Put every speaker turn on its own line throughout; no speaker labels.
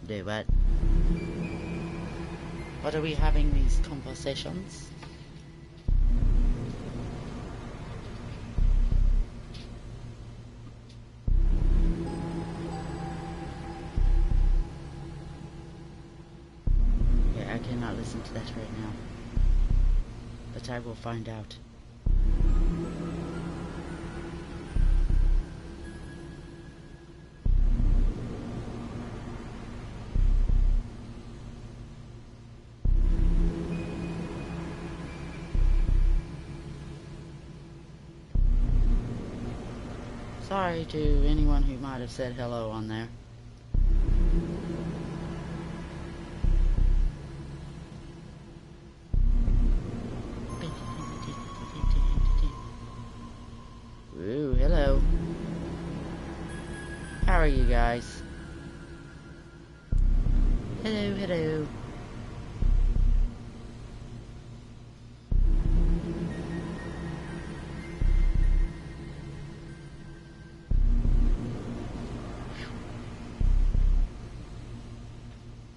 Do what? What are we having these conversations? Yeah, I cannot listen to that right now. But I will find out. Sorry to anyone who might have said hello on there. Ooh, hello. How are you guys? Hello, hello.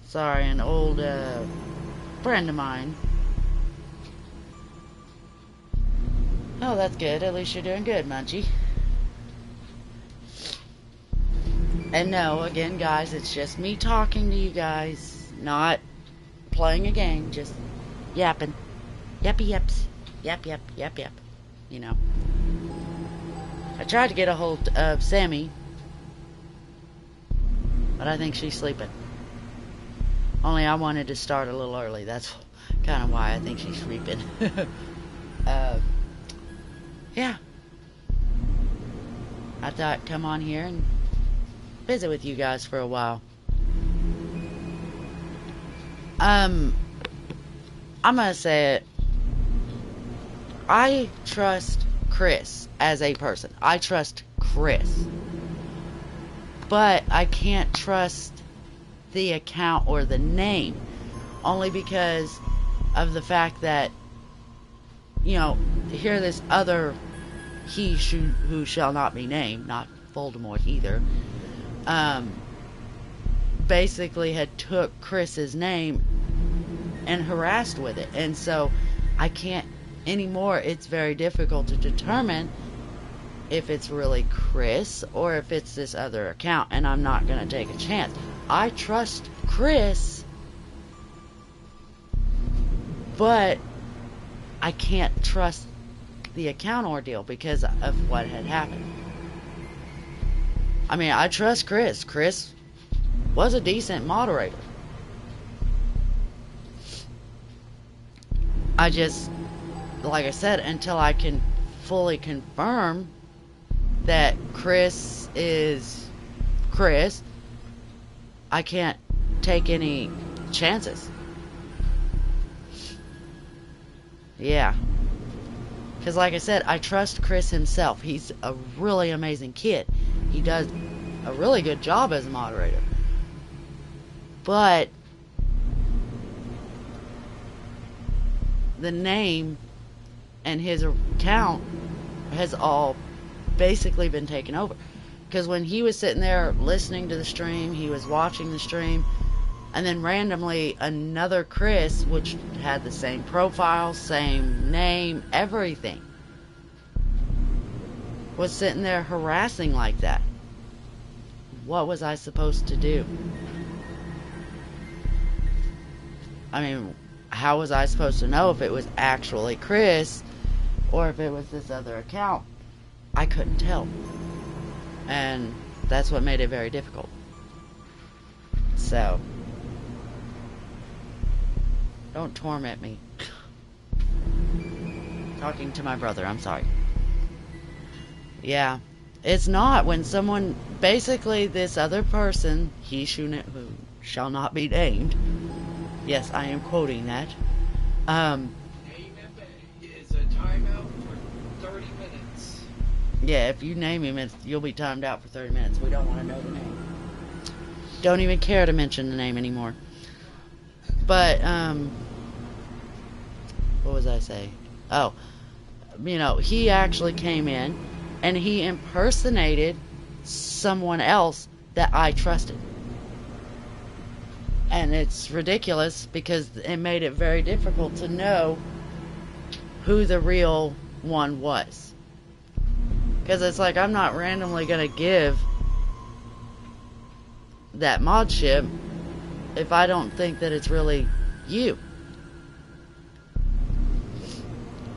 Sorry, an old friend of mine. Oh, that's good. At least you're doing good, Munchie. And no, again, guys, it's just me talking to you guys, not playing a game, just yapping. Yappy yaps. Yap, yap, yap, yap. You know. I tried to get a hold of Sammy, but I think she's sleeping. Only I wanted to start a little early. That's kind of why I think she's sleeping. Yeah. I thought I'd come on here and visit with you guys for a while. I'm gonna say it. I trust Chris as a person. I trust Chris. But I can't trust the account or the name, only because of the fact that, you know, here this other who shall not be named, not Voldemort either, basically had took Chris's name and harassed with it, and so I can't anymore. It's very difficult to determine if it's really Chris or if it's this other account, and I'm not gonna take a chance. I trust Chris, but I can't trust the account ordeal because of what had happened. I mean, I trust Chris. Chris was a decent moderator. I just, like I said, until I can fully confirm that Chris is Chris, I can't take any chances. Yeah. Because like I said, I trust Chris himself. He's a really amazing kid. He does a really good job as a moderator. But the name and his account has all basically been taken over. Because when he was sitting there listening to the stream, he was watching the stream, and then randomly another Chris, which had the same profile, same name, everything, was sitting there harassing like that. What was I supposed to do? I mean, how was I supposed to know if it was actually Chris or if it was this other account? I couldn't tell. And that's what made it very difficult. So, don't torment me. Talking to my brother, I'm sorry. Yeah, it's not when someone, basically this other person, who shall not be named. Yes, I am quoting that.
Is a timeout for 30 minutes.
Yeah, if you name him, you'll be timed out for 30 minutes. We don't want to know the name. don't even care to mention the name anymore. But, what was I saying? Oh, he actually came in and he impersonated someone else that I trusted. And it's ridiculous because it made it very difficult to know who the real one was. Because it's like, I'm not randomly going to give that mod ship if I don't think that it's really you.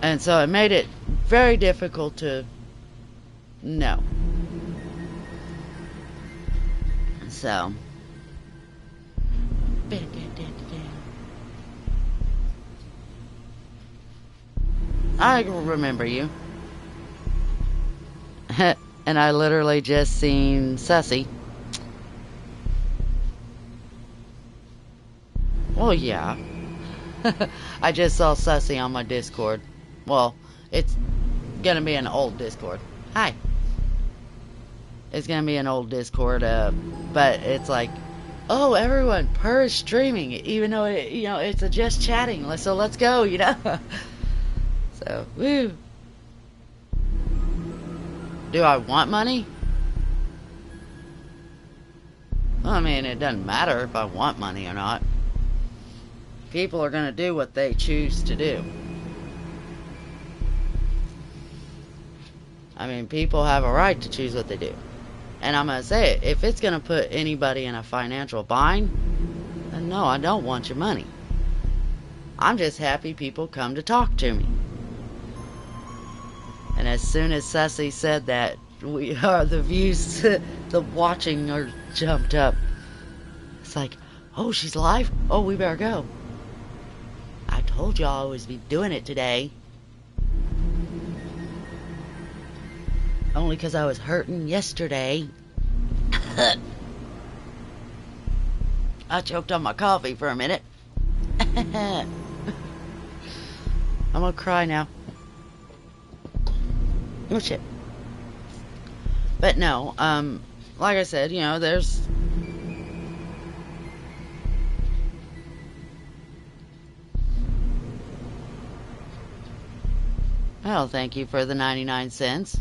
And so it made it very difficult to know. So. I remember you. And I literally just seen Sussy. Well, yeah. I just saw Sussy on my Discord. Well, it's gonna be an old Discord. Hi. It's gonna be an old Discord, but it's like, oh, everyone, Per is streaming, even though it's a just chatting. So let's go, So, woo. Do I want money? Well, I mean, it doesn't matter if I want money or not. People are going to do what they choose to do. I mean, people have a right to choose what they do. And I'm going to say it. If it's going to put anybody in a financial bind, then no, I don't want your money. I'm just happy people come to talk to me. And as soon as Sussy said that, the views, the watching are jumped up. It's like, oh, she's live? Oh, we better go. I told y'all I was be doing it today. Only because I was hurting yesterday. I choked on my coffee for a minute. I'm gonna cry now. Oh shit. But no, like I said, there's well, thank you for the 99 cents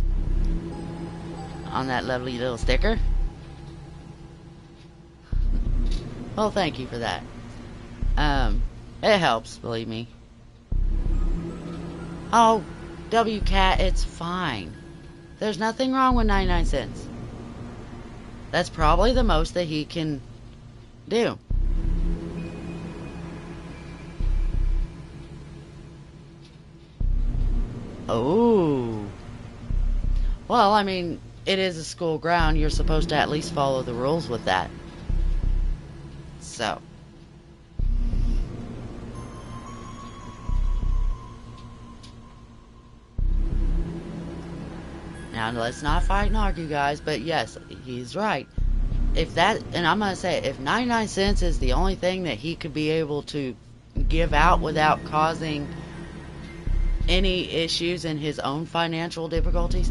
on that lovely little sticker. Well, thank you for that. It helps, believe me. Oh, WCAT, it's fine. There's nothing wrong with 99 cents. That's probably the most that he can do. Oh. Well, I mean, it is a school ground. You're supposed to at least follow the rules with that. So. Now, let's not fight and argue, guys, but yes, he's right. If that, and I'm going to say, if 99 cents is the only thing that he could be able to give out without causing any issues in his own financial difficulties,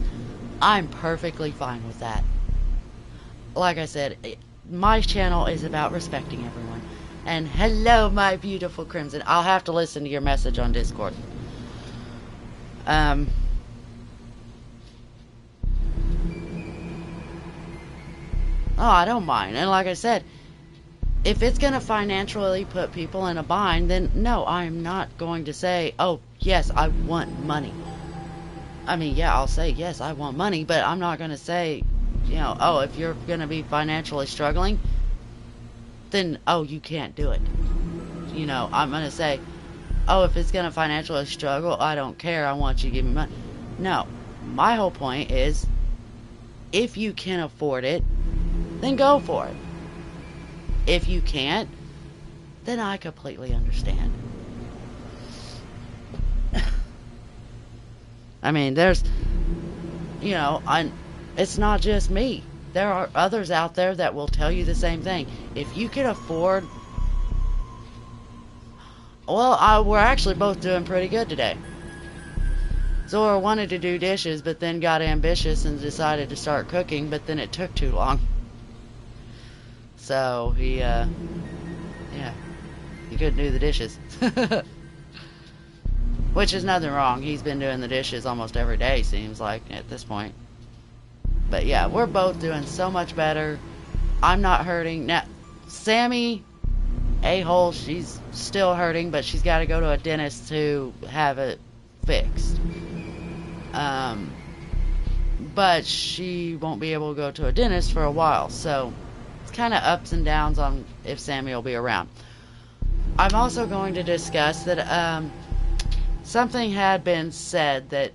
I'm perfectly fine with that. Like I said, my channel is about respecting everyone. And hello, my beautiful Crimson. I'll have to listen to your message on Discord. Oh, I don't mind. And like I said, if it's going to financially put people in a bind, then no, I'm not going to say, oh, yes, I want money. I mean, yeah, I'll say, yes, I want money, but I'm not going to say, oh, if you're going to be financially struggling, then, oh, you can't do it. I'm going to say, oh, if it's going to financially struggle, I don't care, I want you to give me money. No, my whole point is, if you can afford it, then go for it. If you can't, then I completely understand. I mean, there's, it's not just me. There are others out there that will tell you the same thing. If you can afford, well, we're actually both doing pretty good today. Zora wanted to do dishes, but then got ambitious and decided to start cooking, but then it took too long. So he, yeah, he couldn't do the dishes. Which is nothing wrong. He's been doing the dishes almost every day, seems like, at this point. But yeah, we're both doing so much better. I'm not hurting. Now, Sammy, a-hole, she's still hurting, but she's got to go to a dentist to have it fixed. But she won't be able to go to a dentist for a while, so it's kind of ups and downs on if Sammy will be around. I'm also going to discuss that something had been said that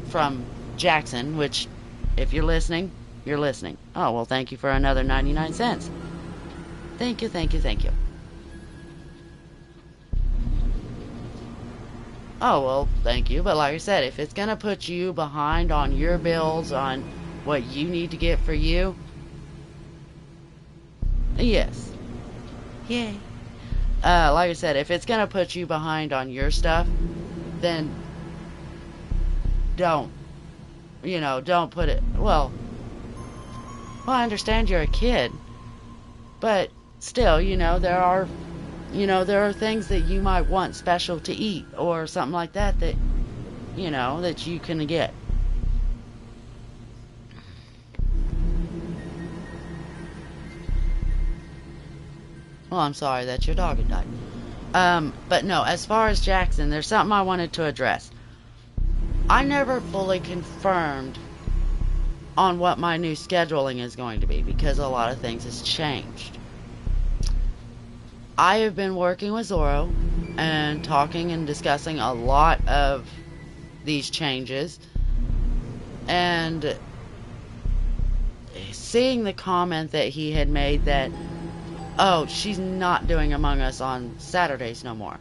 from Jackson, which, if you're listening, you're listening. Oh, well, thank you for another 99 cents. Thank you, thank you, thank you. Oh, well, thank you. But like I said, if it's going to put you behind on your bills, on what you need to get for you, yes. Yay. Like I said, if it's going to put you behind on your stuff, then don't. Don't put it. Well, I understand you're a kid, but still, there are things that you might want special to eat or something like that that you can get. Well, I'm sorry that your dog had died. But no, as far as Jackson, there's something I wanted to address. I never fully confirmed on what my new scheduling is going to be because a lot of things has changed. I have been working with Zorro and talking and discussing a lot of these changes, and seeing the comment that he had made that, oh, she's not doing Among Us on Saturdays no more.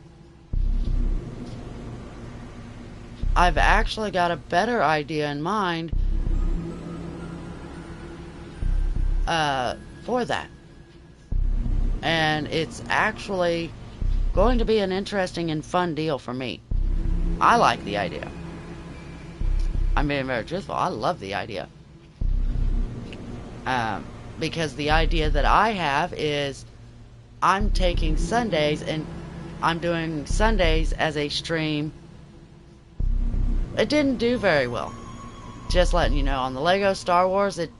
I've actually got a better idea in mind for that. And it's actually going to be an interesting and fun deal for me. I like the idea. I'm being very truthful. I love the idea. Because the idea that I have is I'm taking Sundays and I'm doing Sundays as a stream. It didn't do very well. Just letting you know, on the Lego Star Wars, it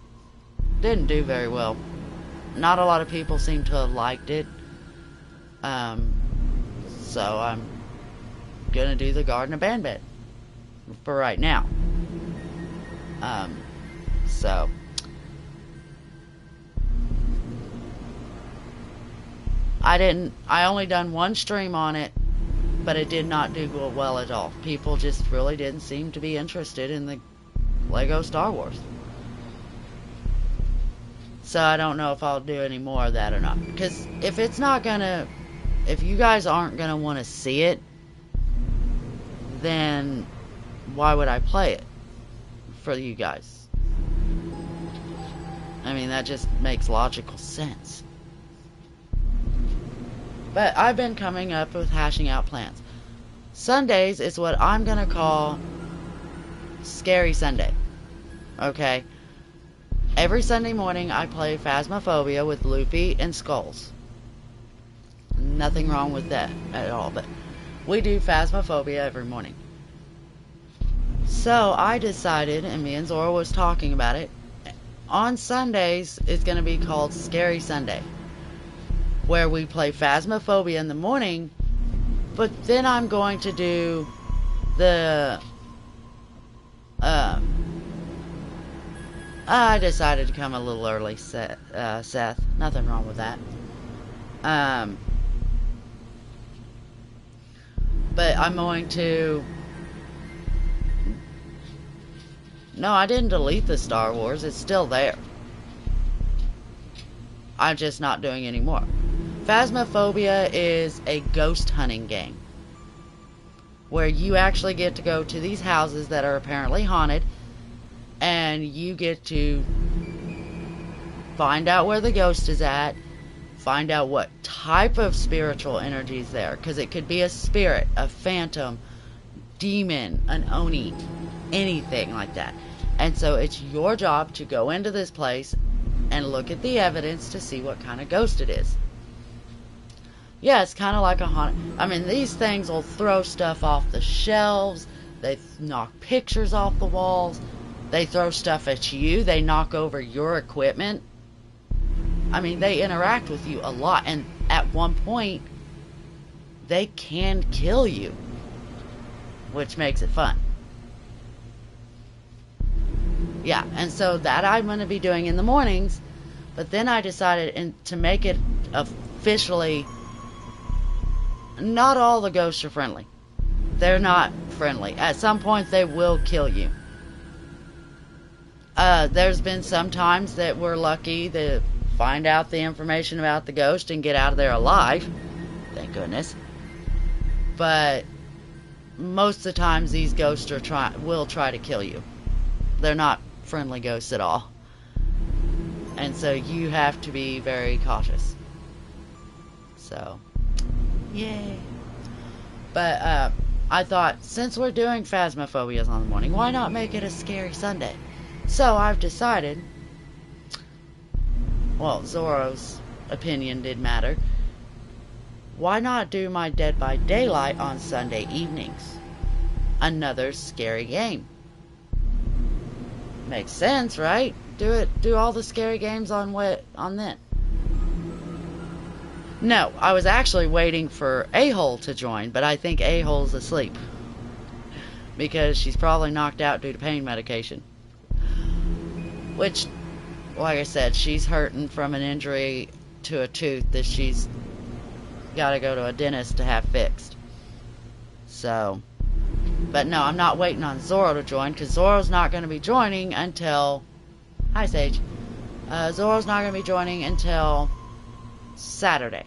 didn't do very well. Not a lot of people seem to have liked it. So I'm gonna do the Garden Abandonment for right now. So I only done one stream on it, but it did not do well at all. People just really didn't seem to be interested in the Lego Star Wars. So I don't know if I'll do any more of that or not. Because if you guys aren't gonna want to see it, then why would I play it for you guys? I mean, that just makes logical sense. But I've been coming up with hashing out plans. Sundays is what I'm gonna call Scary Sunday. Okay? Every Sunday morning I play Phasmophobia with Loopy and Skulls. Nothing wrong with that at all, but we do Phasmophobia every morning. So I decided, and me and Zora was talking about it, on Sundays it's going to be called Scary Sunday, where we play Phasmophobia in the morning, but then I'm going to do the I decided to come a little early, Seth. Nothing wrong with that. But I'm going to... No, I didn't delete the Star Wars. It's still there. I'm just not doing any more. Phasmophobia is a ghost hunting game, where you actually get to go to these houses that are apparently haunted, and you get to find out where the ghost is at, find out what type of spiritual energy is there, because it could be a spirit, a phantom, demon, an oni, anything like that. And so it's your job to go into this place and look at the evidence to see what kind of ghost it is. Yeah, it's kind of like a haunted. I mean, these things will throw stuff off the shelves. They knock pictures off the walls. They throw stuff at you. They knock over your equipment. I mean, they interact with you a lot. And at one point, they can kill you, which makes it fun. Yeah, and so that I'm going to be doing in the mornings. But then I decided to make it officially, not all the ghosts are friendly. They're not friendly. At some point, they will kill you. There's been some times that we're lucky to find out the information about the ghost and get out of there alive. Thank goodness. But most of the times, these ghosts will try to kill you. They're not friendly ghosts at all. And so you have to be very cautious. So, yay. But I thought, since we're doing Phasmophobias on the morning, why not make it a scary Sunday? So I've decided, well, Zorro's opinion did matter. Why not do my Dead by Daylight on Sunday evenings? Another scary game. Makes sense, right? Do all the scary games on then. No, I was actually waiting for A-Hole to join, but I think A-Hole's asleep. Because she's probably knocked out due to pain medication. Which, like I said, she's hurting from an injury to a tooth that she's got to go to a dentist to have fixed. So, but no, I'm not waiting on Zorro to join, because Zorro's not going to be joining until... Hi, Sage. Zorro's not going to be joining until Saturday.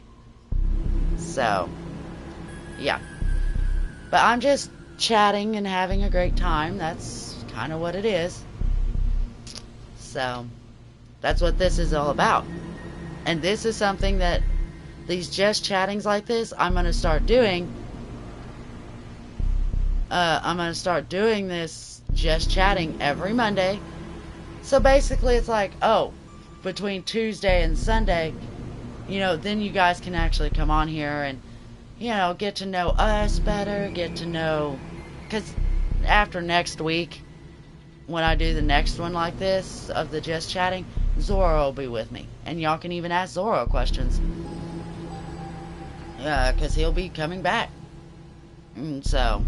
So, yeah. But I'm just chatting and having a great time. That's kind of what it is. So, that's what this is all about. And this is something that these just chattings like this, I'm going to start doing. I'm going to start doing this just chatting every Monday. So basically it's like, oh, between Tuesday and Sunday, you know, then you guys can actually come on here and, you know, get to know us better, get to know, because after next week, when I do the next one like this, of the just chatting, Zorro will be with me. And y'all can even ask Zorro questions. Because he'll be coming back. So...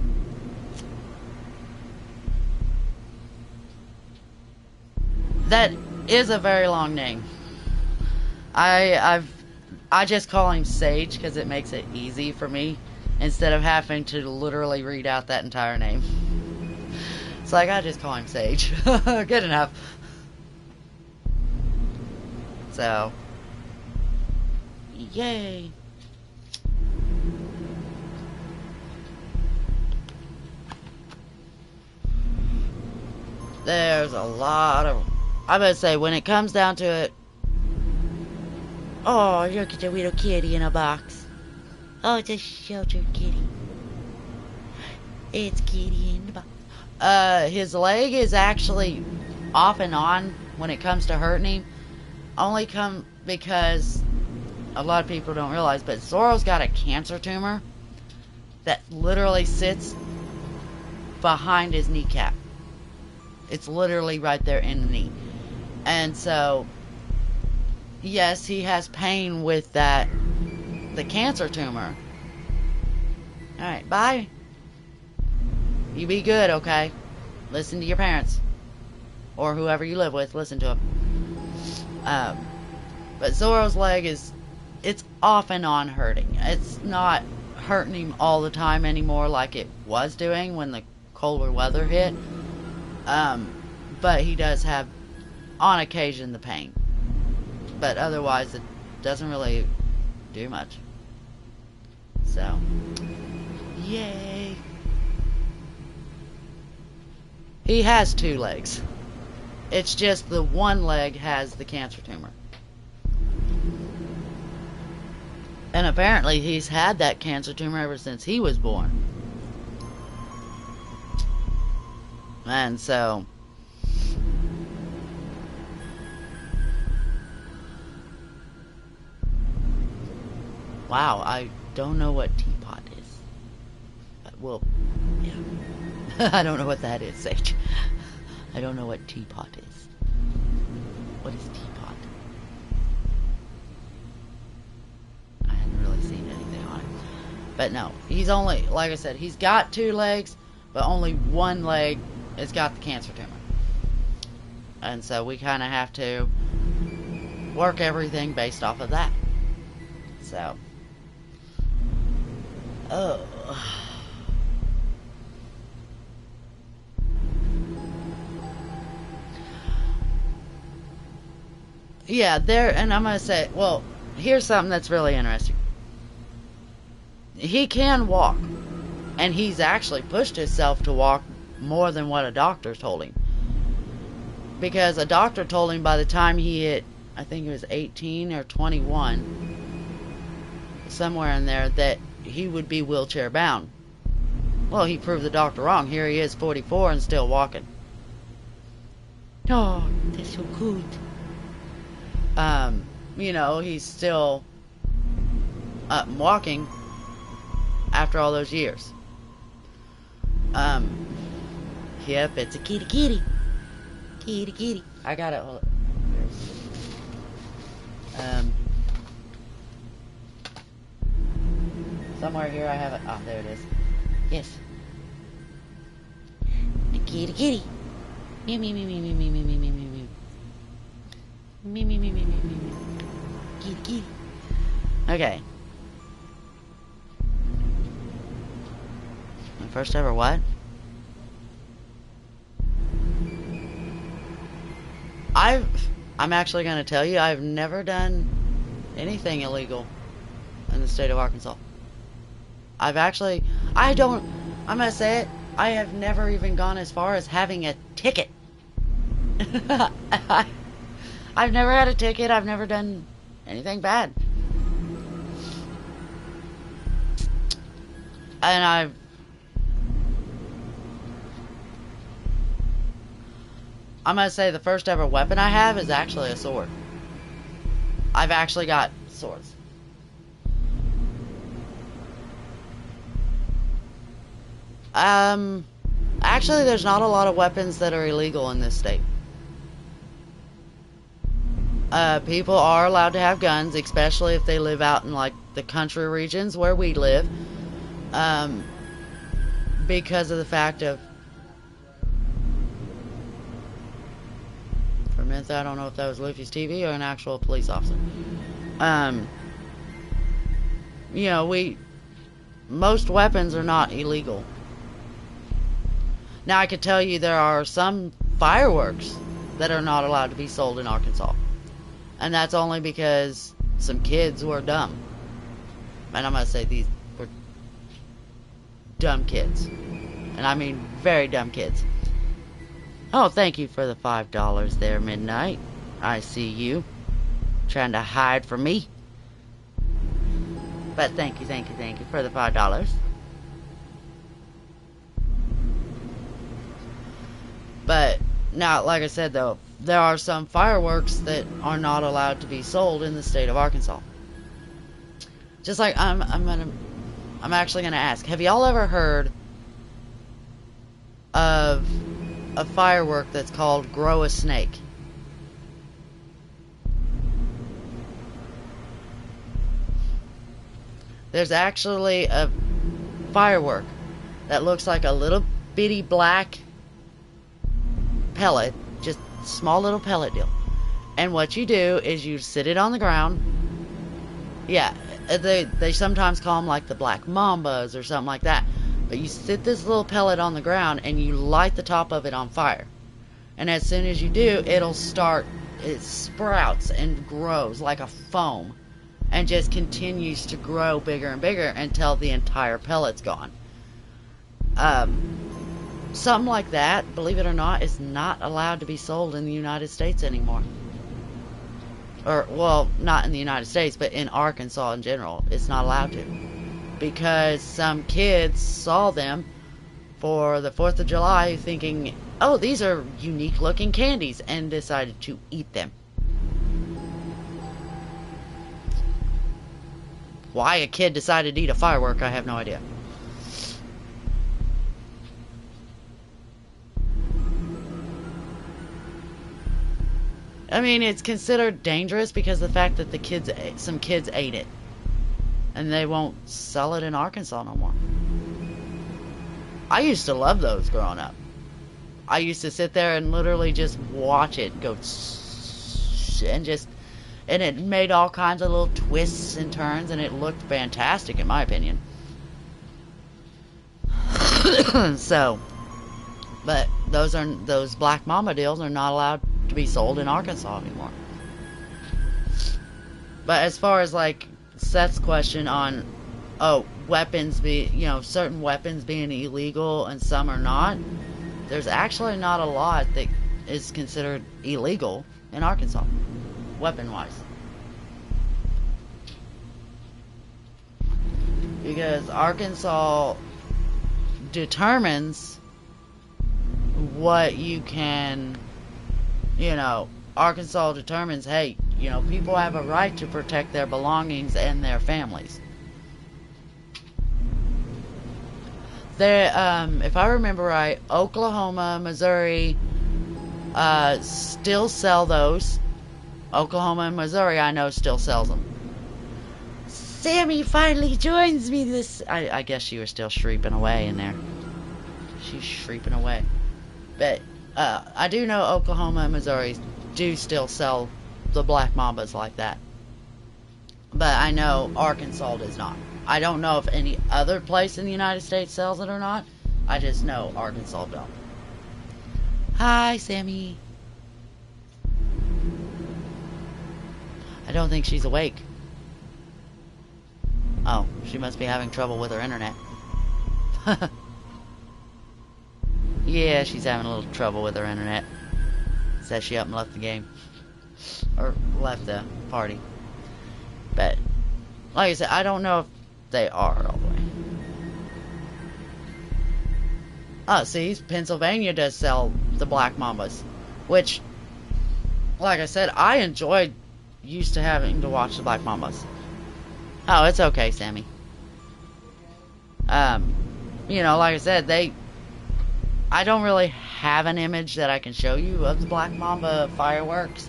that is a very long name. I just call him Sage because it makes it easy for me instead of having to literally read out that entire name. It's like I just call him Sage. Good enough. So, yay. There's a lot of... I'm going to say, when it comes down to it... Oh, look at the little kitty in a box. Oh, it's a sheltered kitty. It's kitty in the box. His leg is actually off and on when it comes to hurting him. Only because a lot of people don't realize, but Zorro's got a cancer tumor that literally sits behind his kneecap. It's literally right there in the knee. And so, yes, he has pain with the cancer tumor. Alright, bye. You be good, okay? Listen to your parents. Or whoever you live with, listen to them. But Zorro's leg it's off and on hurting. It's not hurting him all the time anymore like it was doing when the colder weather hit. But he does have, on occasion, the pain. But otherwise, it doesn't really do much. So, yay. He has 2 legs. It's just the one leg has the cancer tumor. And apparently he's had that cancer tumor ever since he was born. And so... Wow, I don't know what teapot is. Well, yeah. I don't know what that is, Sage. I don't know what teapot is. What is teapot? I hadn't really seen anything on it. But no, he's only, like I said, he's got 2 legs, but only one leg has got the cancer tumor. And so we kind of have to work everything based off of that. So, oh. Yeah, and I'm going to say, well, here's something that's really interesting. He can walk, and he's actually pushed himself to walk more than what a doctor told him. Because a doctor told him by the time he hit, I think it was 18 or 21, somewhere in there, that he would be wheelchair bound. Well, he proved the doctor wrong. Here he is, 44, and still walking. Oh, that's so good. You know, he's still up and walking after all those years. Yep, it's a kitty kitty. Kitty kitty. I got it. Hold on. Somewhere here I have it. Oh, there it is. Yes. A kitty kitty. Me me me me me me me me me me me. Me me me me me me me. Kitty kitty. Okay. My first ever what? I'm actually going to tell you, I've never done anything illegal in the state of Arkansas. I'm going to say it, I have never even gone as far as having a ticket. I've never had a ticket, I've never done anything bad. And I'm going to say the first ever weapon I have is actually a sword. I've actually got swords. Actually, there's not a lot of weapons that are illegal in this state. People are allowed to have guns, especially if they live out in, like, the country regions where we live. Because of the fact of, for a minute I don't know if that was Luffy's TV or an actual police officer. You know, most weapons are not illegal. Now, I could tell you there are some fireworks that are not allowed to be sold in Arkansas. And that's only because some kids were dumb. And I'm going to say these were dumb kids. And I mean very dumb kids. Oh, thank you for the $5 there, Midnight. I see you. Trying to hide from me. But thank you for the $5. But now, like I said though, there are some fireworks that are not allowed to be sold in the state of Arkansas. Just like I'm actually gonna ask, have y'all ever heard of a firework that's called Grow a Snake? There's actually a firework that looks like a little bitty black pellet, just small little pellet deal. And what you do is you sit it on the ground. Yeah, they sometimes call them like the black mambas or something like that. But you sit this little pellet on the ground and you light the top of it on fire. And as soon as you do, it sprouts and grows like a foam. And just continues to grow bigger and bigger until the entire pellet's gone. Something like that, believe it or not, is not allowed to be sold in the United States anymore. Or, well, not in the United States, but in Arkansas in general. It's not allowed to. Because some kids saw them for the 4th of July thinking, oh, these are unique looking candies, and decided to eat them. Why a kid decided to eat a firework, I have no idea. I mean, it's considered dangerous because of the fact that some kids ate it. And they won't sell it in Arkansas no more. I used to love those growing up. I used to sit there and literally just watch it go and it made all kinds of little twists and turns, and it looked fantastic in my opinion. So, but those Black Mamba deals are not allowed to be sold in Arkansas anymore. But as far as like Seth's question on, weapons certain weapons being illegal and some are not, there's actually not a lot that is considered illegal in Arkansas, weapon-wise. Because Arkansas determines what you can, Arkansas determines, hey, people have a right to protect their belongings and their families. If I remember right, Oklahoma, Missouri, still sell those. Oklahoma and Missouri, I know, still sells them. Sammy finally joins me this... I guess she was still shrieping away in there. She's shrieping away. But, I do know Oklahoma and Missouri do still sell the Black Mambas like that. But I know Arkansas does not. I don't know if any other place in the United States sells it or not. I just know Arkansas don't. Hi, Sammy. I don't think she's awake. Oh, she must be having trouble with her internet. Yeah, she's having a little trouble with her internet. Says she up and left the game. Or left the party. But, like I said, I don't know if they are all the way. Oh, see, Pennsylvania does sell the Black Mambas. Which, like I said, I used to having to watch the Black Mambas. Oh, it's okay, Sammy. Like I said, I don't really have an image that I can show you of the Black Mamba fireworks.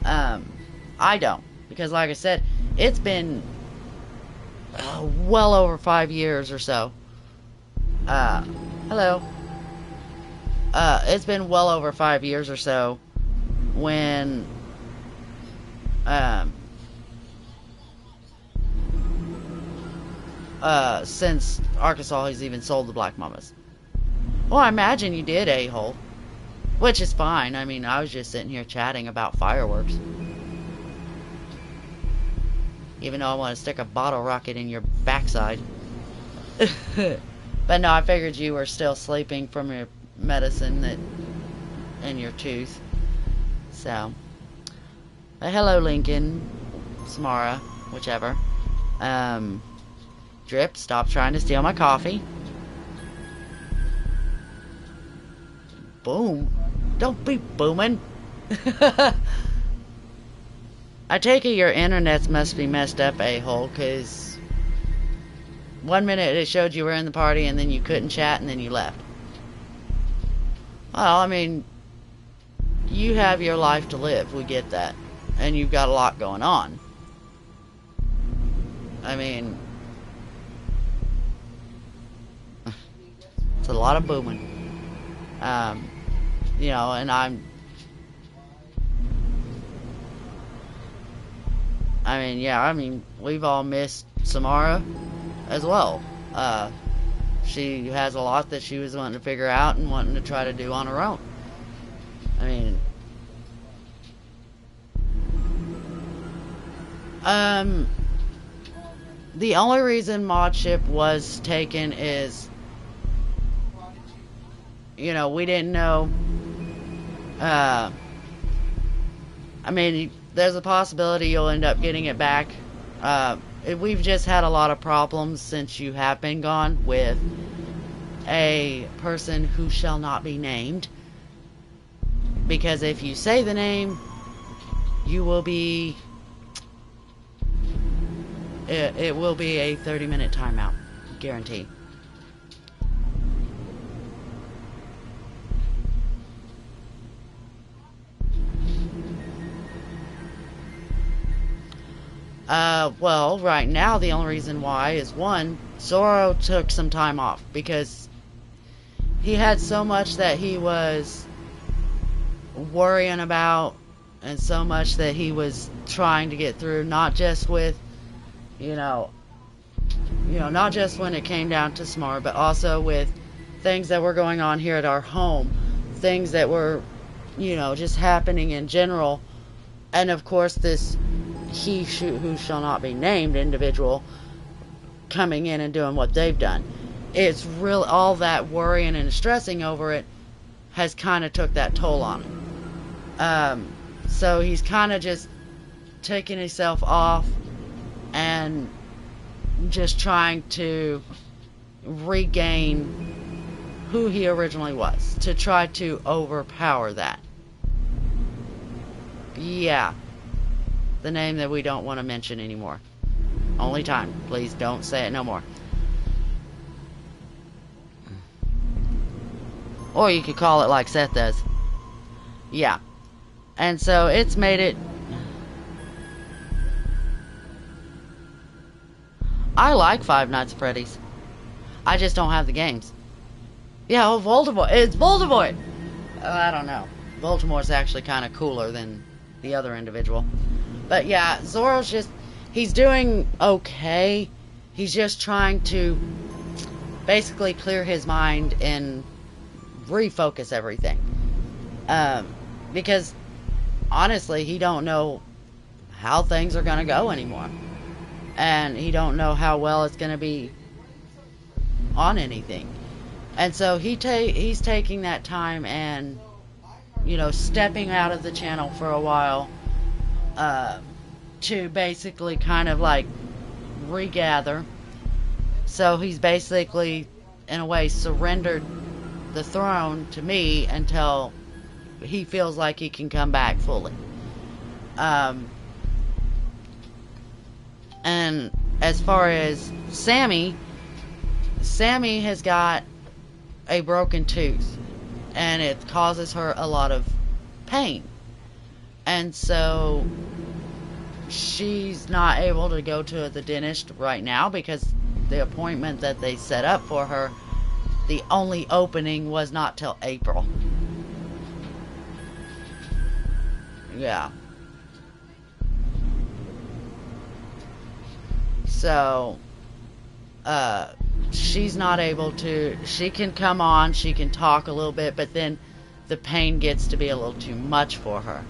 I don't. Because, like I said, it's been well over 5 years or so. Hello. It's been well over 5 years or so when, since Arkansas has even sold the Black Mambas. Well, I imagine you did, a-hole. Which is fine. I mean, I was just sitting here chatting about fireworks. Even though I want to stick a bottle rocket in your backside. But no, I figured you were still sleeping from your medicine in your tooth. So. Hello, Lincoln. Samara. Whichever. Drip, stop trying to steal my coffee. Boom. Don't be booming. I take it your internets must be messed up, a-hole, because 1 minute it showed you were in the party and then you couldn't chat and then you left. Well, I mean, you have your life to live, we get that. And you've got a lot going on. I mean, it's a lot of booming. And we've all missed Samara as well. She has a lot that she was wanting to figure out and wanting to try to do on her own. I mean, the only reason Modship was taken is, we didn't know. There's a possibility you'll end up getting it back. We've just had a lot of problems since you have been gone with a person who shall not be named. Because if you say the name, you will be It will be a 30-minute timeout, guarantee. Well, right now the only reason why is one, Zoro took some time off because he had so much that he was worrying about and so much that he was trying to get through, not just with, not just when it came down to Smart, but also with things that were going on here at our home, things that were, just happening in general. And of course, this who shall not be named individual coming in and doing what they've done. It's real, all that worrying and stressing over it has kind of took that toll on him. So he's kind of just taking himself off and just trying to regain who he originally was, to try to overpower that. Yeah. The name that we don't want to mention anymore. Only time. Please don't say it no more. Or you could call it like Seth does. Yeah. And so it's made it... I like Five Nights at Freddy's. I just don't have the games. Yeah, oh, Voldemort. It's Voldemort! I don't know. Voldemort's actually kind of cooler than the other individual. But yeah, Zoro's just... He's doing okay. He's just trying to basically clear his mind and refocus everything. Because honestly, he don't know how things are going to go anymore. And he don't know how well it's going to be on anything. And so he's taking that time and, stepping out of the channel for a while to basically kind of like regather. So he's basically, in a way, surrendered the throne to me until he feels like he can come back fully. And as far as Sammy has got a broken tooth, and it causes her a lot of pain. And so she's not able to go to the dentist right now because the appointment that they set up for her, the only opening was not till April. Yeah. So, she's not able to, she can come on, she can talk a little bit, but then the pain gets to be a little too much for her.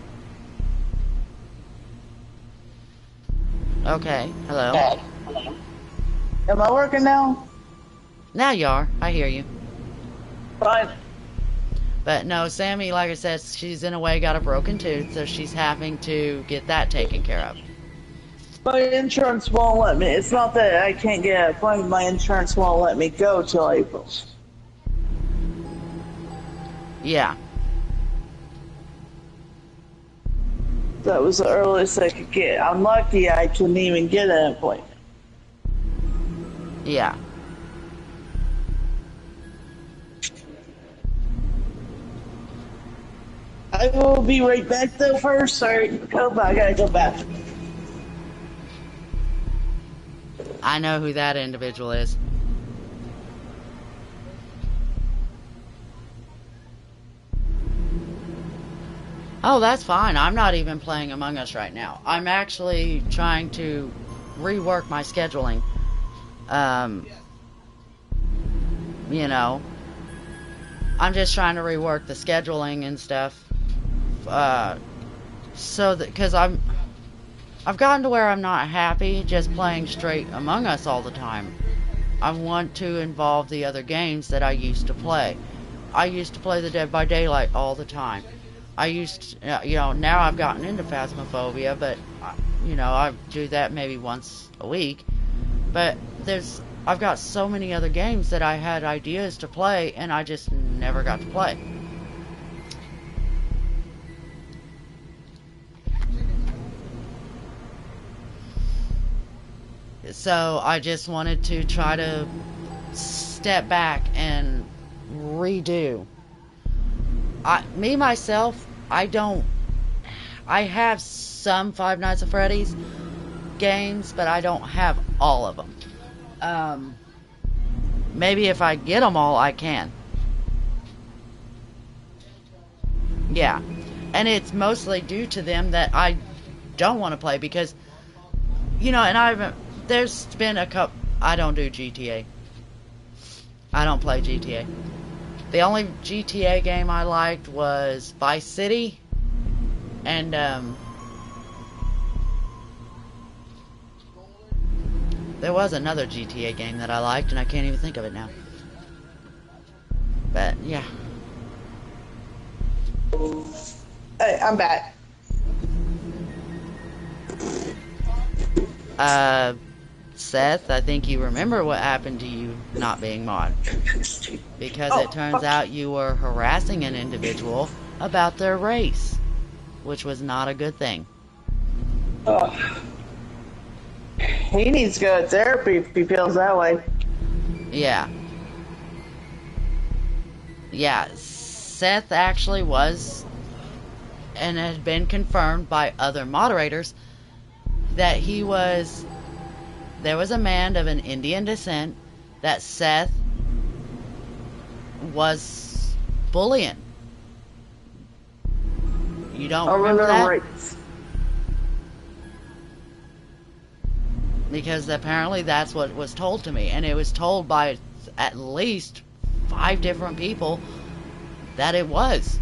Okay, hello.
Am I working now?
Now you are, I hear you.
Fine.
But no, Sammy, like I said, she's in a way got a broken tooth, so she's having to get that taken care of.
My insurance won't let me. It's not that I can't get an appointment. My insurance won't let me go till April.
Yeah.
That was the earliest I could get. I'm lucky I couldn't even get an appointment.
Yeah.
I will be right back though first. Sorry, Kobe, I gotta go back.
I know who that individual is. Oh, that's fine. I'm not even playing Among Us right now. I'm actually trying to rework my scheduling. I'm just trying to rework the scheduling and stuff. So that, because I've gotten to where I'm not happy just playing straight Among Us all the time. I want to involve the other games that I used to play. I used to play the Dead by Daylight all the time. I used to, now I've gotten into Phasmophobia, but, I do that maybe once a week. But I've got so many other games that I had ideas to play, and I just never got to play. So I just wanted to try to step back and redo. Myself, I have some Five Nights at Freddy's games, but I don't have all of them. Maybe if I get them all, I can. Yeah. And it's mostly due to them that I don't want to play because, and there's been a couple, I don't do GTA. I don't play GTA. The only GTA game I liked was Vice City, and, there was another GTA game that I liked, and I can't even think of it now. But, yeah.
Hey, I'm back.
Seth, I think you remember what happened to you not being mod. Because it turns out you were harassing an individual about their race, which was not a good thing.
He needs to go to therapy if he feels that way.
Yeah. Yeah, Seth actually was, and had been confirmed by other moderators, that there was a man of an Indian descent that Seth was bullying. You don't remember that?
Race.
Because apparently that's what was told to me, and it was told by at least 5 different people that it was.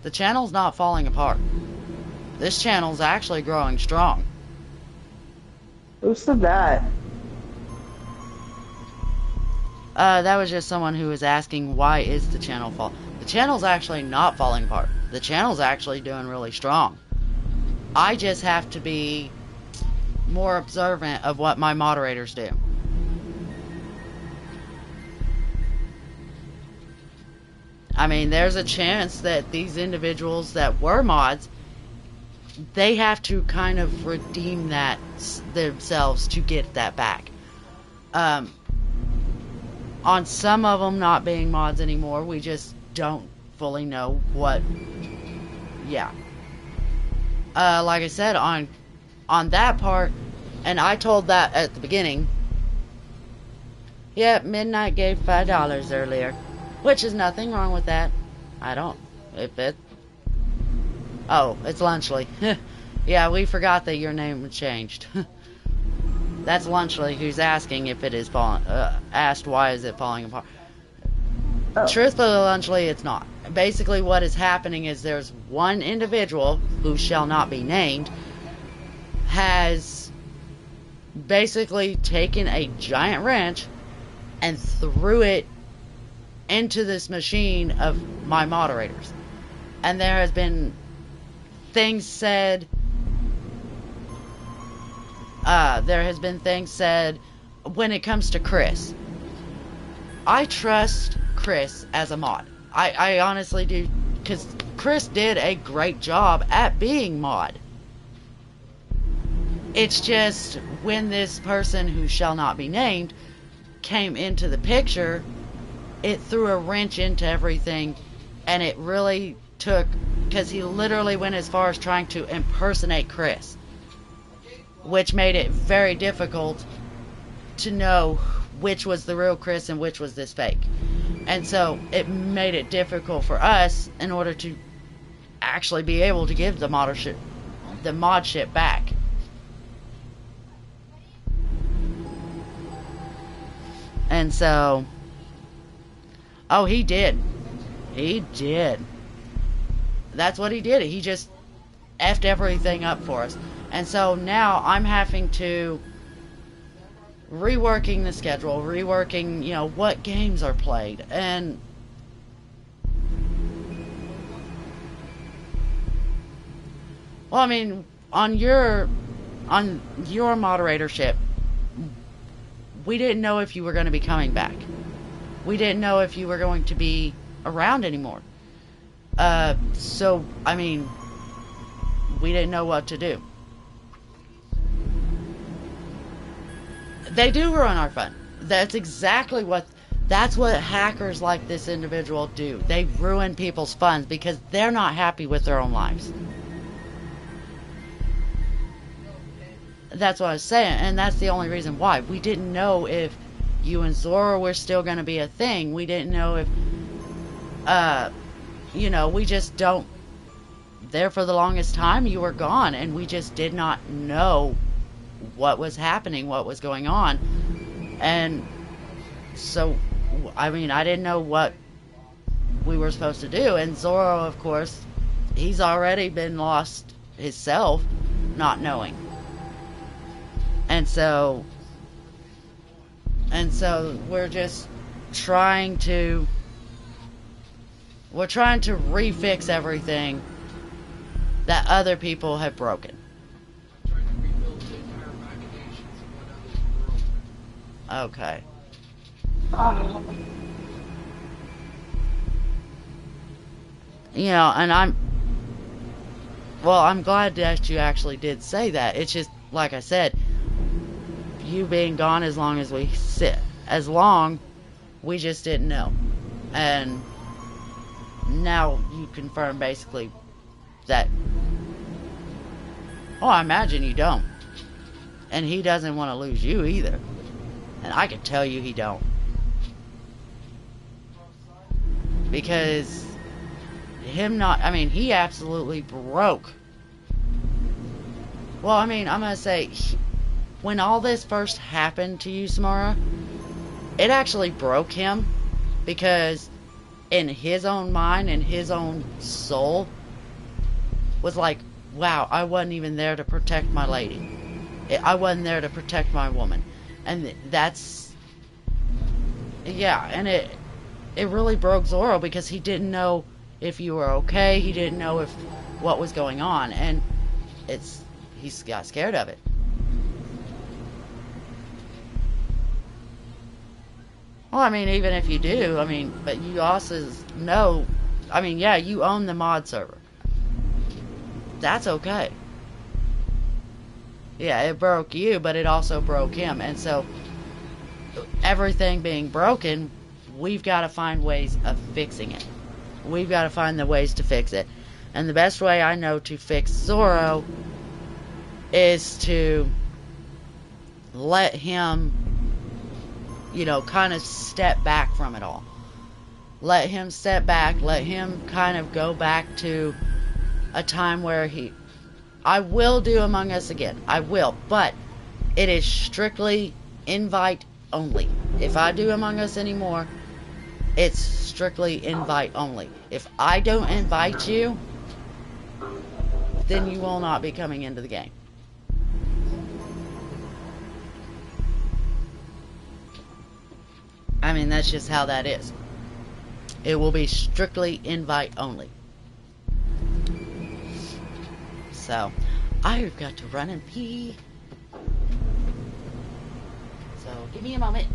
The channel's not falling apart. This channel's actually growing strong.
Who said that?
That was just someone who was asking, why is the channel fall? The channel's actually not falling apart. The channel's actually doing really strong. I just have to be more observant of what my moderators do. I mean, there's a chance that these individuals that were mods, they have to kind of redeem that themselves to get that back. On some of them not being mods anymore, we just don't fully know what. Yeah. Like I said, on that part, and I told that at the beginning. Yep, Midnight gave $5 earlier, which is nothing wrong with that. Oh, it's Lunchley. Yeah, we forgot that your name changed. That's Lunchley who's asking if it is asked why is it falling apart.
Oh.
Truthfully, Lunchley, it's not. Basically, what is happening is there's one individual who shall not be named has basically taken a giant wrench and threw it into this machine of my moderators. And there has been things said. When it comes to Chris. I trust Chris as a mod. I honestly do, because Chris did a great job at being mod. It's just when this person who shall not be named came into the picture, it threw a wrench into everything, and it really took, because he literally went as far as trying to impersonate Chris, which made it very difficult to know which was the real Chris and which was this fake. And so it made it difficult for us in order to actually be able to give the modship back. And so, oh, he did. He did. That's what he did. He just effed everything up for us. And so now I'm having to reworking the schedule, reworking, what games are played. And well, I mean, on your moderatorship, we didn't know if you were going to be coming back. We didn't know if you were going to be around anymore. So, I mean, we didn't know what to do. They do ruin our fun. That's what hackers like this individual do. They ruin people's funds because they're not happy with their own lives. That's what I was saying, and that's the only reason why. We didn't know if you and Zora were still going to be a thing. We didn't know if, we just don't. There for the longest time, you were gone, and we just did not know what was happening, what was going on. And so, I mean, I didn't know what we were supposed to do. And Zorro, of course, he's already been lost himself, not knowing. And so we're just trying to refix everything that other people have broken.
Trying to rebuild the entire machinations of what others
Okay. And I'm glad that you actually did say that. It's just, like I said, you being gone as long, we just didn't know. And now you confirm basically that, I imagine you don't. And he doesn't want to lose you either. And I can tell you he don't. Because he absolutely broke. Well, I'm going to say, when all this first happened to you, Samara, it actually broke him. Because in his own mind and his own soul was like, wow, I wasn't even there to protect my lady. I wasn't there to protect my woman. And that's, and it really broke Zorro because he didn't know if you were okay. He didn't know what was going on. And he got scared of it. Well, I mean, even if you do, but you also know, you own the mod server. That's okay. Yeah, it broke you, but it also broke him. And so, everything being broken, we've got to find ways of fixing it. We've got to find the ways to fix it. And the best way I know to fix Zorro is to let him, kind of step back from it all. Let him step back. Let him kind of go back to a time where I will do Among Us again. I will. But it is strictly invite only. If I do Among Us anymore, it's strictly invite only. If I don't invite you, then you will not be coming into the game. That's just how that is. It will be strictly invite only. So, I've got to run and pee. So, give me a moment.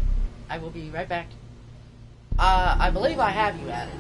I will be right back. I believe I have you added.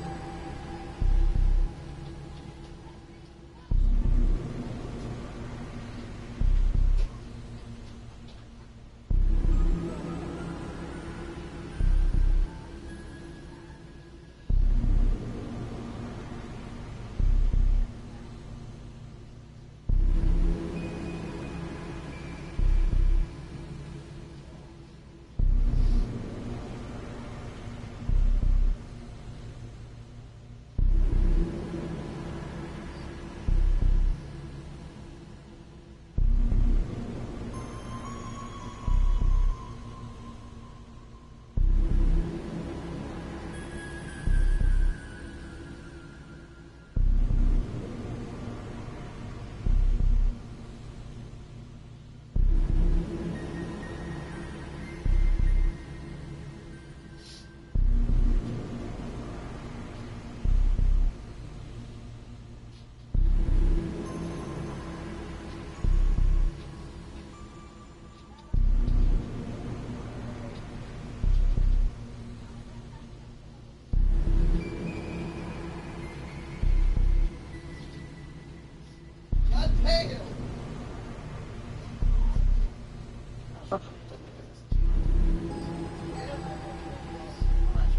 That's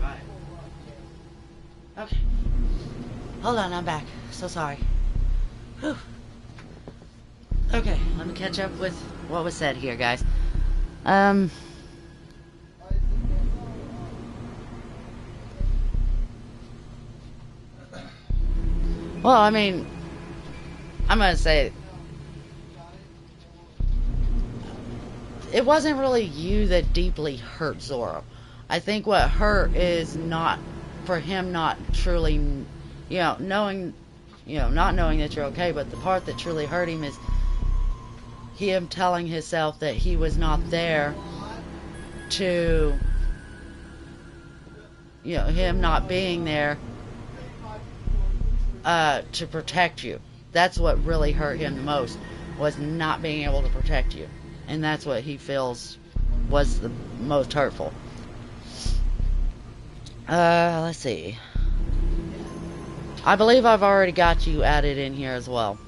right. Okay. Hold on, I'm back. So sorry. Whew. Okay, let me catch up with what was said here, guys. Well, I mean, I'm gonna say it wasn't really you that deeply hurt Zorro. I think what hurt is not for him not truly, knowing, not knowing that you're okay, but the part that truly hurt him is him telling himself that he was not there to, him not being there to protect you. That's what really hurt him the most, was not being able to protect you. And that's what he feels was the most hurtful. Let's see. I believe I've already got you added in here as well.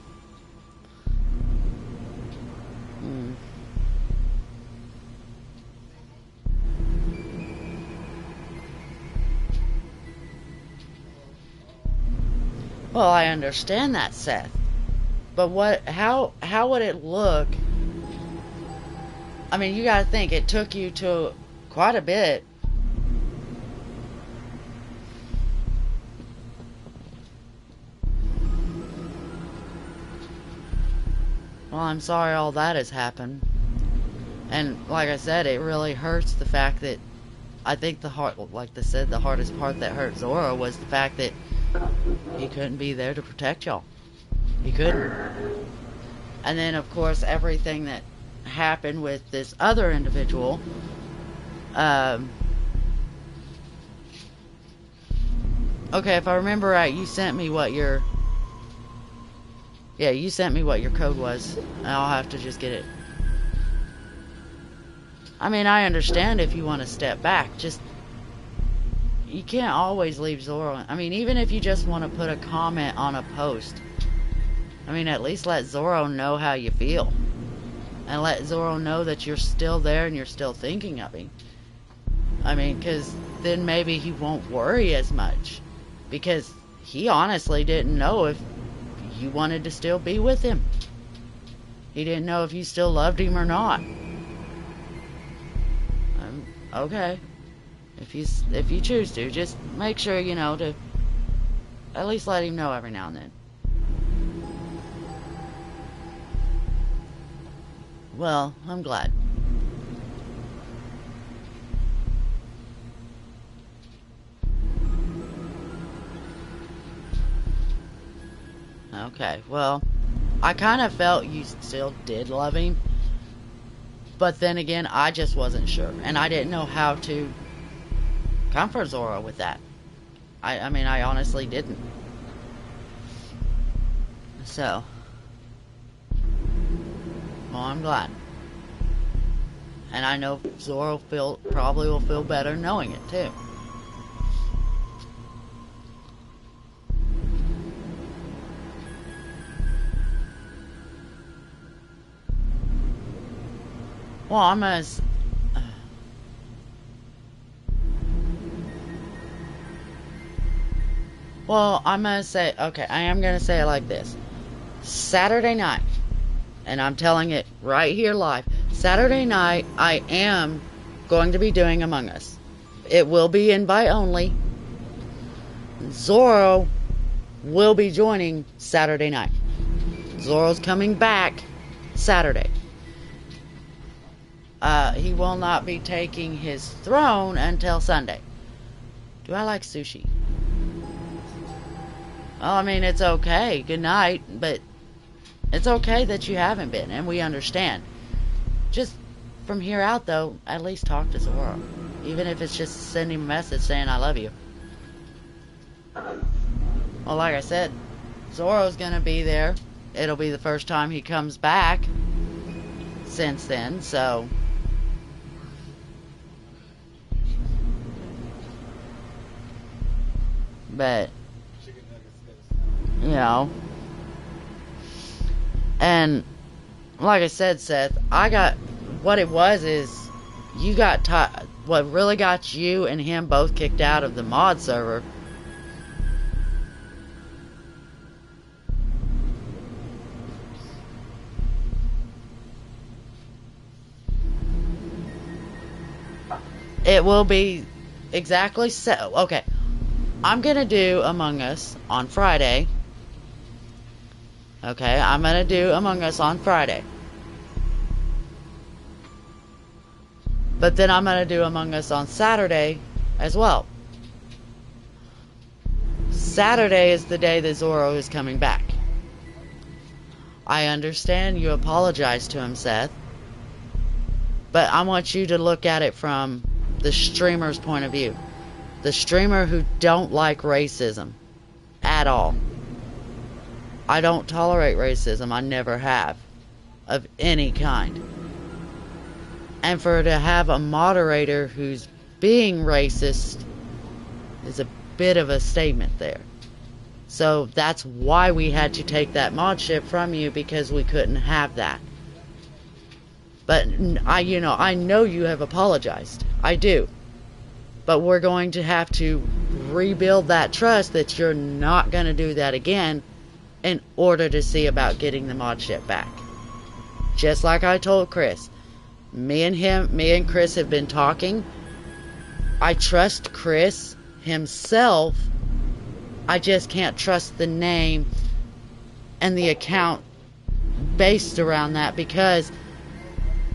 Well, I understand that, Seth. But how would it look? I mean, you gotta think, it took you to quite a bit. Well, I'm sorry all that has happened. And like I said, it really hurts the fact that I think the hardest part that hurt Zorro was the fact that he couldn't be there to protect y'all. He couldn't. And then, of course, everything that happened with this other individual. Okay, if I remember right, you sent me what your... Yeah, you sent me what your code was. And I'll have to just get it. I mean, I understand if you want to step back. Just... You can't always leave Zorro. I mean, even if you just want to put a comment on a post. I mean, at least let Zorro know how you feel. And let Zorro know that you're still there and you're still thinking of him. I mean, because then maybe he won't worry as much. Because he honestly didn't know if you wanted to still be with him. He didn't know if you still loved him or not. Okay. If you choose to, just make sure, to at least let him know every now and then. Well, I'm glad. Okay, well, I kind of felt you still did love him. But then again, I just wasn't sure. And I didn't know how to comfort Zorro with that. I mean, I honestly didn't. So... Well, I'm glad. And I know Zorro probably will feel better knowing it, too. Well, I'm as... Well, I'm gonna say... Okay, I am gonna say it like this. Saturday night... And I'm telling it right here live. Saturday night, I am going to be doing Among Us. It will be invite only. Zorro will be joining Saturday night. Zorro's coming back Saturday. He will not be taking his throne until Sunday. Do I like sushi? Well, I mean, it's okay. Good night, but... It's okay that you haven't been, and we understand. Just from here out, though, at least talk to Zorro. Even if it's just sending a message saying, I love you. Well, like I said, Zorro's gonna be there. It'll be the first time he comes back since then, so... But... And, like I said, Seth, I got what it was is you got what really got you and him both kicked out of the mod server. It will be exactly so. Okay. I'm going to do Among Us on Friday. Okay, I'm going to do Among Us on Friday. But then I'm going to do Among Us on Saturday as well. Saturday is the day that Zorro is coming back. I understand you apologize to him, Seth. But I want you to look at it from the streamer's point of view. The streamer who don't like racism at all. I don't tolerate racism. I never have. Of any kind. And for to have a moderator who's being racist is a bit of a statement there. So that's why we had to take that mod ship from you, because we couldn't have that. But I know you have apologized. I do. But we're going to have to rebuild that trust that you're not going to do that again in order to see about getting the mod ship back. Just like I told Chris. Me and Chris have been talking. I trust Chris himself. I just can't trust the name and the account based around that, because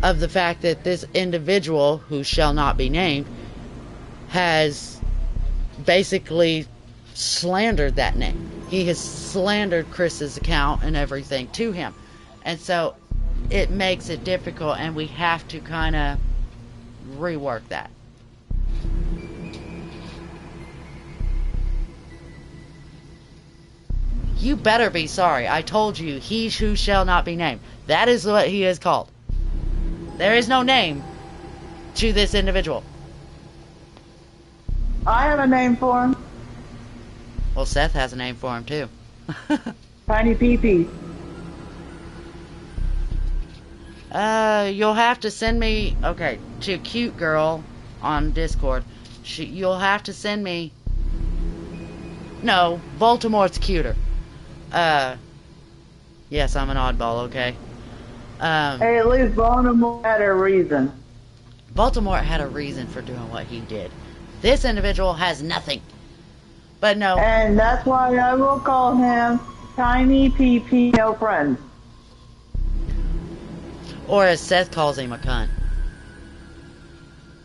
of the fact that this individual, who shall not be named, has basically slandered that name. He has slandered Chris's account and everything to him. And so it makes it difficult, and we have to kind of rework that. You better be sorry. I told you, he who shall not be named. That is what he is called. There is no name to this individual.
I have a name for him.
Well, Seth has a name for him too.
Tiny Pee-Pee.
You'll have to send me, okay, to Cute Girl on Discord. You'll have to send me, no, Baltimore's cuter. Yes, I'm an oddball, okay.
Hey, at least Baltimore had a reason.
Baltimore had a reason for doing what he did. This individual has nothing. But no.
And that's why I will call him Tiny PP No Friend.
Or as Seth calls him, a cunt.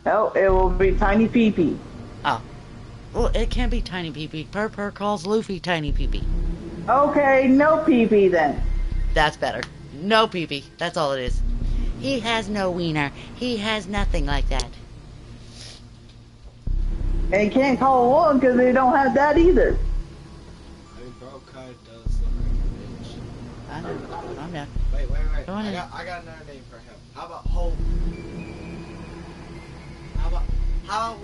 No, it will be Tiny PP.
Oh. Well, it can be Tiny PP. Purr calls Luffy Tiny PP.
Okay, no PP then.
That's better. No PP. That's all it is. He has no wiener. He has nothing like that.
And you can't call one because they don't have that either.
I mean, bro kind of does look like a bitch.
I know. I'm down.
Wait.
Go on in.
I got another name for him. How about Hope? How about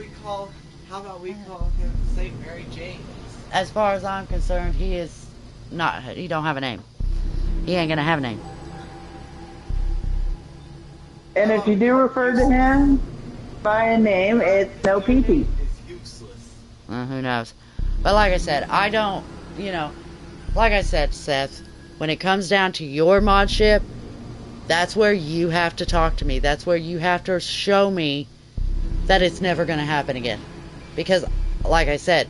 we call him Saint Mary James?
As far as I'm concerned, he is not. He don't have a name. He ain't gonna have a name.
And if you do refer to him by a name, it's no PP.
It's useless.
Who knows? But like I said, I don't. Like I said, Seth, when it comes down to your mod ship, that's where you have to talk to me. That's where you have to show me that it's never going to happen again. Because, like I said,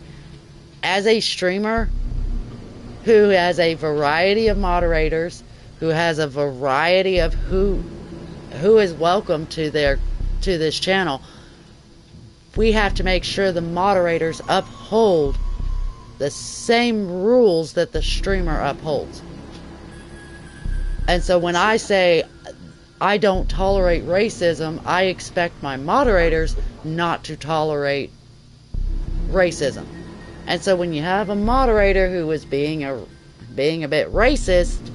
as a streamer who has a variety of moderators, who has a variety of who is welcome to this channel, we have to make sure the moderators uphold the same rules that the streamer upholds. And so when I say I don't tolerate racism, I expect my moderators not to tolerate racism. And so when you have a moderator who is being a bit racist,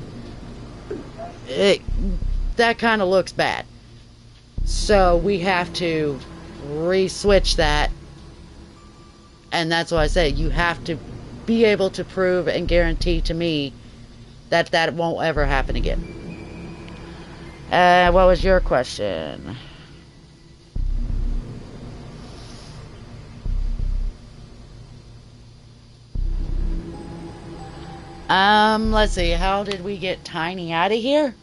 that kind of looks bad. So we have to re-switch that. And that's why I say you have to be able to prove and guarantee to me that that won't ever happen again. What was your question? Let's see. How did we get Tiny out of here?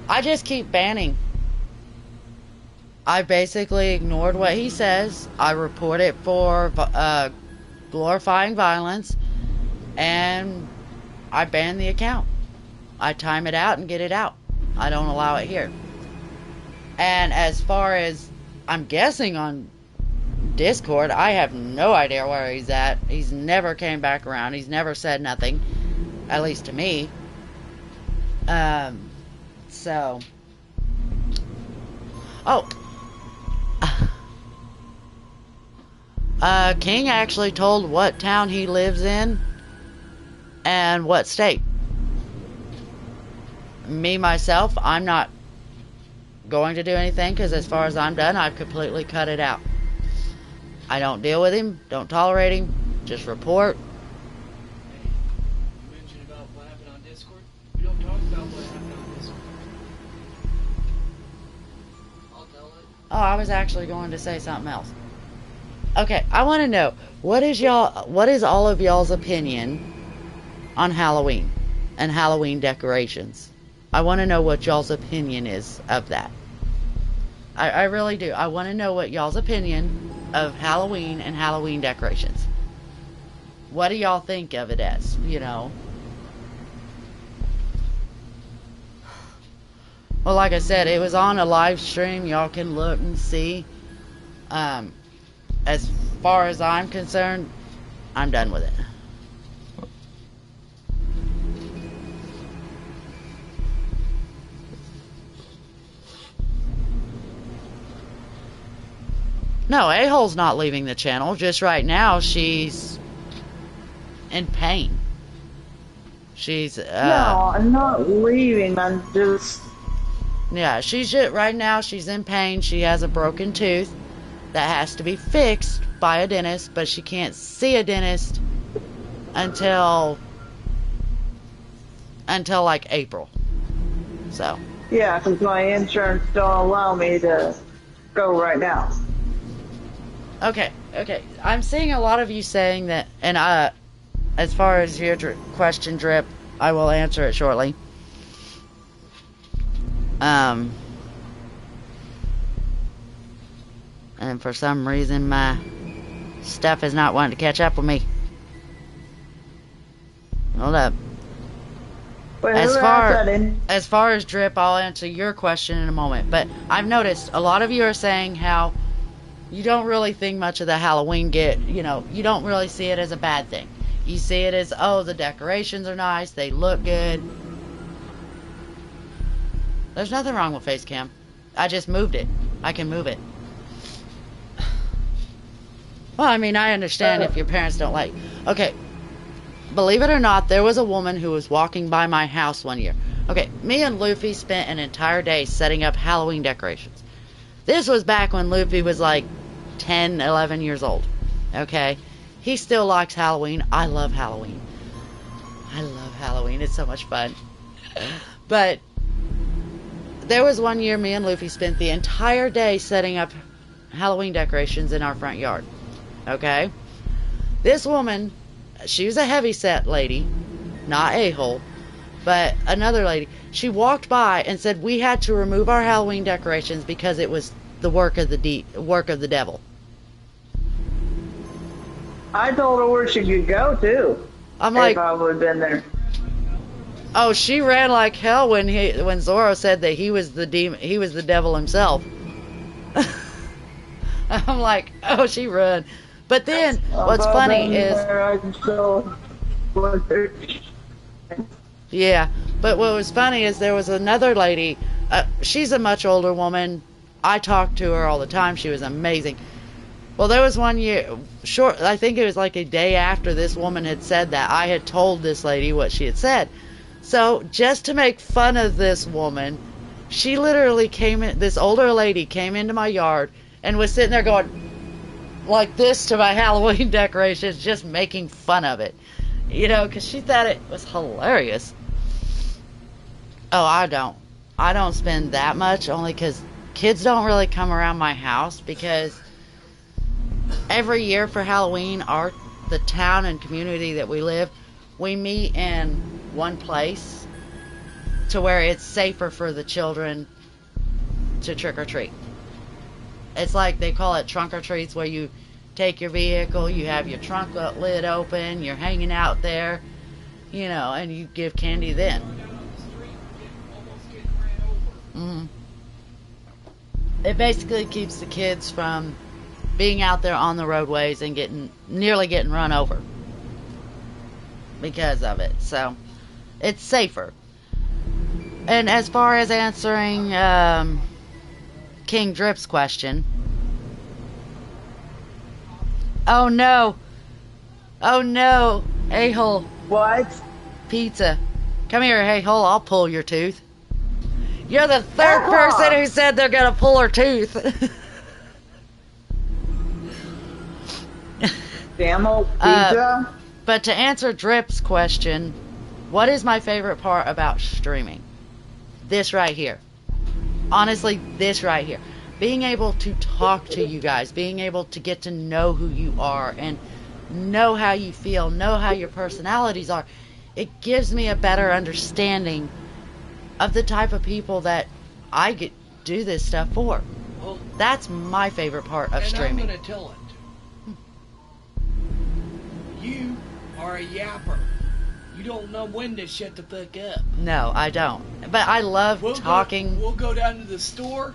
I just keep banning. I basically ignored what he says. I report it for glorifying violence, and I ban the account. I time it out and get it out. I don't allow it here. And as far as I'm guessing on Discord, I have no idea where he's at. He's never came back around. He's never said nothing, at least to me. So. Oh. King actually told what town he lives in and what state. Me, myself, I'm not going to do anything because as far as I'm done, I've completely cut it out. I don't deal with him, don't tolerate him, just report.
Hey, you mentioned about what happened on Discord. We don't talk about what happened on Discord. I'll tell it.
Oh, I was actually going to say something else. Okay, I want to know, what is all of y'all's opinion on Halloween and Halloween decorations? I want to know what y'all's opinion is of that. I really do. I want to know what y'all's opinion of Halloween and Halloween decorations. What do y'all think of it as, you know? Well, like I said, it was on a live stream. Y'all can look and see. As far as I'm concerned, I'm done with it. No, A-Hole's not leaving the channel. Just right now, she's in pain. She's,
No, I'm not leaving. I'm just...
Yeah, she's just, right now, she's in pain. She has a broken tooth that has to be fixed by a dentist, but she can't see a dentist until like April. So.
Yeah, because my insurance don't allow me to go right now.
Okay. I'm seeing a lot of you saying that, and as far as your question, Drip, I will answer it shortly. And for some reason, my stuff is not wanting to catch up with me. Hold up.
Wait,
As far as Drip, I'll answer your question in a moment. But I've noticed a lot of you are saying how you don't really think much of the Halloween you don't really see it as a bad thing. You see it as, oh, the decorations are nice, they look good. There's nothing wrong with face cam. I just moved it. I can move it. Well, I mean, I understand if your parents don't like. Okay. Believe it or not, there was a woman who was walking by my house one year. Okay, me and Luffy spent an entire day setting up Halloween decorations. This was back when Luffy was like 10, 11 years old. Okay? He still likes Halloween. I love Halloween. It's so much fun. But there was one year me and Luffy spent the entire day setting up Halloween decorations in our front yard. Okay? This woman, she was a heavy-set lady, not a-hole, but another lady. She walked by and said we had to remove our Halloween decorations because it was the work of the devil.
I told her where she could go too.
I'm like,
if I would have been there.
Oh, she ran like hell when Zoro said that he was the devil himself. I'm like, oh, she run. But then, what's funny is... Yeah, but what was funny is there was another lady, she's a much older woman. I talked to her all the time. She was amazing. Well, there was one year, I think it was like a day after this woman had said that, I had told this lady what she had said. So, just to make fun of this woman, she literally this older lady came into my yard and was sitting there going like this to my Halloween decorations, just making fun of it. You know, because she thought it was hilarious. Oh, I don't. I don't spend that much, only because kids don't really come around my house, because every year for Halloween, the town and community that we live, we meet in one place to where it's safer for the children to trick or treat. It's like they call it trunk or treats, where you take your vehicle, you have your trunk lid open, you're hanging out there, and you give candy then. Mm. It basically keeps the kids from being out there on the roadways and nearly getting run over because of it. So it's safer. And as far as answering King Drip's question, oh no, a-hole.
What?
Pizza. Come here, a-hole, I'll pull your tooth. You're the third person who said they're gonna pull her tooth.
Damn old pizza.
But to answer Drip's question, what is my favorite part about streaming? This right here. Honestly, this right here. Being able to talk to you guys, being able to get to know who you are and know how you feel, know how your personalities are. It gives me a better understanding of the type of people that I do this stuff for.
Well,
that's my favorite part of streaming.
I'm going to tell it. You are a yapper. You don't know when to shut the fuck up.
No, I don't. But I love talking.
We'll go down to the store.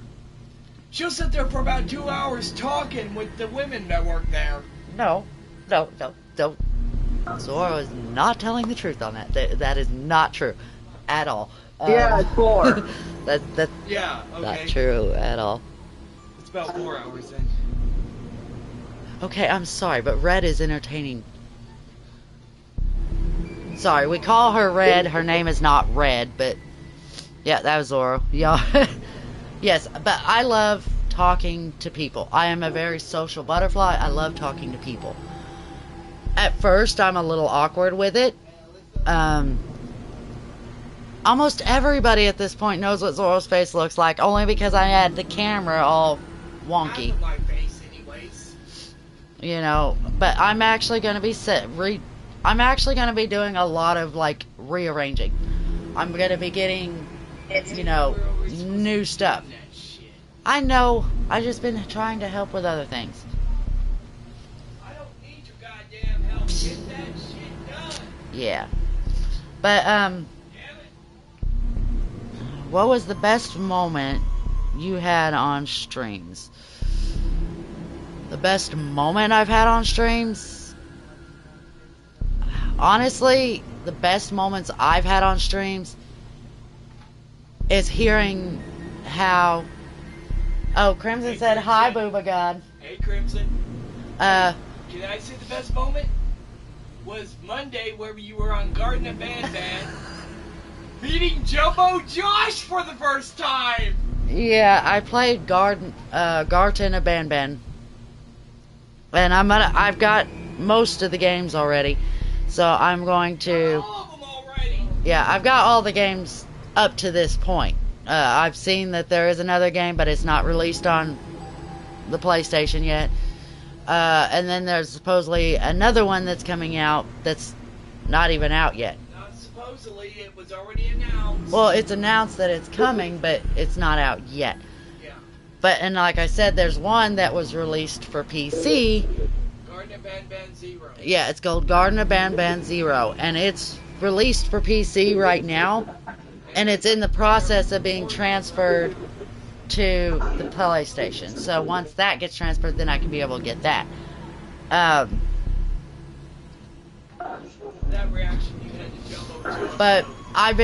She'll sit there for about 2 hours talking with the women that work there.
No. Zora is not telling the truth on that. That is not true at all.
Yeah, 4.
That's
yeah, okay.
Not true at all.
It's about 4 hours then.
Okay, I'm sorry, but Red is entertaining. Sorry, we call her Red. Her name is not Red, but yeah, that was Zora. Yeah. Yes, but I love talking to people. I am a very social butterfly. I love talking to people. At first, I'm a little awkward with it. Almost everybody at this point knows what Zora's face looks like, only because I had the camera all wonky.
Half of my face anyways.
But I'm actually going to be doing a lot of rearranging. I'm going to be getting, new stuff. I know. I've just been trying to help with other things.
I don't need your goddamn help. Get that shit done.
Yeah. But, what was the best moment you had on streams? The best moment I've had on streams? Honestly, the best moments I've had on streams is hearing how... Oh, Crimson said, hi, Booba God.
Hey, Crimson. Can I say the best moment? Was Monday where you were on Garden of Banban beating Jumbo Josh for the first time.
Yeah, I played Garten of Banban. And I've got most of the games already. So I'm going to...
All of them already.
Yeah, I've got all the games up to this point. I've seen that there is another game, but it's not released on the PlayStation yet. And then there's supposedly another one that's coming out that's not even out yet.
Not supposedly, it was already announced.
Well, it's announced that it's coming, but it's not out yet.
Yeah.
And like I said, there's one that was released for PC.
Garden of Banban Zero.
Yeah, it's called Garden of Banban Zero, and it's released for PC right now, and it's in the process of being transferred to the PlayStation. So once that gets transferred, then I can be able to get that.
That reaction you had to jump over to.
I'm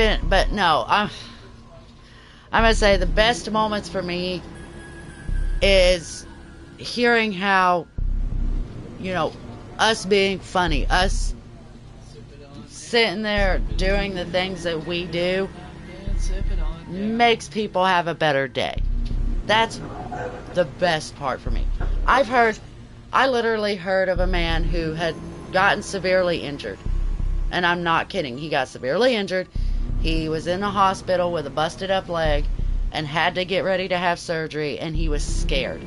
gonna say the best moments for me is hearing how, us being funny, us sitting there doing the things that we do makes people have a better day. That's the best part for me. I literally heard of a man who had gotten severely injured. And I'm not kidding. He got severely injured. He was in the hospital with a busted up leg and had to get ready to have surgery, and he was scared.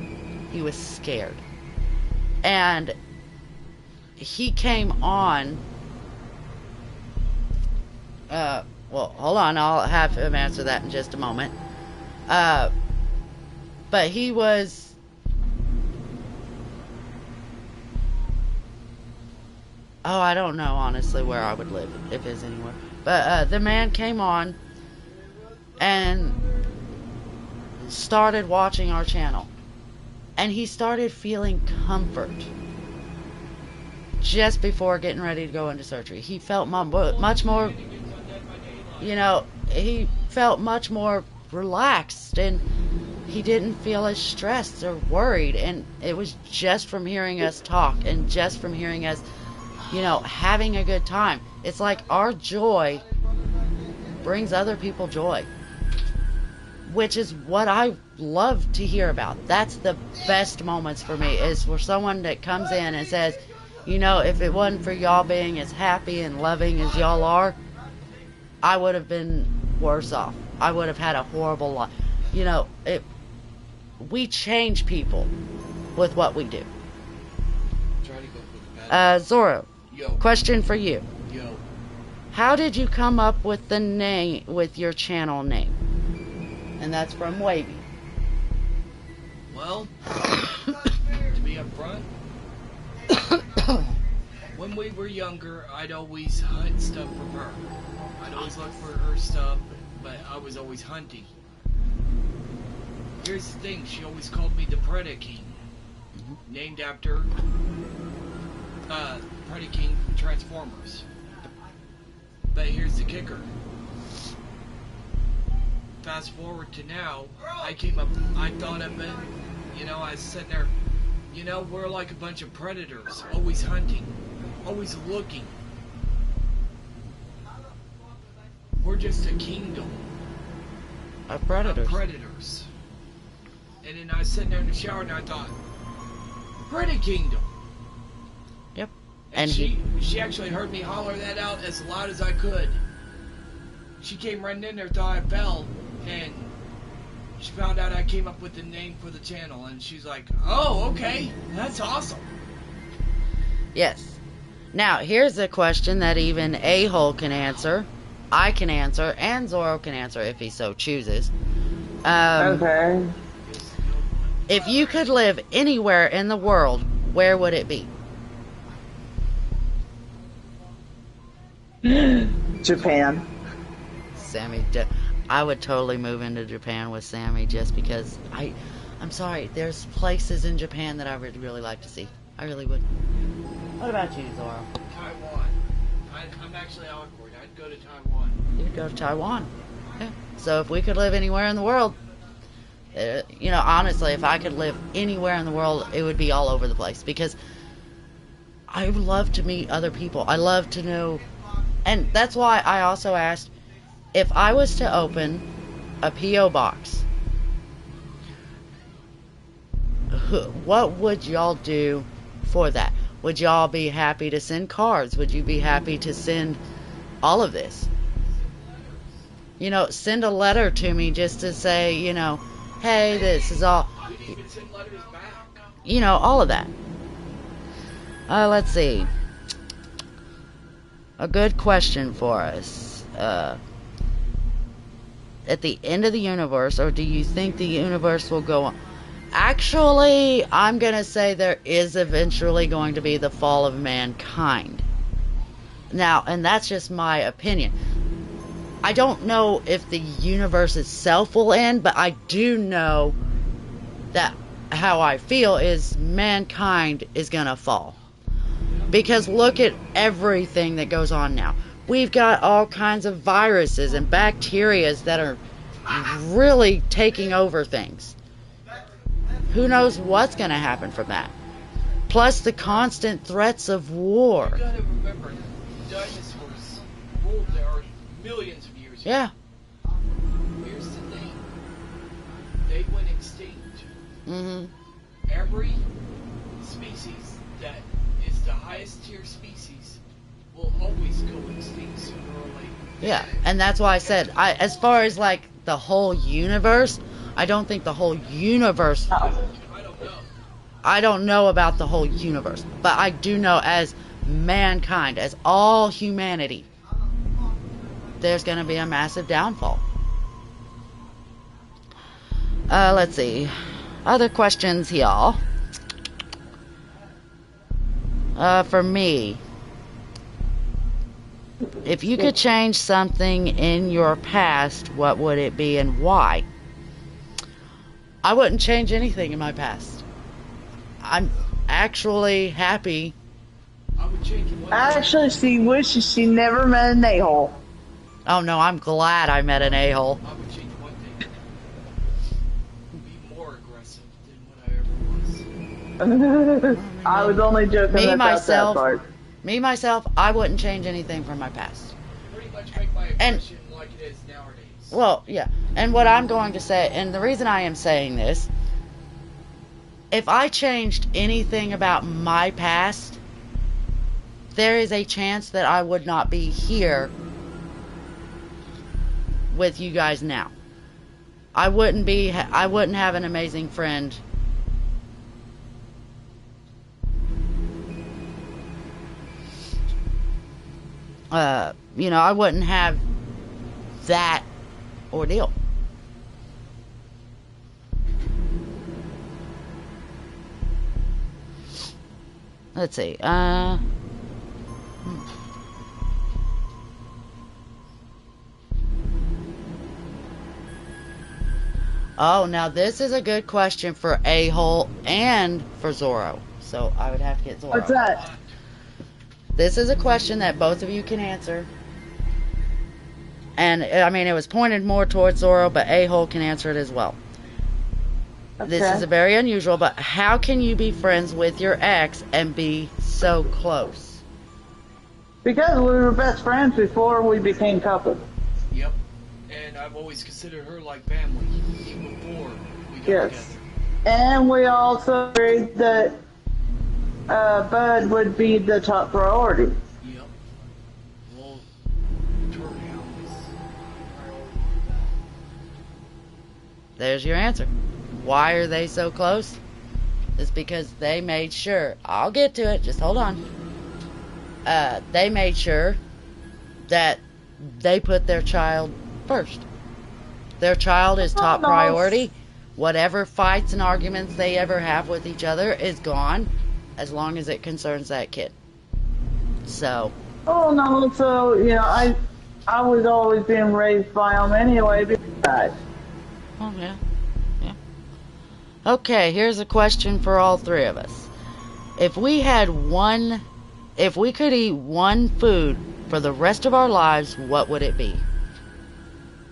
He was scared. And he came on. Well, hold on. I'll have him answer that in just a moment. But he was. Oh, I don't know, honestly, where I would live, if there's anywhere. But the man came on and started watching our channel. And he started feeling comfort just before getting ready to go into surgery. He felt much more, he felt much more relaxed, and he didn't feel as stressed or worried. And it was just from hearing us talk and just from hearing us having a good time. It's like our joy brings other people joy, which is what I love to hear about. That's the best moments for me, is for someone that comes in and says, if it wasn't for y'all being as happy and loving as y'all are, I would have been worse off. I would have had a horrible life. We change people with what we do. Zorro,
Yo.
question for you.
Yo.
How did you come up with the name, with your channel name? And that's from Wavy.
Well, to be upfront, when we were younger, I'd always hunt stuff from her. I'd always look for her stuff, but I was always hunting. Here's the thing, she always called me the Predator King, named after Predator King from Transformers. But here's the kicker. Fast forward to now, I thought of it, I was sitting there, we're like a bunch of predators, always hunting, always looking. We're just a kingdom
of predators.
And then I was sitting there in the shower and I thought, Predator Kingdom.
Yep.
And she actually heard me holler that out as loud as I could. She came running in there, thought I fell, and she found out I came up with the name for the channel, and she's like, oh, okay, that's awesome.
Yes. Now, here's a question that even A-Hole can answer, I can answer, and Zorro can answer if he so chooses.
Okay.
If you could live anywhere in the world, where would it be?
Japan.
Sammy, I would totally move into Japan with Sammy just because I'm sorry, there's places in Japan that I would really like to see. I really would. What about you, Zorro?
Taiwan. I'm actually awkward. I'd go to Taiwan.
You'd go to Taiwan. Yeah. So if we could live anywhere in the world, honestly, if I could live anywhere in the world, it would be all over the place, because I love to meet other people. I love to know, and that's why I also asked, if I was to open a P.O. box, what would y'all do for that? Would y'all be happy to send cards? Would you be happy to send all of this? Send a letter to me just to say, hey, this is all,
We'd even send letters back.
all of that. Let's see. A good question for us. At the end of the universe, or do you think the universe will go on? Actually, I'm going to say there is eventually going to be the fall of mankind. Now, and that's just my opinion. I don't know if the universe itself will end, but I do know that how I feel is mankind is going to fall. Because look at everything that goes on now. We've got all kinds of viruses and bacterias that are really taking over things. Who knows what's going to happen from that? Plus the constant threats of war.
You gotta remember, dinosaurs ruled the earth millions of years ago.
Yeah.
Here's the thing. They went extinct.
Mm-hmm.
Every species that is the highest tier species will always go extinct sooner or later.
Yeah, and that's why I said, as far as like the whole universe, I don't think the whole universe.
I don't know.
I don't know about the whole universe, but I do know as mankind, as all humanity, there's going to be a massive downfall. Let's see. Other questions, y'all. For me, if you could change something in your past, what would it be and why? I wouldn't change anything in my past. I'm actually happy.
I would change one thing.
Actually, she wishes she never met an a-hole.
Oh no, I'm glad I met an a-hole.
I would change one thing. Be more aggressive than what I ever was.
I was only joking
Me,
about
myself,
that part.
Me, myself, I wouldn't change anything from my past.
Pretty much make my aggression like it is nowadays.
Well, yeah. And what I'm going to say, and the reason I am saying this, if I changed anything about my past, there is a chance that I would not be here with you guys now. I wouldn't have an amazing friend. I wouldn't have that ordeal. Let's see. Oh, now this is a good question for A-Hole and for Zorro. So I would have to get Zorro.
What's that?
This is a question that both of you can answer. And, I mean, it was pointed more towards Zorro, but A-Hole can answer it as well.
Okay.
This is a very unusual, but how can you be friends with your ex and be so close?
Because we were best friends before we became couples.
Yep. And I've always considered her like family before we got
Yes.
together.
And we also agreed that Bud would be the top priority.
Yep. Well, Turnout is priority.
There's your answer. Why are they so close? It's because they made sure. I'll get to it. Just hold on. They made sure that they put their child first. Their child is top
Oh, no.
priority. Whatever fights and arguments they ever have with each other is gone, as long as it concerns that kid. So,
Oh no, so I was always being raised by them anyway. Besides.
oh yeah. Okay, here's a question for all three of us. If we could eat one food for the rest of our lives, what would it be?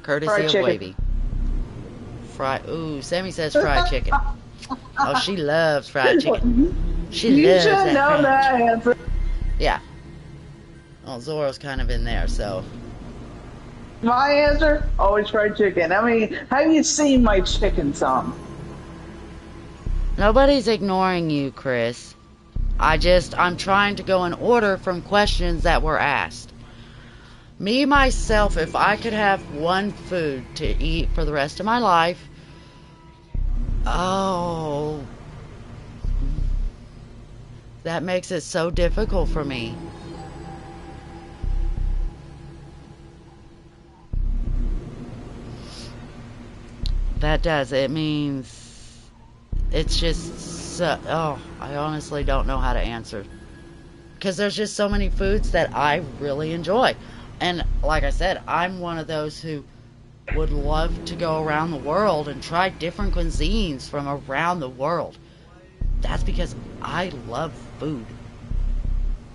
Courtesy
Fried
of
chicken.
Wavy. Ooh, Sammy says fried chicken. Oh, she loves fried chicken. She
You
loves
should
that
know
fried
that
chicken.
answer.
Yeah. Well, Zorro's kind of in there, so.
My answer, always fried chicken. I mean, have you seen my chicken song?
Nobody's ignoring you, Chris. I'm trying to go in order from questions that were asked. Me, myself, if I could have one food to eat for the rest of my life, that makes it so difficult for me. That does. It means it's just I honestly don't know how to answer, because there's just so many foods that I really enjoy. And like I said, I'm one of those who would love to go around the world and try different cuisines from around the world. That's because I love food.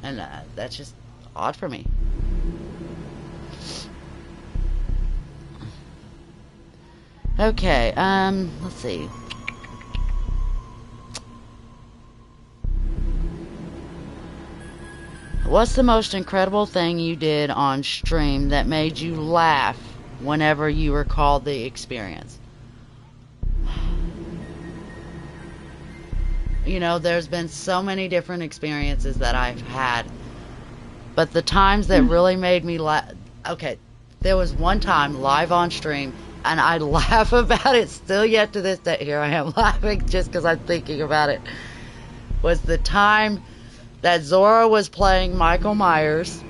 And that's just odd for me. Okay, let's see. What's the most incredible thing you did on stream that made you laugh whenever you recalled the experience? There's been so many different experiences that I've had, But the times that really made me laugh, okay, there was one time live on stream, and I laugh about it still yet to this day. Here I am laughing just because I'm thinking about it. Was the time that Zora was playing Michael Myers,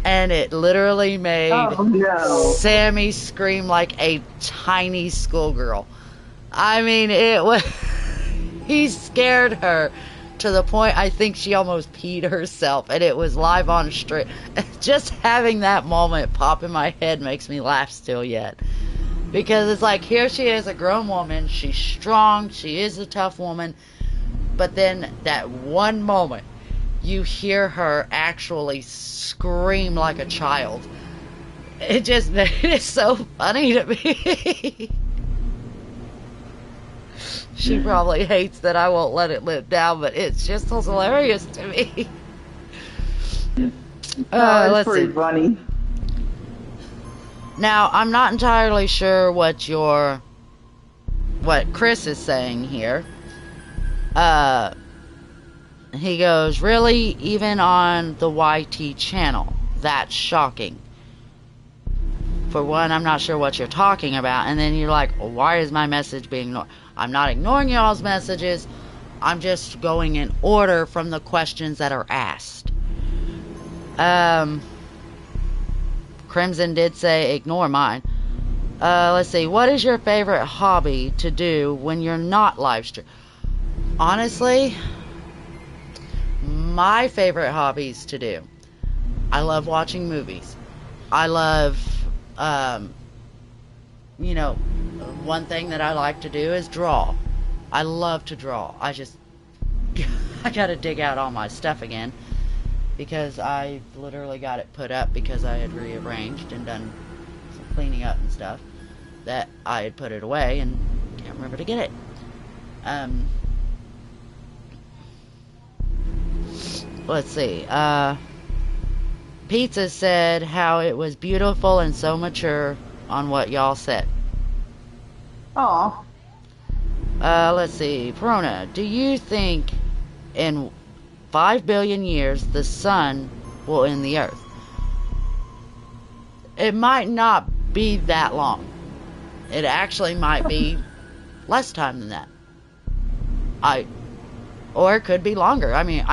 and it literally made
Oh no.
Sammy scream like a tiny schoolgirl. I mean, it was. He scared her to the point I think she almost peed herself, and it was live on stream. Just having that moment pop in my head makes me laugh still yet. Because it's like, here she is, a grown woman, she's strong, she is a tough woman, but then that one moment, you hear her actually scream like a child. It just made it so funny to me. She probably hates that I won't let it live down, but it's just hilarious to me.
It's pretty funny.
Now, I'm not entirely sure what Chris is saying here. He goes, really, even on the YT channel? That's shocking. For one, I'm not sure what you're talking about. And then you're like, well, why is my message being ignored? I'm not ignoring y'all's messages. I'm just going in order from the questions that are asked. Crimson did say, ignore mine. Let's see. What is your favorite hobby to do when you're not live stream? Honestly, my favorite hobbies to do. I love watching movies. I love, one thing that I like to do is draw. I love to draw. I gotta dig out all my stuff again, because I literally got it put up because I had rearranged and done some cleaning up and stuff, that I had put it away and can't remember to get it. Let's see. Pizza said how it was beautiful and so mature on what y'all said.
Aw.
Let's see. Perona, do you think in 5 billion years the sun will end the earth? It might not be that long. It actually might be less time than that. Or it could be longer. I mean,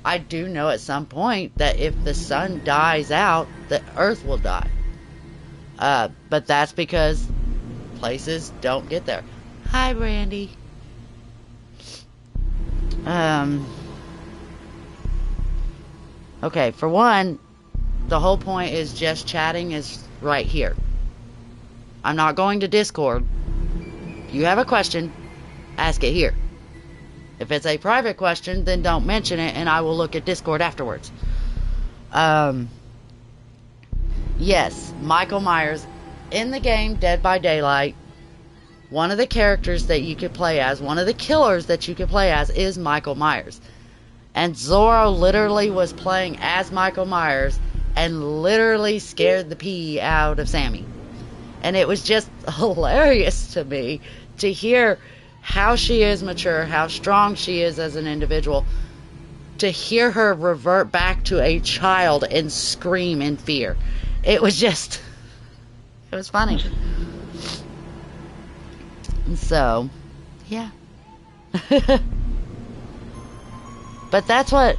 I do know at some point that if the sun dies out, the earth will die. But that's because places don't get there. Hi, Brandy. Okay, for one, the whole point is just chatting is right here. I'm not going to Discord. If you have a question, ask it here. If it's a private question, then don't mention it, and I will look at Discord afterwards. Yes, Michael Myers. In the game Dead by Daylight, one of the characters that you could play as, one of the killers that you could play as, is Michael Myers. And Zorro literally was playing as Michael Myers and literally scared the pee out of Sammy. And it was just hilarious to me to hear how she is mature, how strong she is as an individual, to hear her revert back to a child and scream in fear. It was funny. So, yeah. But that's what,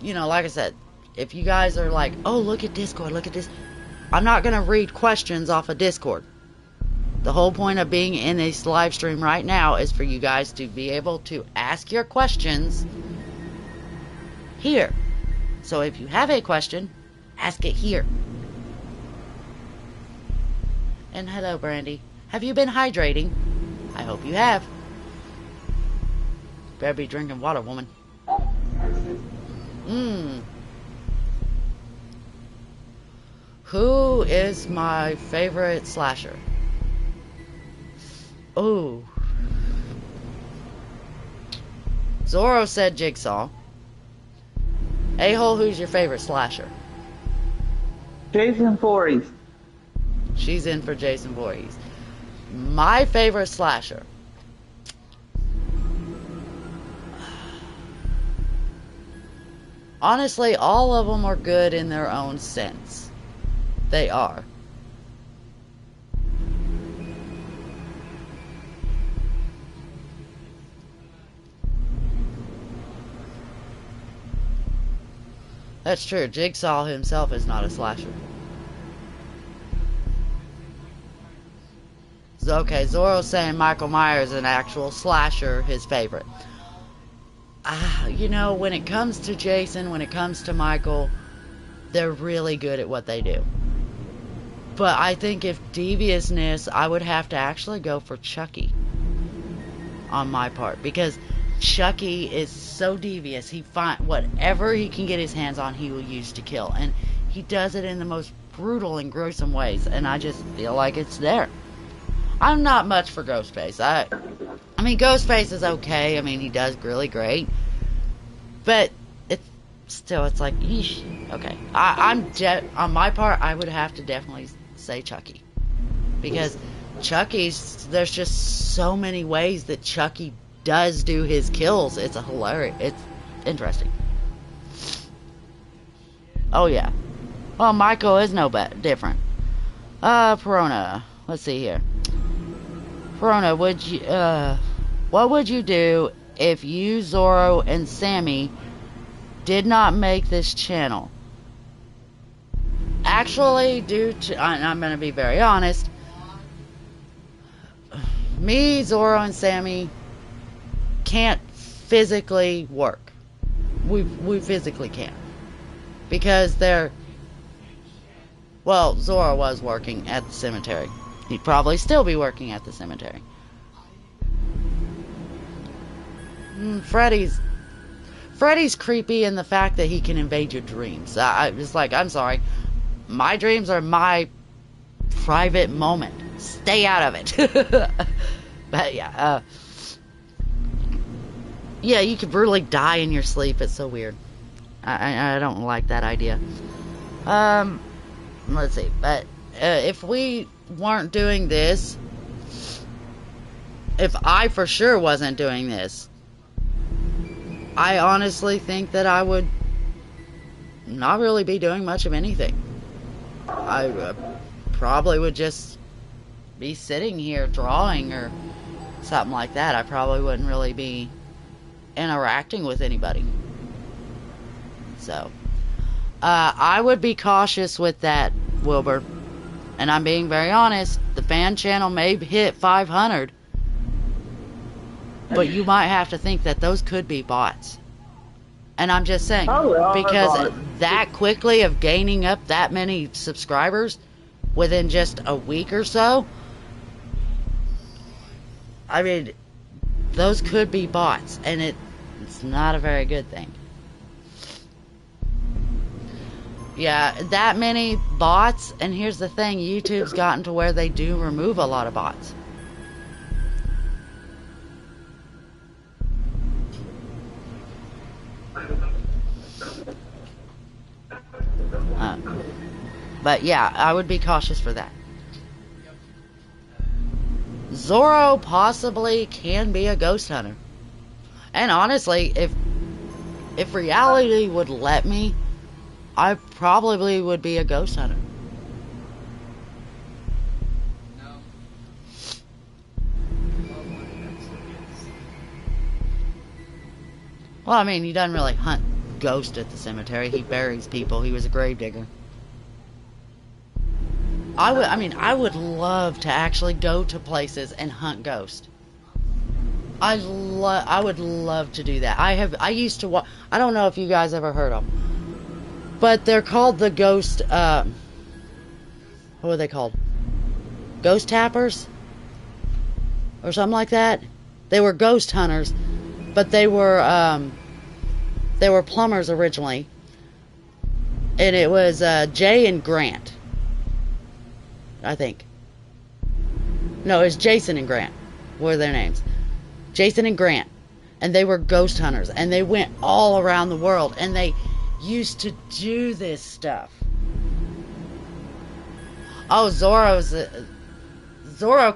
like I said, if you guys are like, oh, look at Discord, look at this. I'm not going to read questions off of Discord. The whole point of being in this live stream right now is for you guys to be able to ask your questions here. So if you have a question, ask it here. And hello, Brandy. Have you been hydrating? I hope you have. Better be drinking water, woman. Who is my favorite slasher? Oh. Zorro said Jigsaw. A-hole, who's your favorite slasher?
Jason Voorhees.
She's in for Jason Voorhees. My favorite slasher. Honestly, all of them are good in their own sense. They are. That's true. Jigsaw himself is not a slasher. Okay, Zorro's saying Michael Myers is an actual slasher, his favorite. You know, when it comes to Jason, when it comes to Michael, they're really good at what they do. But I think if deviousness, I would have to actually go for Chucky on my part, because Chucky is so devious. He whatever he can get his hands on, he will use to kill, and he does it in the most brutal and gruesome ways. And I just feel like it's there. I'm not much for Ghostface. I mean, Ghostface is okay. I mean, he does really great, but it's like, yeesh. Okay, on my part, I would have to definitely say Chucky, because there's just so many ways that Chucky does do his kills. It's hilarious. It's interesting. Oh yeah. Well, Michael is no different. Perona. Let's see here. Perona, what would you do if you, Zorro, and Sammy did not make this channel? Actually, I'm going to be very honest, me, Zorro, and Sammy can't physically work. We physically can't. Because Zorro was working at the cemetery. He'd probably still be working at the cemetery. Freddy's creepy in the fact that he can invade your dreams. I'm sorry. My dreams are my private moment. Stay out of it. But yeah, yeah, you could brutally die in your sleep. It's so weird. I don't like that idea. Let's see. But if we weren't doing this, if I for sure wasn't doing this, I honestly think that I would not really be doing much of anything. I probably would just be sitting here drawing or something like that. I probably wouldn't really be interacting with anybody. So, I would be cautious with that, Wilbur. And I'm being very honest. The fan channel may hit 500. But you might have to think that those could be bots. And I'm just saying, because that quickly of gaining up that many subscribers within just a week or so, I mean, those could be bots, and it's not a very good thing. Yeah, that many bots, and here's the thing, YouTube's gotten to where they do remove a lot of bots. But yeah, I would be cautious for that. Zorro possibly can be a ghost hunter. And honestly, if reality would let me, I probably would be a ghost hunter. Well, I mean, he doesn't really hunt ghosts at the cemetery. He buries people. He was a gravedigger. I would love to actually go to places and hunt ghosts. I would love to do that. I used to I don't know if you guys ever heard of them, but they're called the ghost, what are they called? Ghost tappers? Or something like that? They were ghost hunters, but they were plumbers originally. And it was, Jay and Grant, I think. No, it was Jason and Grant were their names. Jason and Grant. And they were ghost hunters. And they went all around the world. And they used to do this stuff. Oh, Zorro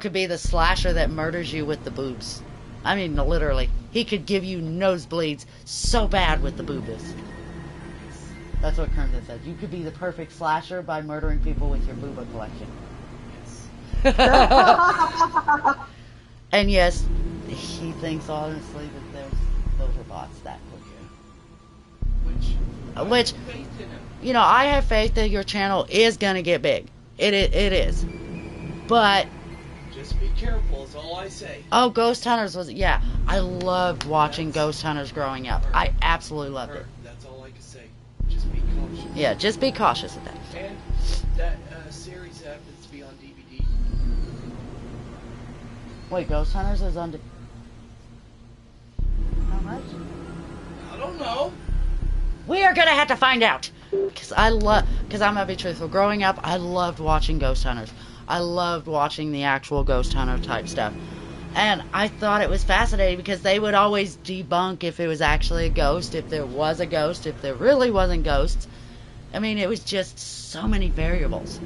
could be the slasher that murders you with the boobs. I mean, literally. He could give you nosebleeds so bad with the boobs. That's what Crimson said. You could be the perfect slasher by murdering people with your booba collection.
Yes.
And yes, he thinks honestly that those are bots that quick. Which,
faith in him.
you know, I have faith that your channel is gonna get big. It is. But
Just be careful is all I say.
oh, Ghost Hunters was, yeah, I loved watching Ghost Hunters growing up. I absolutely loved it.
That's all I can say. Just be cautious.
Yeah, just be cautious of that.
And that series happens to be on DVD.
Wait, Ghost Hunters is on. How much?
I don't know.
We are gonna have to find out. Cause I'm gonna be truthful. Growing up, I loved watching Ghost Hunters. I loved watching the actual Ghost Hunter type stuff. And I thought it was fascinating because they would always debunk if it was actually a ghost, if there was a ghost, if there really wasn't ghosts. I mean, it was just so many variables.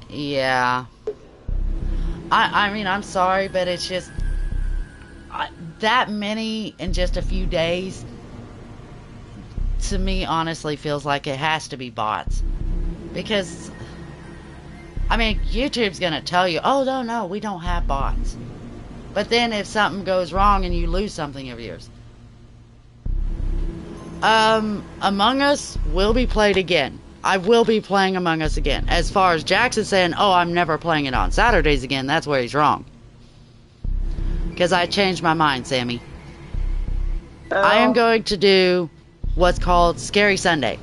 Yeah. I mean, I'm sorry, but it's just that many in just a few days, to me, honestly, feels like it has to be bots. Because, I mean, YouTube's going to tell you, oh, no, we don't have bots. But then if something goes wrong and you lose something of yours. Among Us will be played again. I will be playing Among Us again. As far as Jackson saying, oh, I'm never playing it on Saturdays again, that's where he's wrong. Because I changed my mind, Sammy.
Oh.
I am going to do what's called Scary Sunday.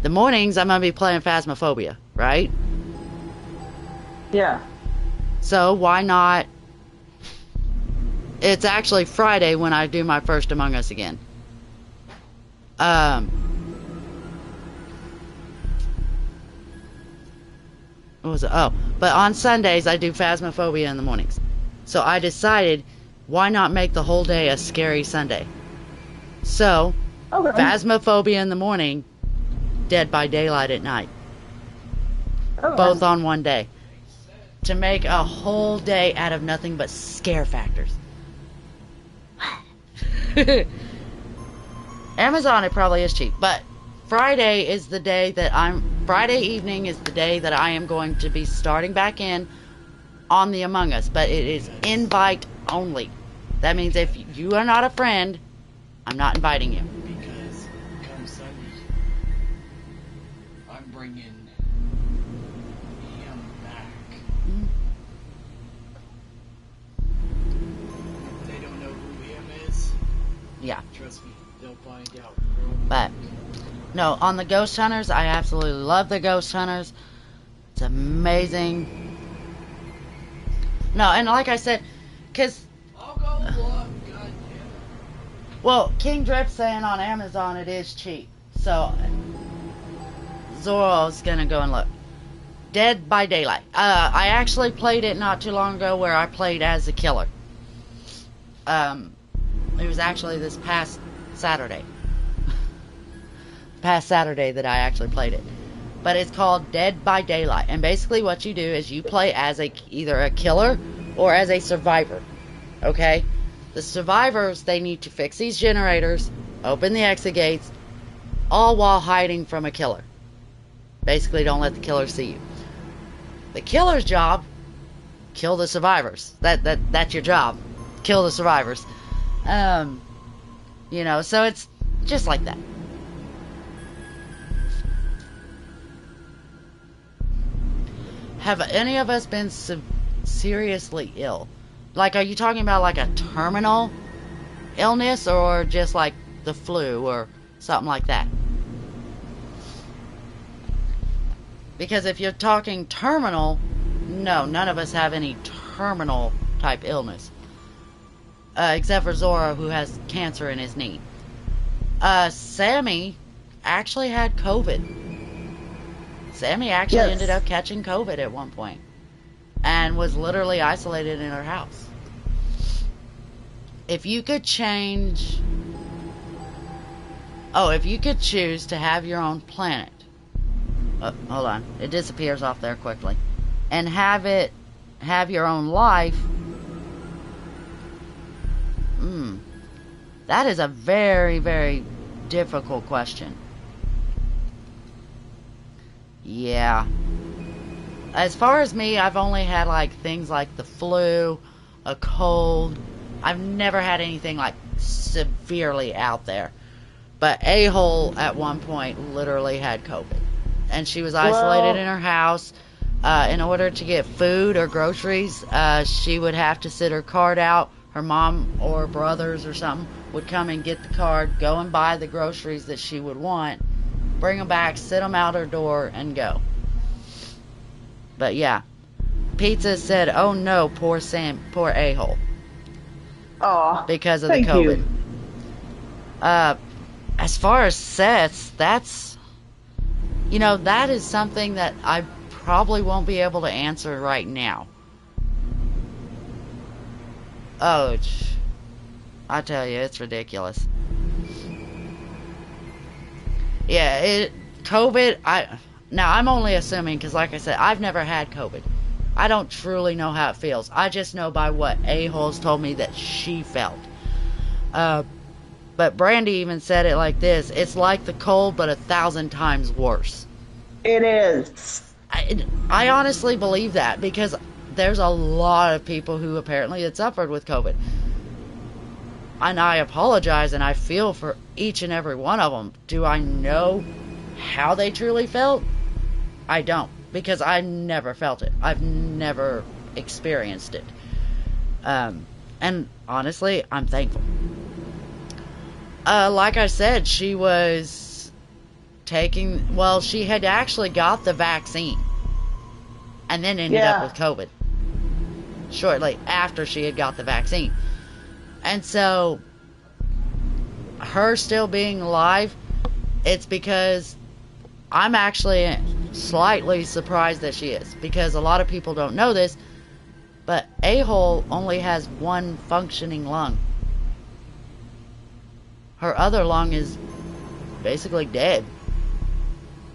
The mornings, I'm going to be playing Phasmophobia, right?
Yeah.
So, why not... It's actually Friday when I do my first Among Us again. What was it? Oh, but on Sundays I do Phasmophobia in the mornings. So I decided, why not make the whole day a Scary Sunday? So,
Okay.
Phasmophobia in the morning, Dead by Daylight at night.
Okay.
Both on one day. To make a whole day out of nothing but scare factors. Amazon, it probably is cheap, but Friday is the day that Friday evening is the day that I am going to be starting back in on the Among Us, but it is invite only. That means if you are not a friend, I'm not inviting you.
Because come Sunday, I'm bringing him back. If they don't know who him is,
Yeah.
trust me, they'll find out.
But no, on the Ghost Hunters, I absolutely love the Ghost Hunters. It's amazing. No, and like I said, because,
I'll go look, goddamn.
well, King Drip's saying on Amazon it is cheap. So, Zoro's going to go and look. Dead by Daylight. I actually played it not too long ago where I played as a killer. It was actually this past Saturday. Past Saturday that I actually played it. But it's called Dead by Daylight. And basically what you do is you play as either a killer or as a survivor. Okay? The survivors, they need to fix these generators, open the exit gates, all while hiding from a killer. Basically, don't let the killer see you. The killer's job, kill the survivors. That's your job. Kill the survivors. You know, so it's just like that. Have any of us been seriously ill? Like, are you talking about like a terminal illness or just like the flu or something like that? Because if you're talking terminal, no, none of us have any terminal type illness. Except for Zora, who has cancer in his knee. Sammy actually had COVID. Sammy actually ended up catching COVID at one point. And was literally isolated in her house. If you could change... Oh, if you could choose to have your own planet. Hold on. It disappears off there quickly. And have it have your own life? That is a very, very difficult question. Yeah. As far as me, I've only had like things like the flu, a cold. I've never had anything like severely out there. But A-hole at one point literally had COVID. And she was isolated in her house. In order to get food or groceries, she would have to sit her card out. Her mom or brothers or something would come and get the card, go and buy the groceries that she would want, bring them back, sit them out her door, and go. But yeah, Pizza said, "Oh no, poor Sam, poor A-hole."
Oh,
because of the COVID. As far as sets, that's, that is something that I probably won't be able to answer right now. Oh, I tell you, it's ridiculous. Yeah, COVID, now I'm only assuming because like I said, I've never had COVID. I don't truly know how it feels. I just know by what A-holes told me that she felt. But Brandy even said it like this: it's like the cold, but 1,000 times worse.
It is.
I honestly believe that because there's a lot of people who apparently had suffered with COVID. And I apologize and I feel for each and every one of them. Do I know how they truly felt? I don't, because I never felt it. I've never experienced it. And honestly, I'm thankful. Like I said, she was she had actually got the vaccine and then ended up with COVID shortly after she had got the vaccine. And so her still being alive, it's because I'm actually slightly surprised that she is, because a lot of people don't know this, but A-hole only has one functioning lung. Her other lung is basically dead.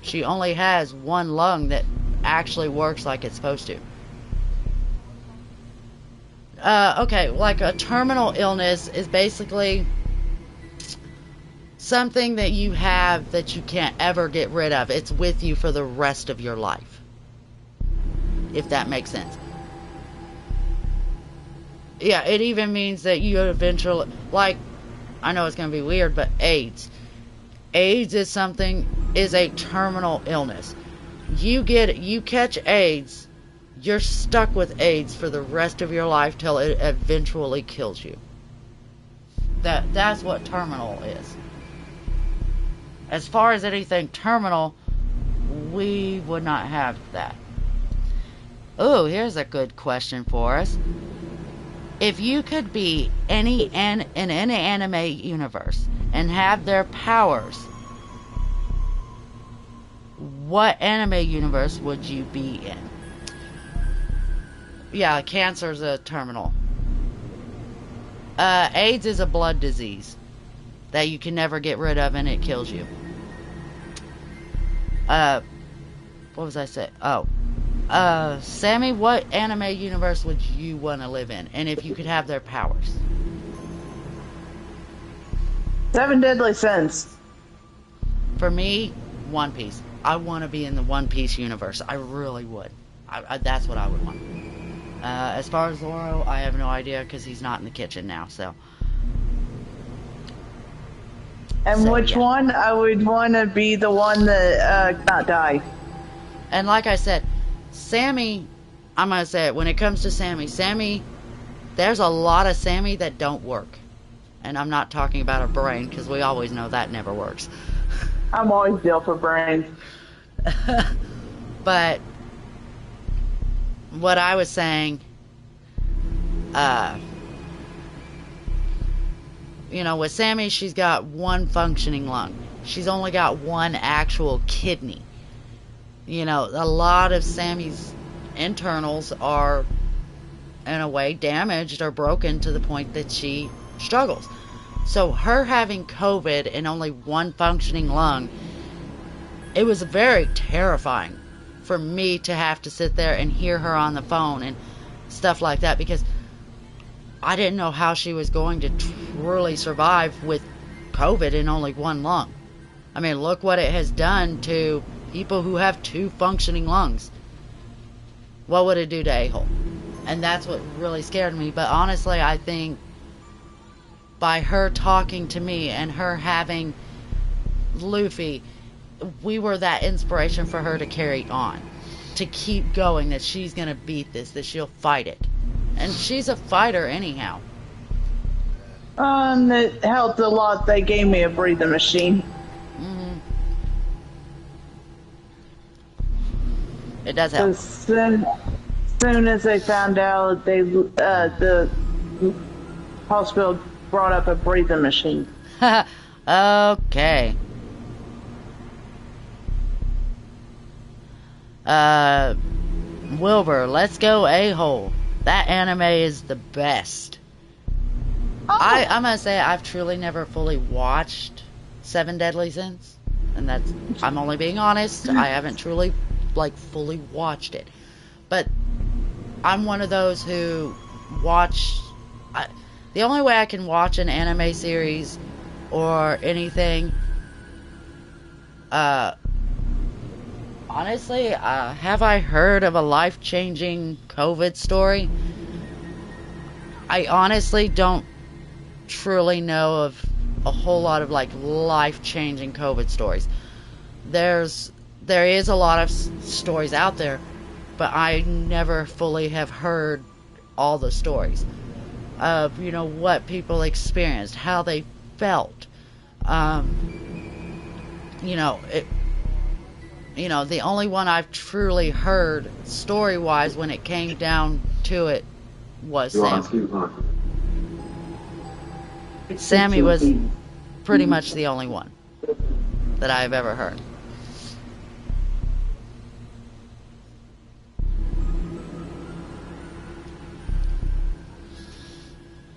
She only has one lung that actually works like it's supposed to. Okay, like a terminal illness is basically something that you have that you can't ever get rid of. It's with you for the rest of your life, if that makes sense. Yeah, it even means that you eventually, like, I know it's going to be weird, but AIDS. AIDS is a terminal illness. You catch AIDS, you're stuck with AIDS for the rest of your life till it eventually kills you. That's what terminal is. As far as anything terminal, we would not have that. Oh, here's a good question for us. If you could be in any anime universe and have their powers, what anime universe would you be in? Yeah, cancer's a terminal. AIDS is a blood disease that you can never get rid of and it kills you. What was I saying? Oh. Sammy, what anime universe would you want to live in? And if you could have their powers?
7 Deadly Sins.
For me, One Piece. I want to be in the One Piece universe. I really would. That's what I would want. As far as Zoro, I have no idea because he's not in the kitchen now, so.
And which one? I would want to be the one that not die.
And like I said, Sammy, I'm going to say it, when it comes to Sammy, there's a lot of Sammy that don't work. And I'm not talking about her brain, because we always know that never works.
I'm always deal for brains.
But what I was saying, with Sammy, she's got one functioning lung. She's only got one actual kidney. A lot of Sammy's internals are, in a way, damaged or broken to the point that she struggles. So her having COVID and only one functioning lung, it was very terrifying for me to have to sit there and hear her on the phone and stuff like that, because I didn't know how she was going to truly survive with COVID in only one lung. I mean, look what it has done to people who have 2 functioning lungs. What would it do to a-hole? And that's what really scared me. But honestly, I think by her talking to me and her having Luffy, we were that inspiration for her to carry on, to keep going, that she's going to beat this, that she'll fight it. And she's a fighter anyhow.
It helped a lot. They gave me a breathing machine.
Mm-hmm. It does help.
As soon as they found out, the hospital brought up a breathing machine.
Okay. Wilbur, let's go a-hole. That anime is the best.
Oh.
I'm gonna say I've truly never fully watched Seven Deadly Sins, and I'm only being honest. I haven't truly fully watched it, but I'm one of those who watch. The only way I can watch an anime series or anything, honestly, have I heard of a life-changing COVID story? I honestly don't truly know of a whole lot of life-changing COVID stories. There is a lot of stories out there, but I never fully have heard all the stories of what people experienced, how they felt. The only one I've truly heard story-wise when it came down to it was Sammy. Sammy was pretty much the only one that I've ever heard.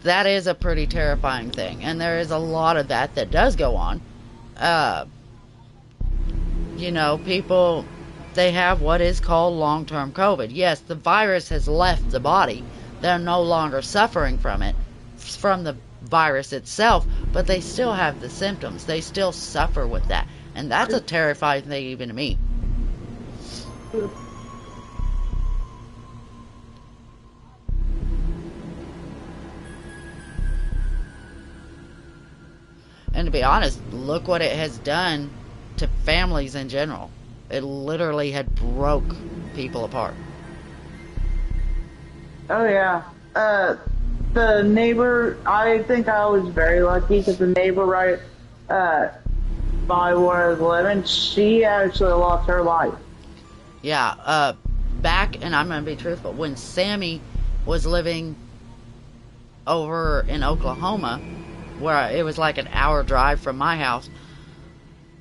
That is a pretty terrifying thing, and there is a lot of that does go on. People, they have what is called long-term COVID. Yes, the virus has left the body. They're no longer suffering from it, from the virus itself, but they still have the symptoms. They still suffer with that, and that's a terrifying thing even to me. And to be honest, look what it has done to families in general. It literally had broke people apart.
Oh yeah. The neighbor, I think I was very lucky because the neighbor right by where I was living, she actually lost her life.
Yeah, back, and I'm going to be truthful, when Sammy was living over in Oklahoma, where it was like an hour drive from my house,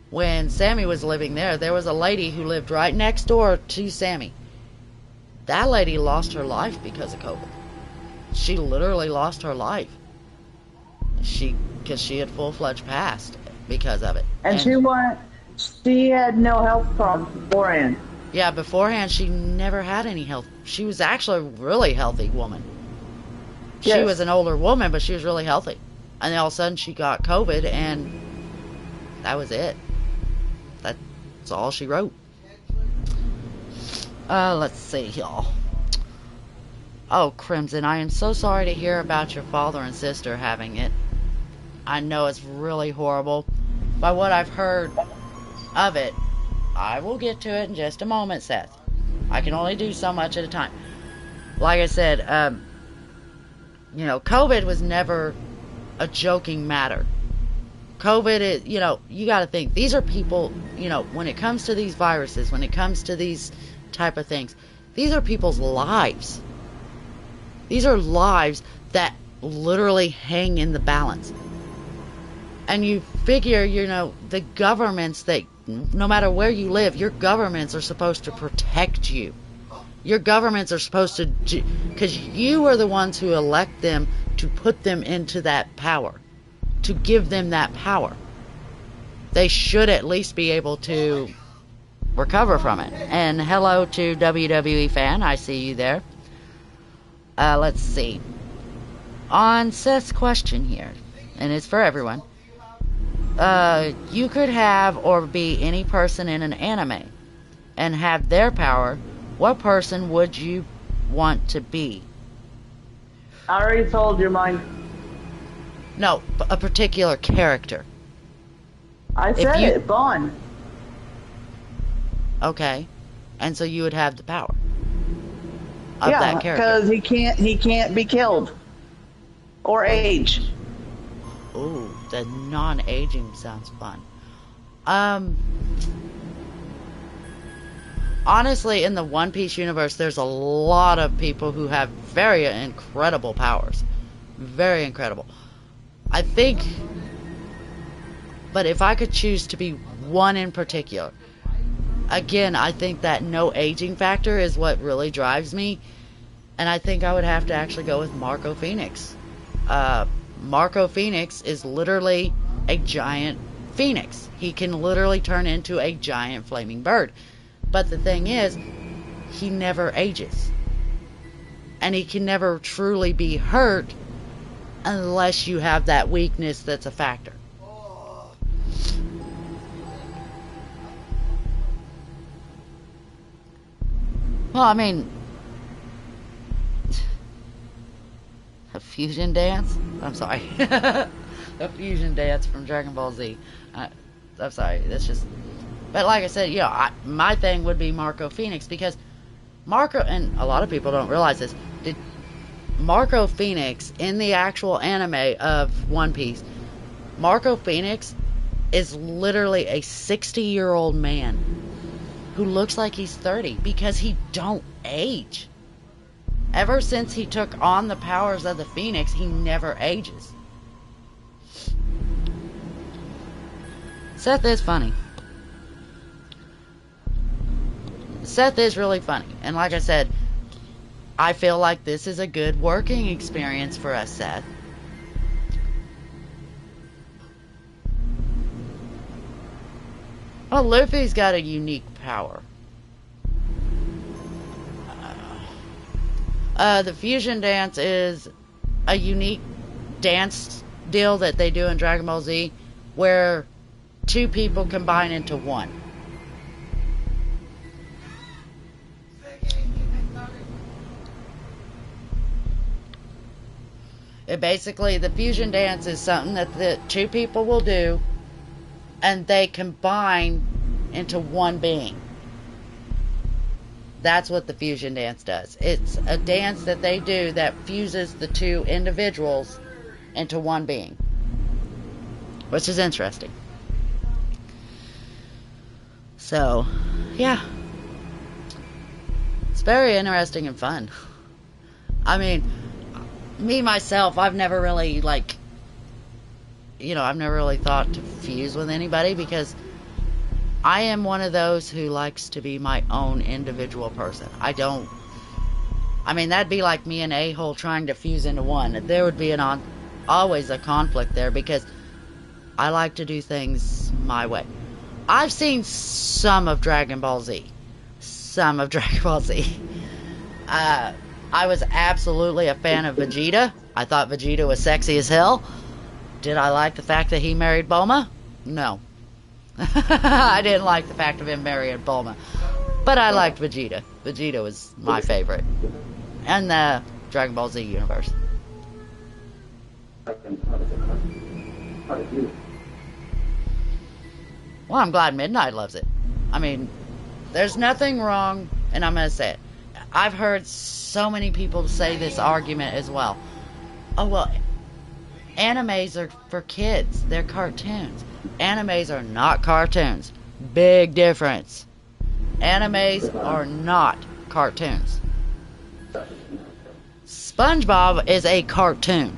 when Sammy was living there was a lady who lived right next door to Sammy. That lady lost her life because of COVID. She literally lost her life. Because she had full-fledged passed because of it.
And she had no health problems beforehand.
Yeah, beforehand she never had any health. She was actually a really healthy woman. Yes. She was an older woman, but she was really healthy. And then all of a sudden she got COVID, and that was it. That's all she wrote. Let's see, y'all. Oh, Crimson, I am so sorry to hear about your father and sister having it. I know it's really horrible. By what I've heard of it, I will get to it in just a moment, Seth. I can only do so much at a time. Like I said, COVID was never a joking matter. COVID is, you got to think, these are people, when it comes to these viruses, when it comes to these type of things, these are people's lives. These are lives that literally hang in the balance. And you figure, the governments that, no matter where you live, your governments are supposed to protect you. Your governments are supposed to, because you are the ones who elect them to put them into that power, to give them that power. They should at least be able to recover from it. And hello to WWE fan, I see you there. Let's see. On Seth's question here, and it's for everyone. You could have or be any person in an anime and have their power. What person would you want to be?
I already told you mine.
No, a particular character.
I said it, Bond.
Okay. And so you would have the power of that character.
Because he can't be killed. Or age.
Ooh, the non-aging sounds fun. Honestly, in the One Piece universe, there's a lot of people who have very incredible powers. Very incredible. I think... But if I could choose to be one in particular... Again, I think that no aging factor is what really drives me. And I think I would have to actually go with Marco Phoenix. Marco Phoenix is literally a giant phoenix. He can literally turn into a giant flaming bird. But the thing is, he never ages. And he can never truly be hurt unless you have that weakness that's a factor. Well, I mean, a fusion dance? I'm sorry. A fusion dance from Dragon Ball Z. I'm sorry, that's just... But like I said, you know, my thing would be Marco Phoenix, because Marco, and a lot of people don't realize this, Marco Phoenix, in the actual anime of One Piece, Marco Phoenix is literally a 60-year-old man who looks like he's 30 because he don't age. Ever since he took on the powers of the Phoenix, he never ages. Seth is funny. Seth is really funny. And like I said, I feel like this is a good working experience for us, Seth. Well, Luffy's got a unique power. The fusion dance is a unique dance deal that they do in Dragon Ball Z, where two people combine into one. Basically, the fusion dance is something that the two people will do, and they combine into one being. That's what the fusion dance does. It's a dance that they do that fuses the two individuals into one being, which is interesting. So, yeah. It's very interesting and fun. I mean, me, myself, I've never really, like, I've never really thought to fuse with anybody because I am one of those who likes to be my own individual person. That'd be like me and A-hole trying to fuse into one. There would be always a conflict there because I like to do things my way. I've seen some of Dragon Ball Z. I was absolutely a fan of Vegeta. I thought Vegeta was sexy as hell. Did I like the fact that he married Bulma? No. I didn't like the fact of him marrying Bulma. But I liked Vegeta. Vegeta was my favorite. And the Dragon Ball Z universe. Well, I'm glad Midnight loves it. I mean, there's nothing wrong, and I'm going to say it. I've heard so many people say this argument as well. Oh, well, animes are for kids. They're cartoons. Animes are not cartoons. Big difference. Animes are not cartoons. SpongeBob is a cartoon.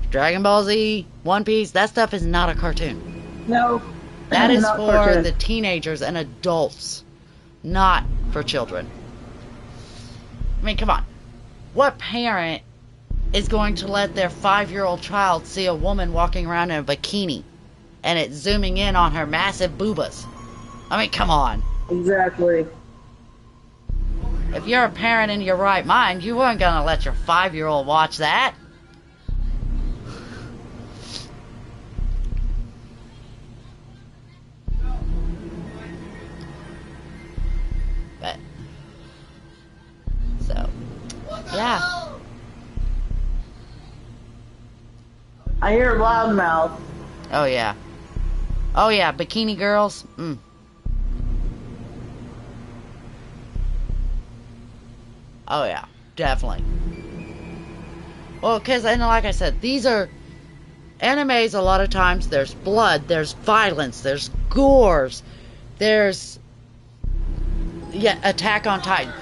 Dragon Ball Z, One Piece, that stuff is not a cartoon.
No.
That is
not
for
cartoon.
the teenagers and adults, not for children. I mean, come on. What parent is going to let their 5-year-old child see a woman walking around in a bikini and it's zooming in on her massive boobas? I mean, come on.
Exactly.
If you're a parent in your right mind, you weren't gonna let your 5-year-old watch that. But, so, yeah.
I hear loudmouth.
Oh, yeah. Oh, yeah, bikini girls. Oh, yeah, definitely. Well, because, and like I said, these are animes. A lot of times there's blood, there's violence, there's gores, there's, yeah, Attack on Titan.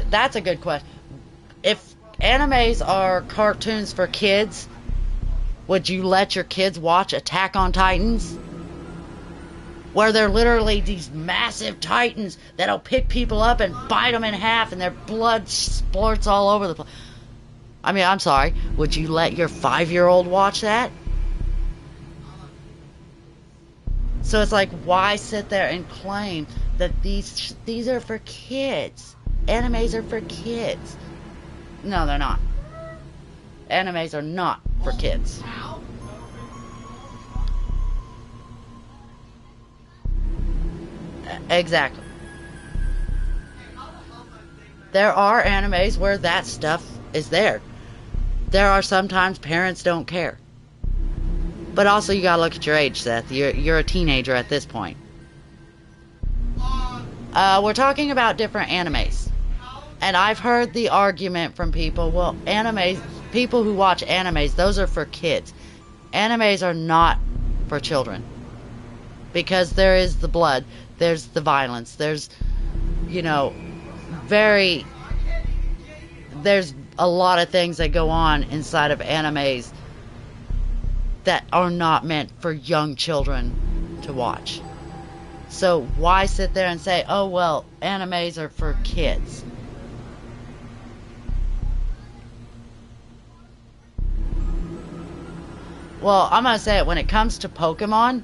That's a good question. If animes are cartoons for kids, would you let your kids watch Attack on Titans? Where they're literally these massive titans that'll pick people up and bite them in half and their blood splurts all over the place. I mean, I'm sorry. Would you let your 5-year-old watch that? So it's like, why sit there and claim that these are for kids? Animes are for kids. No, they're not. Animes are not for kids. Exactly. There are animes where that stuff is there. There are sometimes parents don't care. But also you gotta look at your age, Seth. You're a teenager at this point. We're talking about different animes. And I've heard the argument from people, well, people who watch animes, those are for kids. Animes are not for children. Because there is the blood, there's the violence, there's, there's a lot of things that go on inside of animes that are not meant for young children to watch. So why sit there and say, oh, well, animes are for kids? Well, I'm going to say it, when it comes to Pokemon,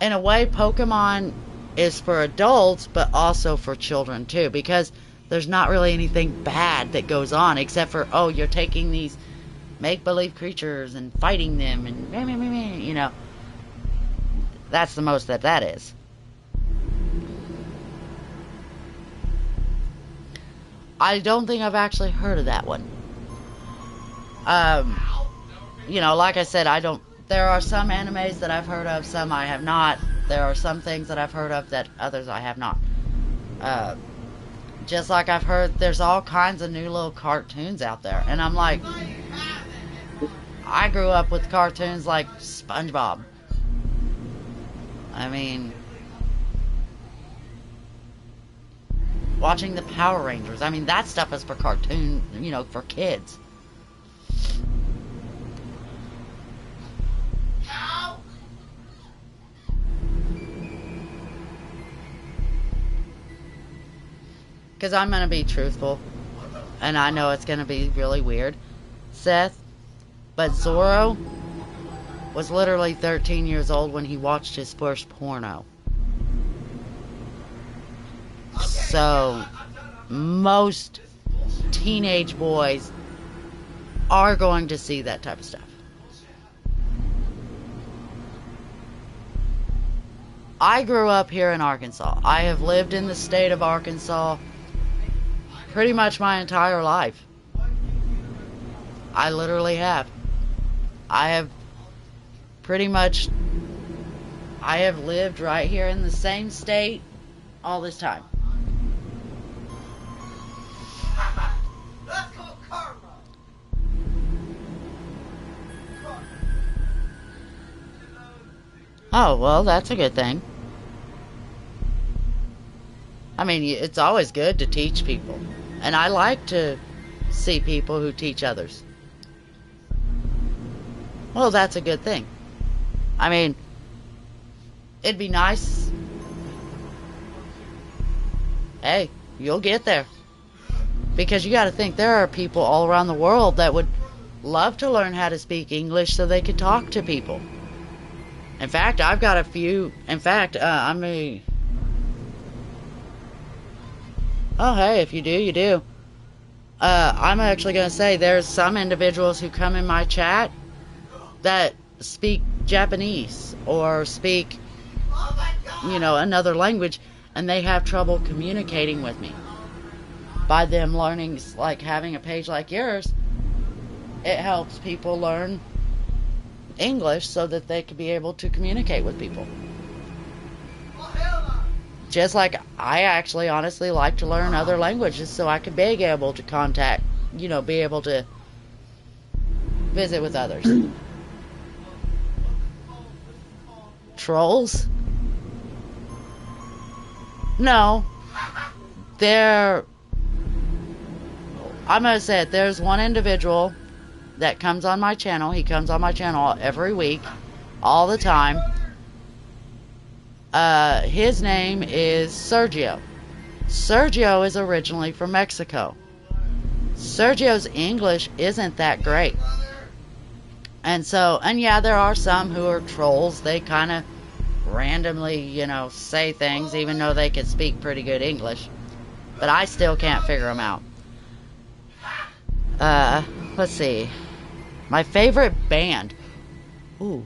in a way, Pokemon is for adults, but also for children, too, because there's not really anything bad that goes on, except for, oh, you're taking these make-believe creatures and fighting them, and, that's the most that is. I don't think I've actually heard of that one. Like I said, there are some animes that I've heard of, some I have not. There are some things that I've heard of that others I have not. Just like I've heard there's all kinds of new little cartoons out there. And I'm like, I grew up with cartoons like SpongeBob. I mean, watching the Power Rangers. I mean, that stuff is for cartoon, for kids. Because I'm going to be truthful, and I know it's going to be really weird, Seth, but Zorro was literally 13 years old when he watched his first porno. So, most teenage boys are going to see that type of stuff. I grew up here in Arkansas. I have lived in the state of Arkansas pretty much my entire life. I literally have. I have lived right here in the same state all this time.
That's called karma.
Oh, well, that's a good thing. I mean, it's always good to teach people. And I like to see people who teach others. Well, that's a good thing. I mean, it'd be nice. Hey, you'll get there. Because you got to think, there are people all around the world that would love to learn how to speak English so they could talk to people. In fact, I've got a few. In fact, Oh, hey, if you do, you do. I'm actually going to say there's some individuals who come in my chat that speak Japanese or speak, another language, and they have trouble communicating with me. By them learning, like having a page like yours, it helps people learn English so that they can be able to communicate with people. Just like I actually honestly like to learn other languages so I can be able to contact, be able to visit with others. Trolls? No. I'm going to say it, there's one individual that comes on my channel. He comes on my channel every week, all the time. His name is Sergio. Sergio is originally from Mexico. Sergio's English isn't that great. And yeah, there are some who are trolls. They kind of randomly, say things even though they can speak pretty good English. But I still can't figure them out. Let's see. My favorite band. Ooh.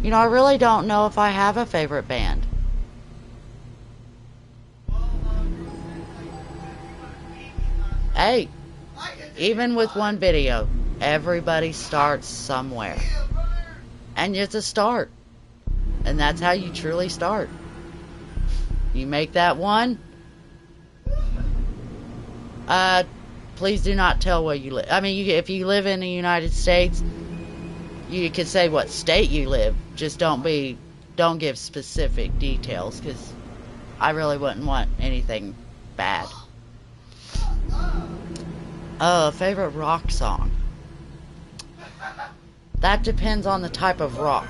I really don't know if I have a favorite band. Hey, even with one video, everybody starts somewhere. And it's a start. And that's how you truly start. You make that one. Please do not tell where you live. I mean, if you live in the United States, you can say what state you live. Just don't give specific details, because I really wouldn't want anything bad. Favorite rock song? That depends on the type of rock.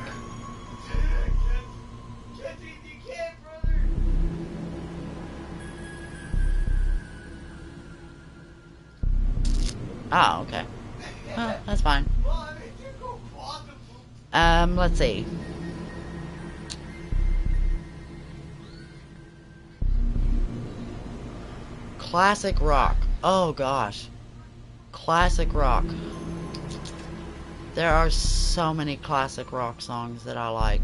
Oh, okay. Well, that's fine. Let's see. Classic rock. Oh, gosh. Classic rock. There are so many classic rock songs that I like.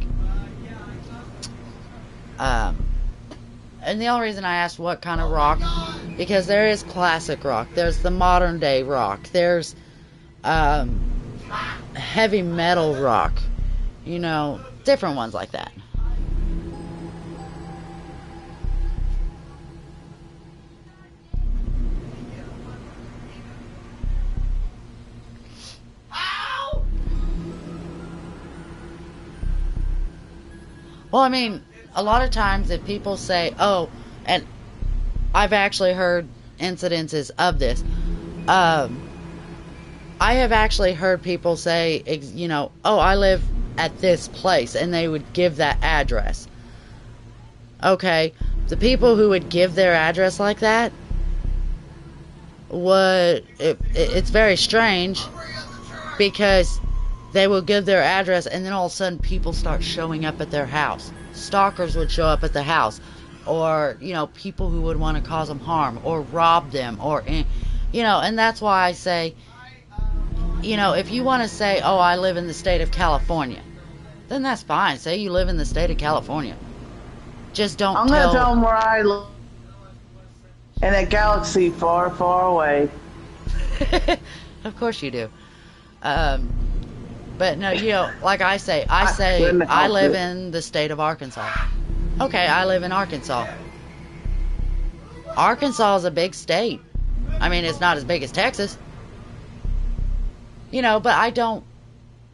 And the only reason I asked what kind of rock, because there is classic rock. There's the modern day rock. There's heavy metal rock. Different ones like that. Well, I mean, a lot of times if people say, oh, and I've actually heard incidences of this. I have actually heard people say, oh, I live at this place, and they would give that address. Okay, the people who would give their address like that, it's very strange, because they will give their address, and then all of a sudden people start showing up at their house. Stalkers would show up at the house, or people who would want to cause them harm or rob them, or and that's why I say, if you want to say, oh, I live in the state of California, then that's fine. Say you live in the state of California. Just don't
I'm going to tell them where I live in a galaxy far, far away.
Of course you do. But no, like I say, I live in the state of Arkansas. Okay, I live in Arkansas. Arkansas is a big state. I mean, it's not as big as Texas. But I don't,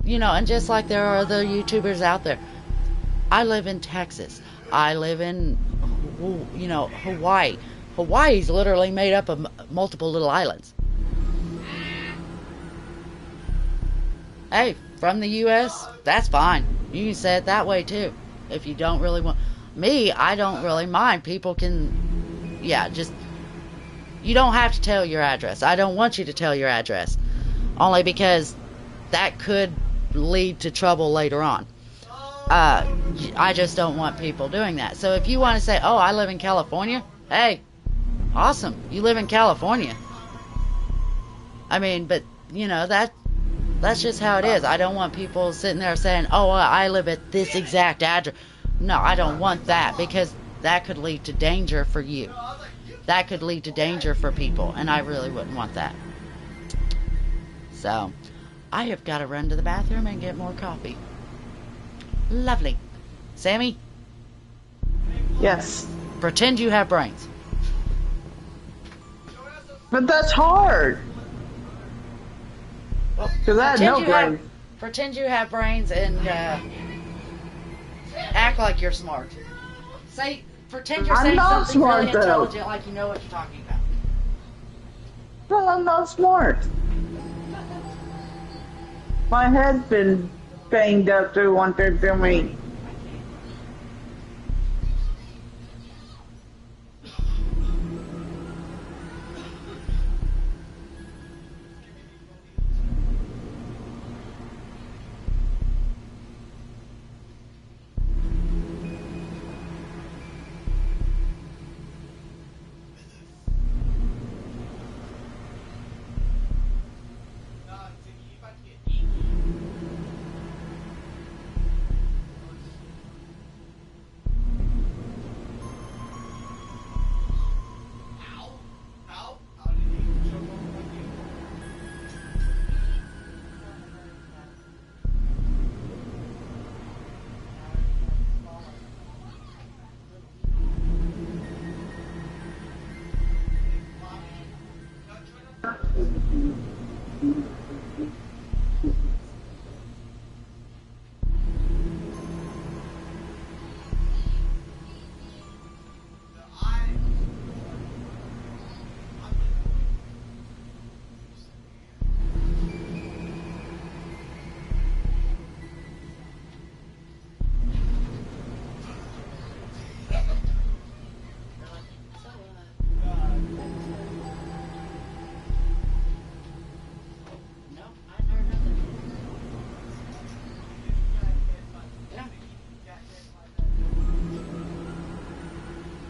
and just like there are other YouTubers out there, I live in Texas. I live in, Hawaii. Hawaii's literally made up of multiple little islands. Hey, from the U.S., that's fine. You can say it that way, too. If you don't really want... Me, I don't really mind. People can... Yeah, just... You don't have to tell your address. I don't want you to tell your address. Only because that could lead to trouble later on. I just don't want people doing that. So if you want to say, oh, I live in California, hey, Awesome. You live in California. I mean, but, you know, that's just how it is. I don't want people sitting there saying, oh, I live at this exact address. No, I don't want that, because that could lead to danger for you. That could lead to danger for people, and I really wouldn't want that. So, I have got to run to the bathroom and get more coffee. Lovely. Sammy?
Yes.
Pretend you have brains.
But that's hard. Because I had no brains.
Pretend you have brains and act like you're smart. Pretend you're saying
not
something
smart,
really
though.
intelligent, like you know what you're talking about.
Well, I'm not smart. My head's been banged up through 1 week.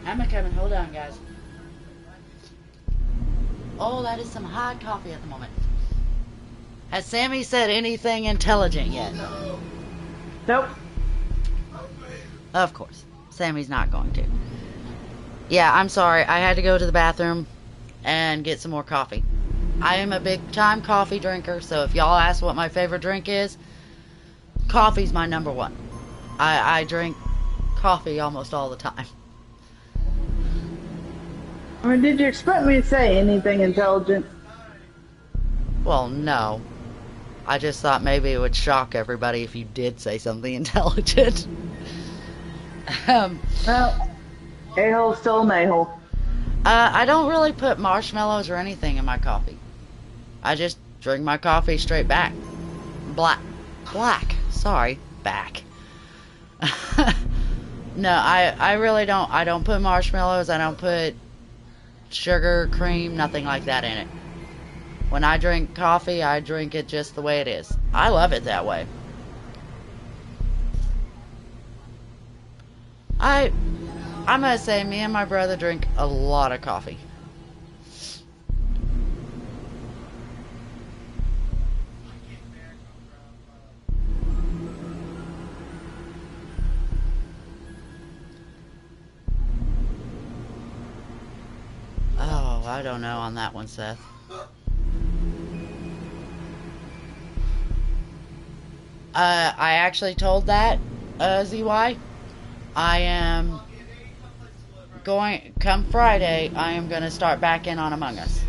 I'm coming. Hold on, guys. Oh, that is some hot coffee at the moment. Has Sammy said anything intelligent yet?
Nope.
Of course. Sammy's not going to. Yeah, I'm sorry. I had to go to the bathroom and get some more coffee. I am a big time coffee drinker, so if y'all ask what my favorite drink is, coffee's my number one. I drink coffee almost all the time.
I mean, did you expect me to say anything intelligent?
Well, no. I just thought maybe it would shock everybody if you did say something intelligent.
Well, a-hole still an a-hole.
I don't really put marshmallows or anything in my coffee. I just drink my coffee straight back. Black. Sorry, back. No, I really don't. I don't put marshmallows. I don't put sugar, cream, nothing like that in it. When I drink coffee, I drink it just the way it is. I love it that way. I'm gonna say me and my brother drink a lot of coffee. Oh, I don't know on that one, Seth. I actually told that, ZY. I am going, come Friday, I am going to start back in on Among Us.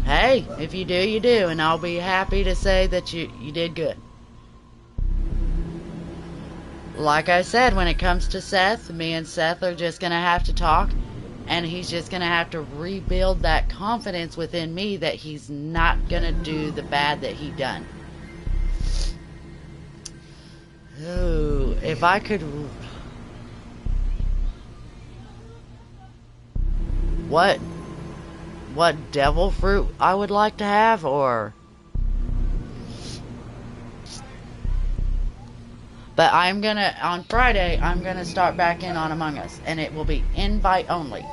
Hey, if you do, you do, and I'll be happy to say that you did good. Like I said, when it comes to Seth, me and Seth are just going to have to talk, and he's just going to have to rebuild that confidence within me that he's not going to do the bad that he done. Ooh, if I could... What devil fruit I would like to have, or... But on Friday, I'm gonna start back in on Among Us, and it will be invite only.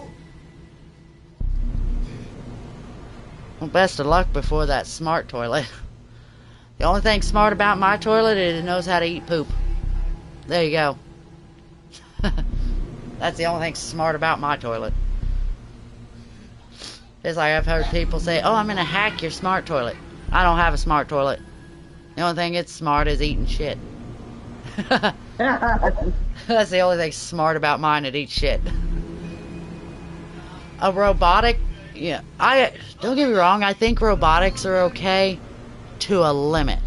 Well, best of luck before that smart toilet. The only thing smart about my toilet is it knows how to eat poop. There you go. That's the only thing smart about my toilet. It's like I've heard people say, oh, I'm gonna hack your smart toilet. I don't have a smart toilet. The only thing it's smart is eating shit. That's the only thing smart about mine, it eats shit. A robotic, yeah, don't get me wrong, I think robotics are okay to a limit.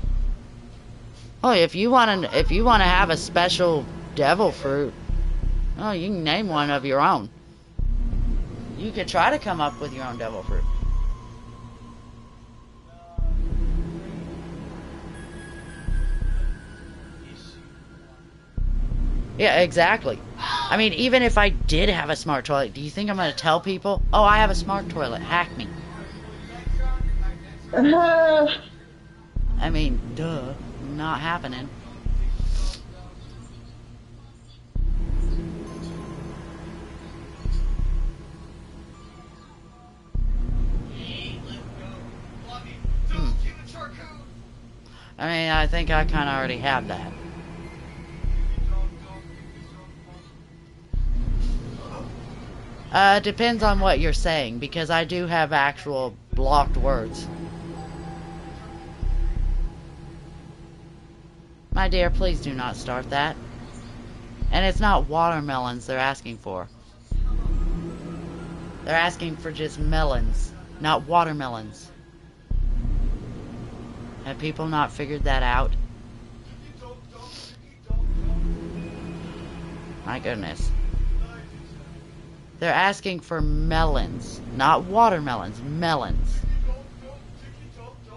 Oh, if you want to have a special devil fruit, oh, you can name one of your own. You could try to come up with your own devil fruit. Yeah, exactly. I mean, even if I did have a smart toilet, do you think I'm going to tell people, oh, I have a smart toilet, hack me? I mean, duh, not happening. I mean, I think I kind of already have that. Depends on what you're saying, because I do have actual blocked words. My dear, please do not start that. And it's not watermelons they're asking for. They're asking for just melons, not watermelons. Have people not figured that out? My goodness. They're asking for melons, not watermelons, melons.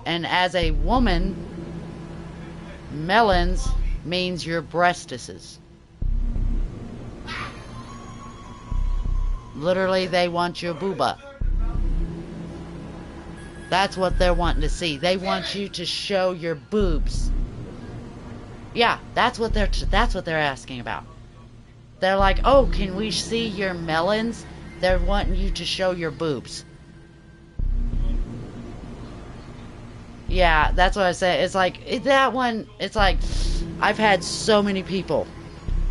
And as a woman, melons means your breastises. Literally, they want your booba. That's what they're wanting to see. They want you to show your boobs. Yeah, that's what they're asking about. They're like, oh, can we see your melons? They're wanting you to show your boobs. Yeah, that's what I said. It's like, that one, it's like, I've had so many people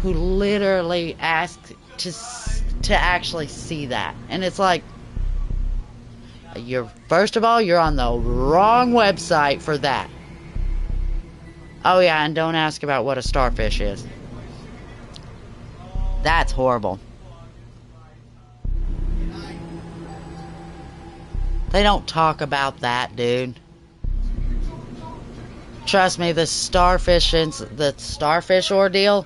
who literally ask to actually see that. And it's like, first of all, you're on the wrong website for that. Oh yeah, and don't ask about what a starfish is. That's horrible. They don't talk about that, dude. Trust me, the starfish ordeal.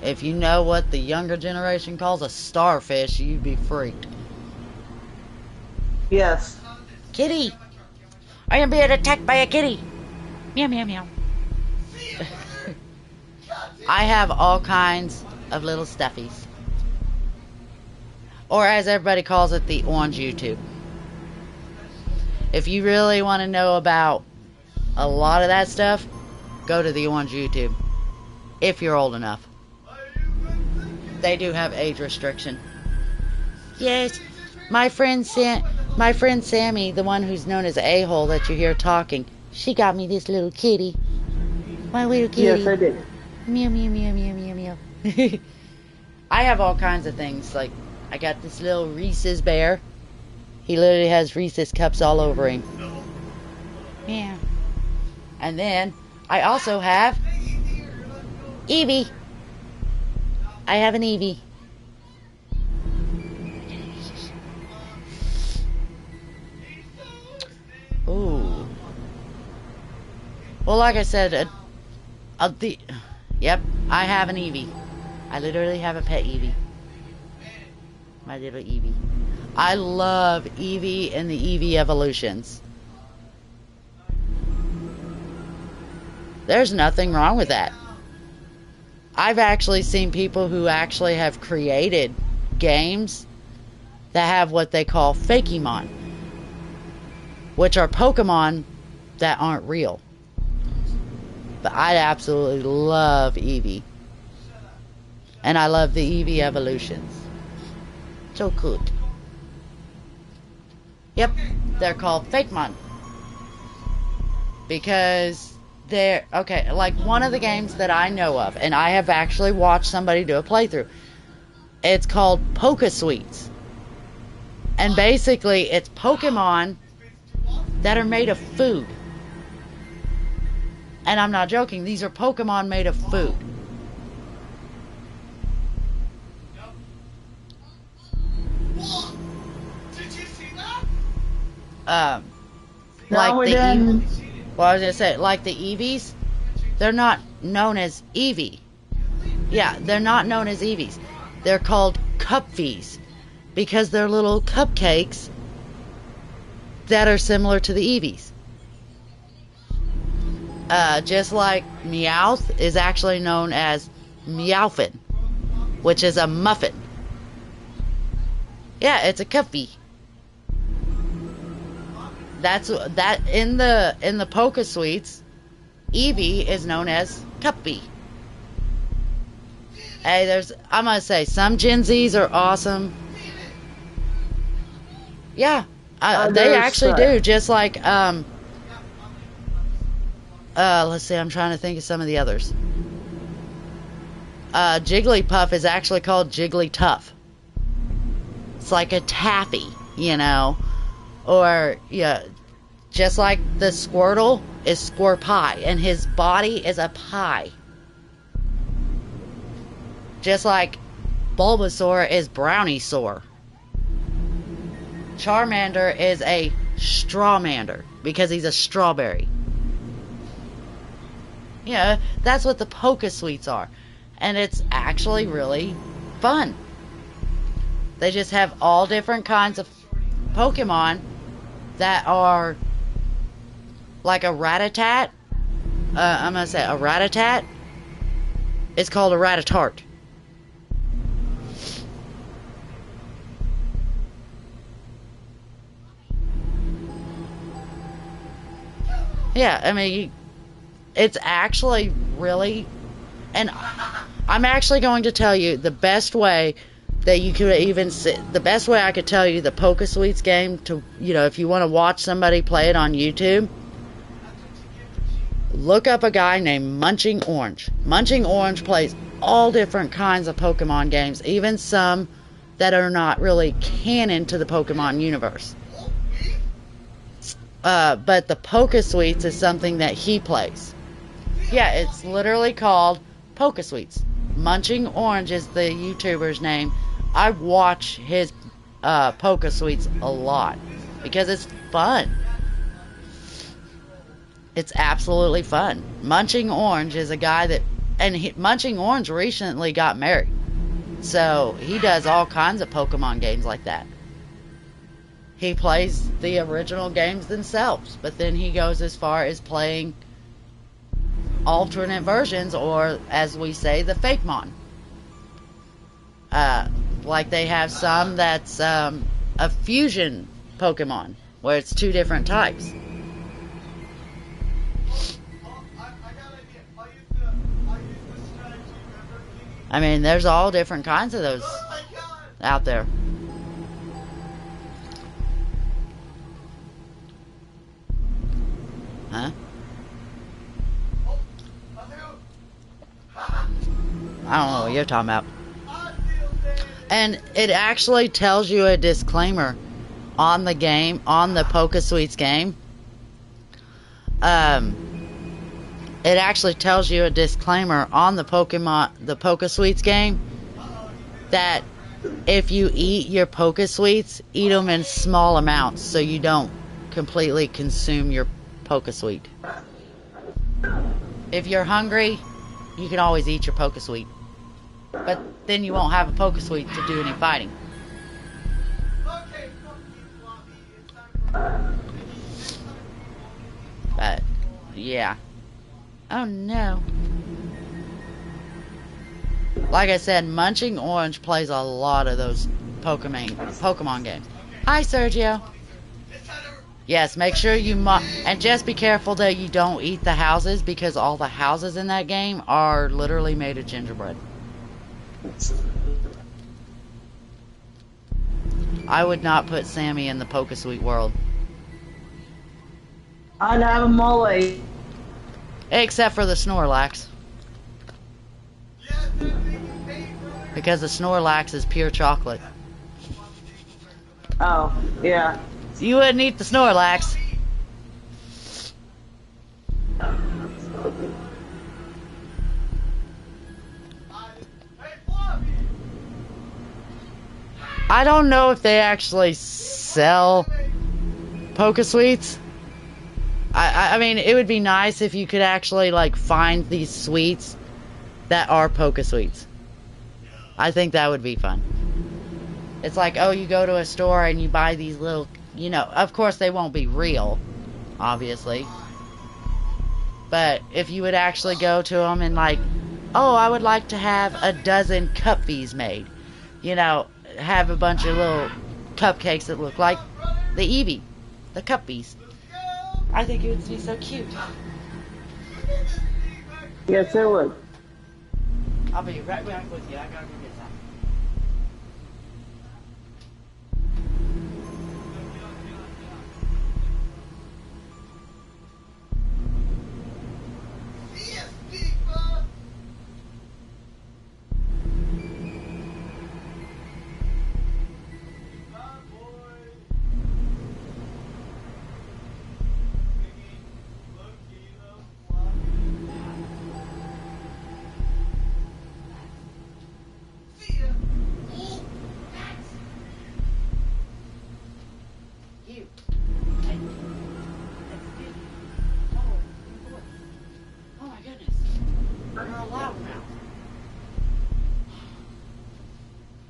If you know what the younger generation calls a starfish, you'd be freaked.
Yes.
Kitty! I am being attacked by a kitty! Meow, meow, meow. I have all kinds of little stuffies. Or as everybody calls it, the orange YouTube. If you really want to know about a lot of that stuff, go to the orange YouTube. If you're old enough. They do have age restriction. Yes, my friend Sammy, the one who's known as A-hole that you hear talking, she got me this little kitty. My little kitty.
Yes, I did.
Meow, meow, meow, meow, meow, meow. I have all kinds of things. Like, I got this little Reese's bear. He literally has Reese's cups all over him. Yeah. And then, I also have Evie. I have an Evie. Ooh. Well, like I said, yep, I have an Eevee. I literally have a pet Eevee. My little Eevee. I love Eevee and the Eevee evolutions. There's nothing wrong with that. I've actually seen people who actually have created games that have what they call Fakemon, which are Pokemon that aren't real. But I absolutely love Eevee. And I love the Eevee evolutions. So good. Yep, they're called Fakemon. Because they're, okay, like one of the games that I know of, and I have actually watched somebody do a playthrough, it's called Poke Sweets. And basically, it's Pokemon that are made of food. And I'm not joking, these are Pokemon made of food.
Did you see that?
No, we
Like the
didn't.
well, I was gonna say, like the Eevees, they're not known as Eevee. Yeah, they're not known as Eevees. They're called Cupfies because they're little cupcakes that are similar to the Eevees. Just like Meowth is actually known as Meowfin, which is a muffin. Yeah, it's a Cupfee. That's that in the Poke Sweets. Eevee is known as Cupfee. Hey, I'm gonna say some Gen Zs are awesome. Yeah, they actually do. Just like let's see, I'm trying to think of some of the others. Jigglypuff is actually called Jigglytuff. It's like a taffy, you know. Or, yeah, just like the Squirtle is Squirpie, and his body is a pie. Just like Bulbasaur is Browniesaur. Charmander is a Strawmander, because he's a strawberry. Yeah, that's what the Poke Sweets are. And it's actually really fun. They just have all different kinds of Pokemon that are like a Rattata. I'm going to say a Rattata. It's called a Rattata. Yeah, I mean, it's actually really, and I'm actually going to tell you the best way that you could even see, the best way I could tell you the Poke Sweets game to, you know, if you want to watch somebody play it on YouTube, look up a guy named Munching Orange. Munching Orange plays all different kinds of Pokemon games, even some that are not really canon to the Pokemon universe. But the Poke Sweets is something that he plays. Yeah, it's literally called Poke Sweets. Munching Orange is the YouTuber's name. I watch his Poke Sweets a lot because it's fun. It's absolutely fun. Munching Orange is a guy that, and Munching Orange recently got married, so he does all kinds of Pokemon games like that. He plays the original games themselves, but then he goes as far as playing alternate versions, or as we say, the Fakemon. Like they have some that's a fusion Pokemon, where it's two different types. I mean, there's all different kinds of those out there. Huh? I don't know what you're talking about. And it actually tells you a disclaimer on the game, on the Poke Sweets game. It actually tells you a disclaimer on the Poke Sweets game, that if you eat your Poke Sweets, eat them in small amounts so you don't completely consume your Poke Sweet. If you're hungry, you can always eat your Poke Sweet, but then you won't have a Poke Sweet to do any fighting. But yeah. Oh no. Like I said, Munching Orange plays a lot of those Pokemon games. Hi, Sergio. Yes, make sure you and just be careful that you don't eat the houses, because all the houses in that game are literally made of gingerbread. I would not put Sammy in the Pokesweet world.
I'd have a mole.
Except for the Snorlax. Because the Snorlax is pure chocolate.
Oh, yeah.
You wouldn't eat the Snorlax. I don't know if they actually sell Pokesweets. I mean, it would be nice if you could actually, like, find these sweets that are Pokesweets. I think that would be fun. It's like, oh, you go to a store and you buy these little, you know, of course they won't be real, obviously. But if you would actually go to them and like, oh, I would like to have a dozen cuppies made. You know, have a bunch of little cupcakes that look like the Eevee, the cuppies. I think it would be so cute.
Yes, it would.
I'll be right back with you. I gotta go get some.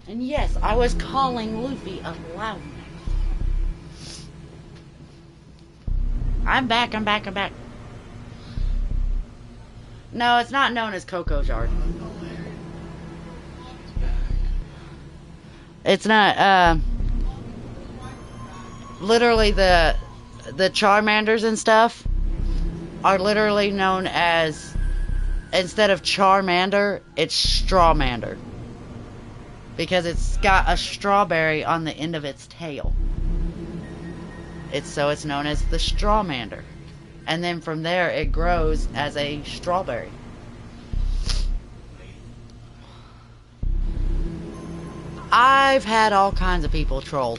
And yes, I was calling Luffy a loudmouth. I'm back. No, it's not known as Coco's Yard. It's not, literally the Charmanders and stuff are literally known as, instead of Charmander, it's Strawmander. Because it's got a strawberry on the end of its tail. It's known as the Strawmander. And then from there it grows as a strawberry. I've had all kinds of people troll.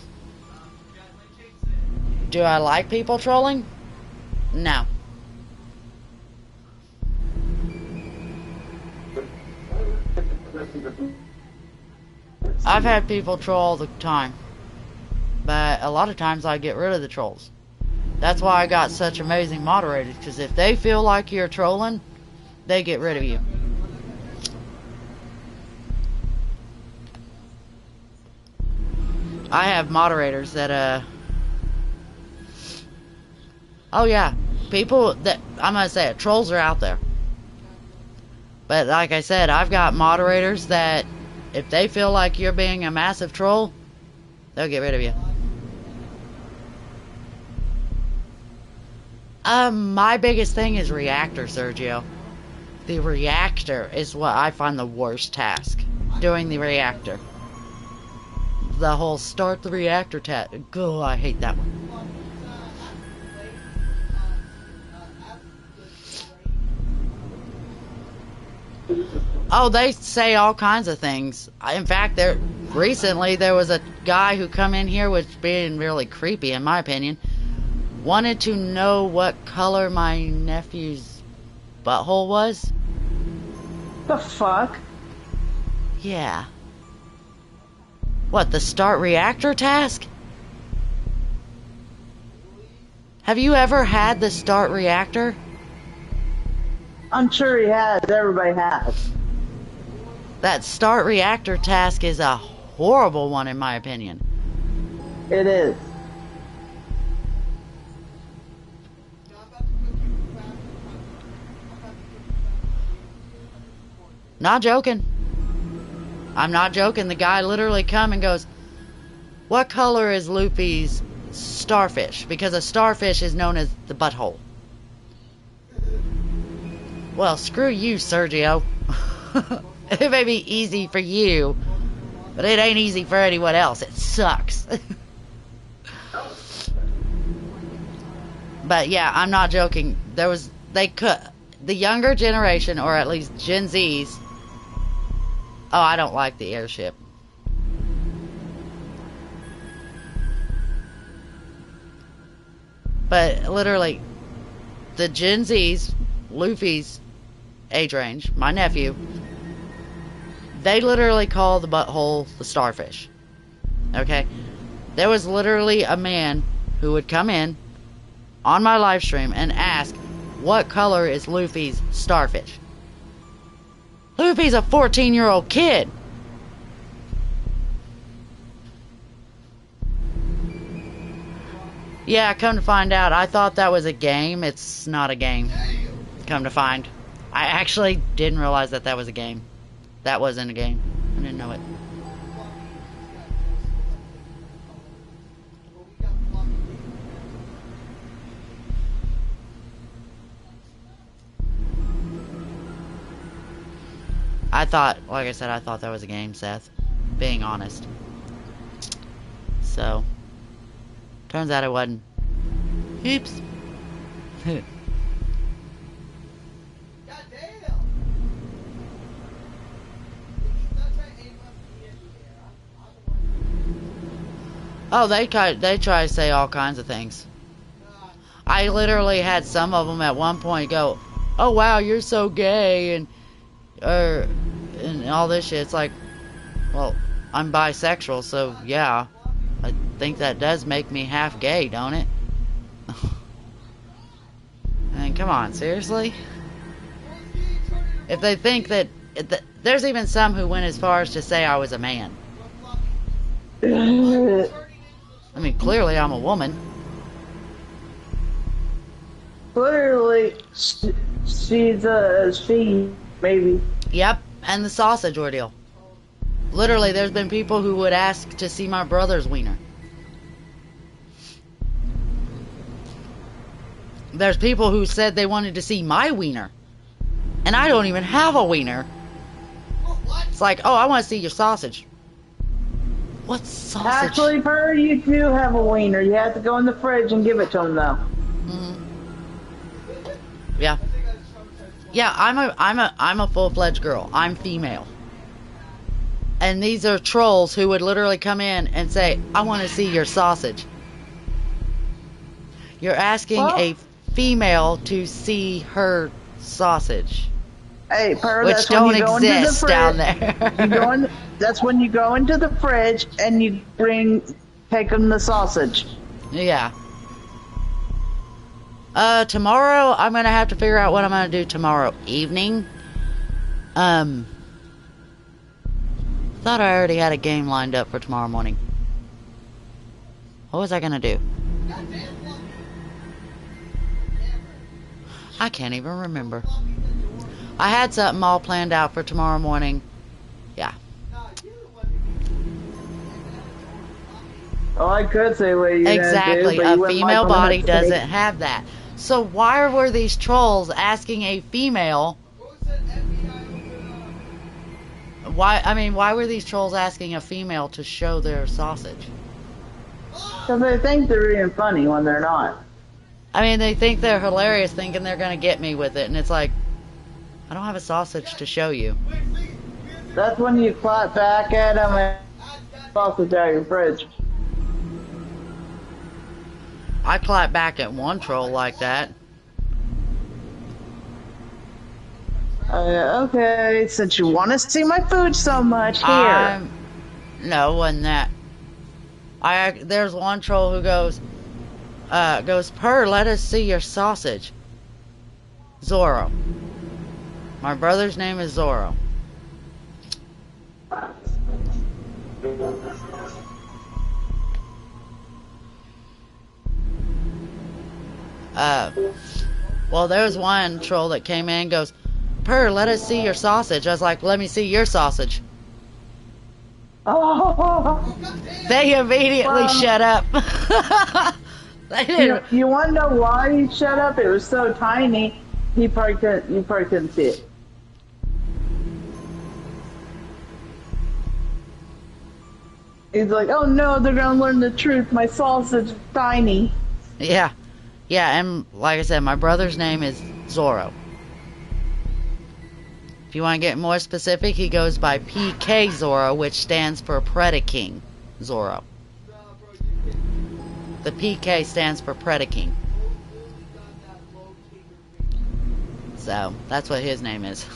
Do I like people trolling? No. I've had people troll all the time. But a lot of times I get rid of the trolls. That's why I got such amazing moderators. Because if they feel like you're trolling, they get rid of you. I have moderators that, oh yeah, people that, I'm gonna say it, trolls are out there. But like I said, I've got moderators that, if they feel like you're being a massive troll, they'll get rid of you. My biggest thing is reactor, Sergio. The reactor is what I find the worst task. Doing the reactor. The whole start the reactor task. Oh, I hate that one. Oh, they say all kinds of things. In fact, recently there was a guy who come in here, which being really creepy in my opinion, wanted to know what color my nephew's butthole was.
The fuck?
Yeah. What, the start reactor task? Have you ever had the start reactor?
I'm sure he has. Everybody has.
That start reactor task is a horrible one in my opinion.
It is.
Not joking. I'm not joking. The guy literally come and goes, what color is Luffy's starfish, because a starfish is known as the butthole. Well, screw you, Sergio. It may be easy for you, but it ain't easy for anyone else. It sucks. But yeah, I'm not joking. The younger generation, or at least Gen Zs. Oh, I don't like the airship. But literally, the Gen Zs, Luffy's age range, my nephew, they literally call the butthole the starfish. Okay? There was literally a man who would come in on my live stream and ask, what color is Luffy's starfish? Luffy's a 14-year-old kid. Yeah, come to find out, I thought that was a game. It's not a game. Come to find. I actually didn't realize that that was a game. That wasn't a game. I didn't know it. Like I said, I thought that was a game, Seth. Being honest. So, turns out it wasn't. Oops. Oh, they try to say all kinds of things. I literally had some of them at one point go, "Oh wow, you're so gay," and all this shit. It's like, well, I'm bisexual, so yeah, I think that does make me half gay, don't it? I mean, come on, seriously? If they think that, there's even some who went as far as to say I was a man. I mean, clearly I'm a woman.
Clearly, she's a she, maybe.
Yep, and the sausage ordeal. Literally, there's been people who would ask to see my brother's wiener. There's people who said they wanted to see my wiener. And I don't even have a wiener. It's like, oh, I want to see your sausage. What sausage?
Actually, Per, you do have a wiener. You have to go in the fridge and give it to him, though.
Yeah. Yeah, I'm a full-fledged girl. I'm female. And these are trolls who would literally come in and say, I want to see your sausage. You're asking a female to see her sausage.
Hey, Per,
which
that's
don't
when you go into the
exist
fridge.
down there.
That's when you go into the fridge and you take them the sausage.
Yeah. Tomorrow, I'm going to have to figure out what I'm going to do tomorrow evening. Thought I already had a game lined up for tomorrow morning. What was I going to do? I can't even remember. I had something all planned out for tomorrow morning. Yeah.
Oh, I could say what you
Exactly.
do, but
A female body doesn't have that. So why were these trolls asking a female? Why were these trolls asking a female to show their sausage?
Because they think they're being funny when they're not.
I mean, they think they're hilarious, thinking they're gonna get me with it, and it's like, I don't have a sausage to show you.
That's when you clap back at them and sausage out of your fridge.
I clap back at one troll like that.
Okay, since you want to see my food so much, here.
No, wasn't that. There's one troll who goes, Per, let us see your sausage. Zorro. My brother's name is Zorro. Well, there's one troll that came in and goes, Per, let us see your sausage. I was like, let me see your sausage.
Oh,
They immediately
well,
shut up. They didn't.
you want to know why he shut up? It was so tiny. You probably couldn't see it. He's like, oh no, they're gonna learn the truth. My sausage is tiny.
Yeah. Yeah, and like I said, my brother's name is Zorro. If you want to get more specific, he goes by PK Zorro, which stands for Predaking Zorro. The PK stands for Predaking. So, that's what his name is.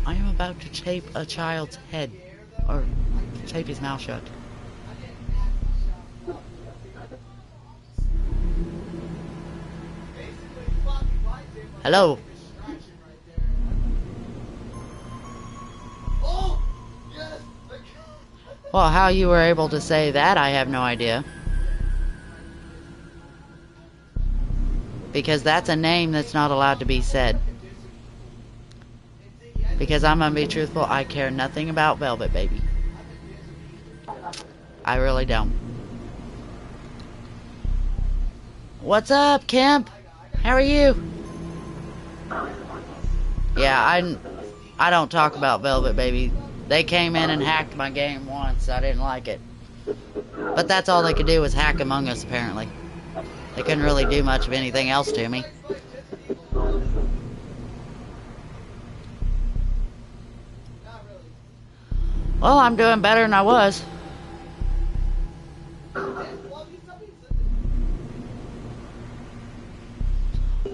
I am about to tape a child's head, or tape his mouth shut. Hello. Well, how you were able to say that, I have no idea. Because that's a name that's not allowed to be said. Because I'm gonna be truthful, I care nothing about Velvet Baby. I really don't. What's up, Kemp? How are you? Yeah, I don't talk about Velvet Baby. They came in and hacked my game once. I didn't like it. But that's all they could do was hack Among Us, apparently. They couldn't really do much of anything else to me. Well, I'm doing better than I was.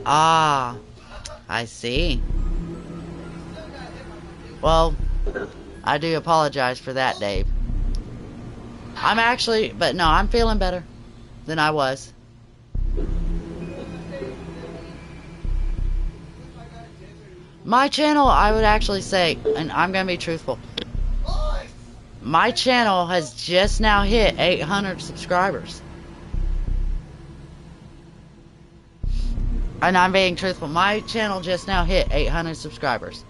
Ah, I see. Well, I do apologize for that, Dave. I'm feeling better than I was. My channel, I would actually say, and I'm going to be truthful, my channel has just now hit 800 subscribers. And I'm being truthful. My channel just now hit 800 subscribers.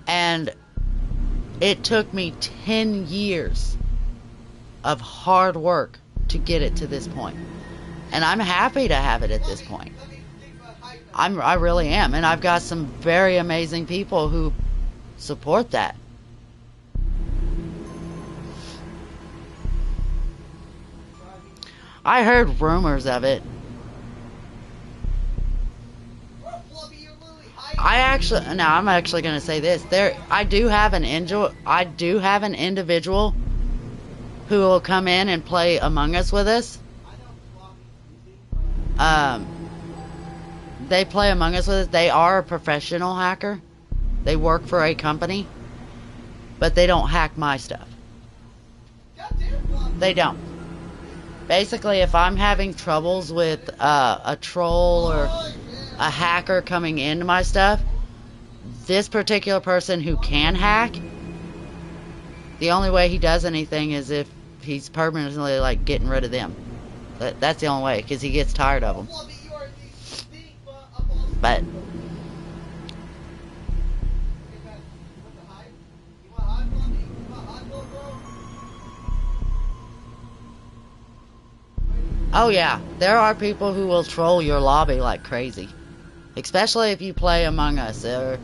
And it took me 10 years of hard work to get it to this point. And I'm happy to have it at this point. I really am. And I've got some very amazing people who support that. I heard rumors of it. I'm actually going to say this. I do have an individual who will come in and play Among Us with us. They play Among Us with us. They are a professional hacker. They work for a company, but they don't hack my stuff. They don't. Basically, if I'm having troubles with a troll or a hacker coming into my stuff, this particular person who can hack, the only way he does anything is if he's permanently like getting rid of them. That's the only way, because he gets tired of them. But oh yeah, there are people who will troll your lobby like crazy. Especially if you play Among Us, or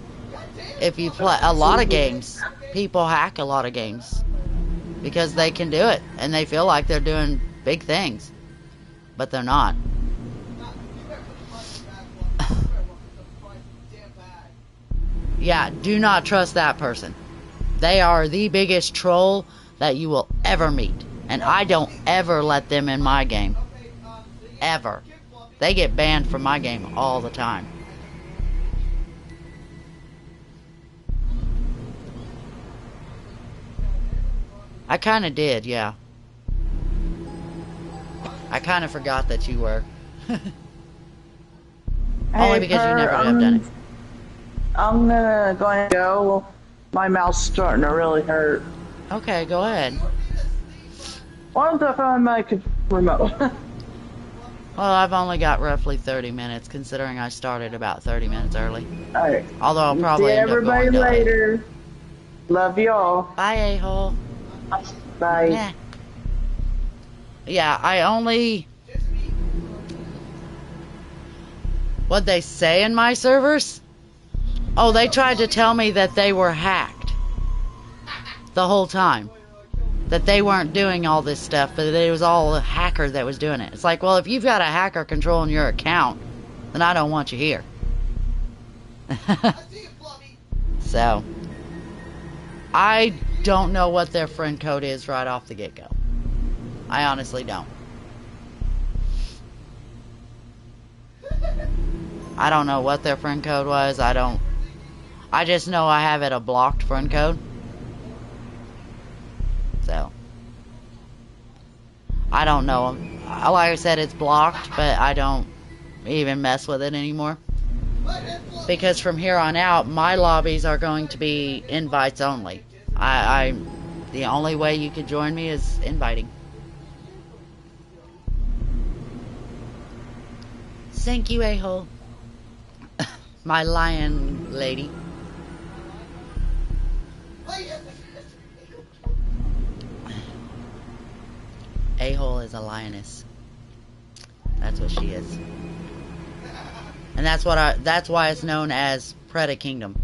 if you play a lot of games. People hack a lot of games because they can do it, and they feel like they're doing big things, but they're not. Yeah, do not trust that person. They are the biggest troll that you will ever meet, and I don't ever let them in my game. Ever. They get banned from my game all the time. I kind of did, yeah. I kind of forgot that you were. Only because you never have done it.
I'm gonna go and go. My mouth's starting to really hurt.
Okay, go ahead.
Why don't I find my remote?
Well, I've only got roughly 30 minutes, considering I started about 30 minutes early.
Alright.
Although I'll
See
probably end up
everybody
going to
later. Love y'all.
Bye, a-hole.
Bye.
Yeah. Yeah, I only... What'd they say in my servers? Oh, they tried to tell me that they were hacked. The whole time. That they weren't doing all this stuff, but it was all a hacker that was doing it. It's like, well, if you've got a hacker controlling your account, then I don't want you here. So, I don't know what their friend code is right off the get-go. I honestly don't. I don't know what their friend code was. I just know I have it a blocked friend code. So, I don't know them. Like I said, it's blocked, but I don't even mess with it anymore. Because from here on out, my lobbies are going to be invites only. The only way you can join me is inviting. Thank you, a-hole. My lion lady. A-hole is a lioness. That's what she is. And that's why it's known as Preda Kingdom.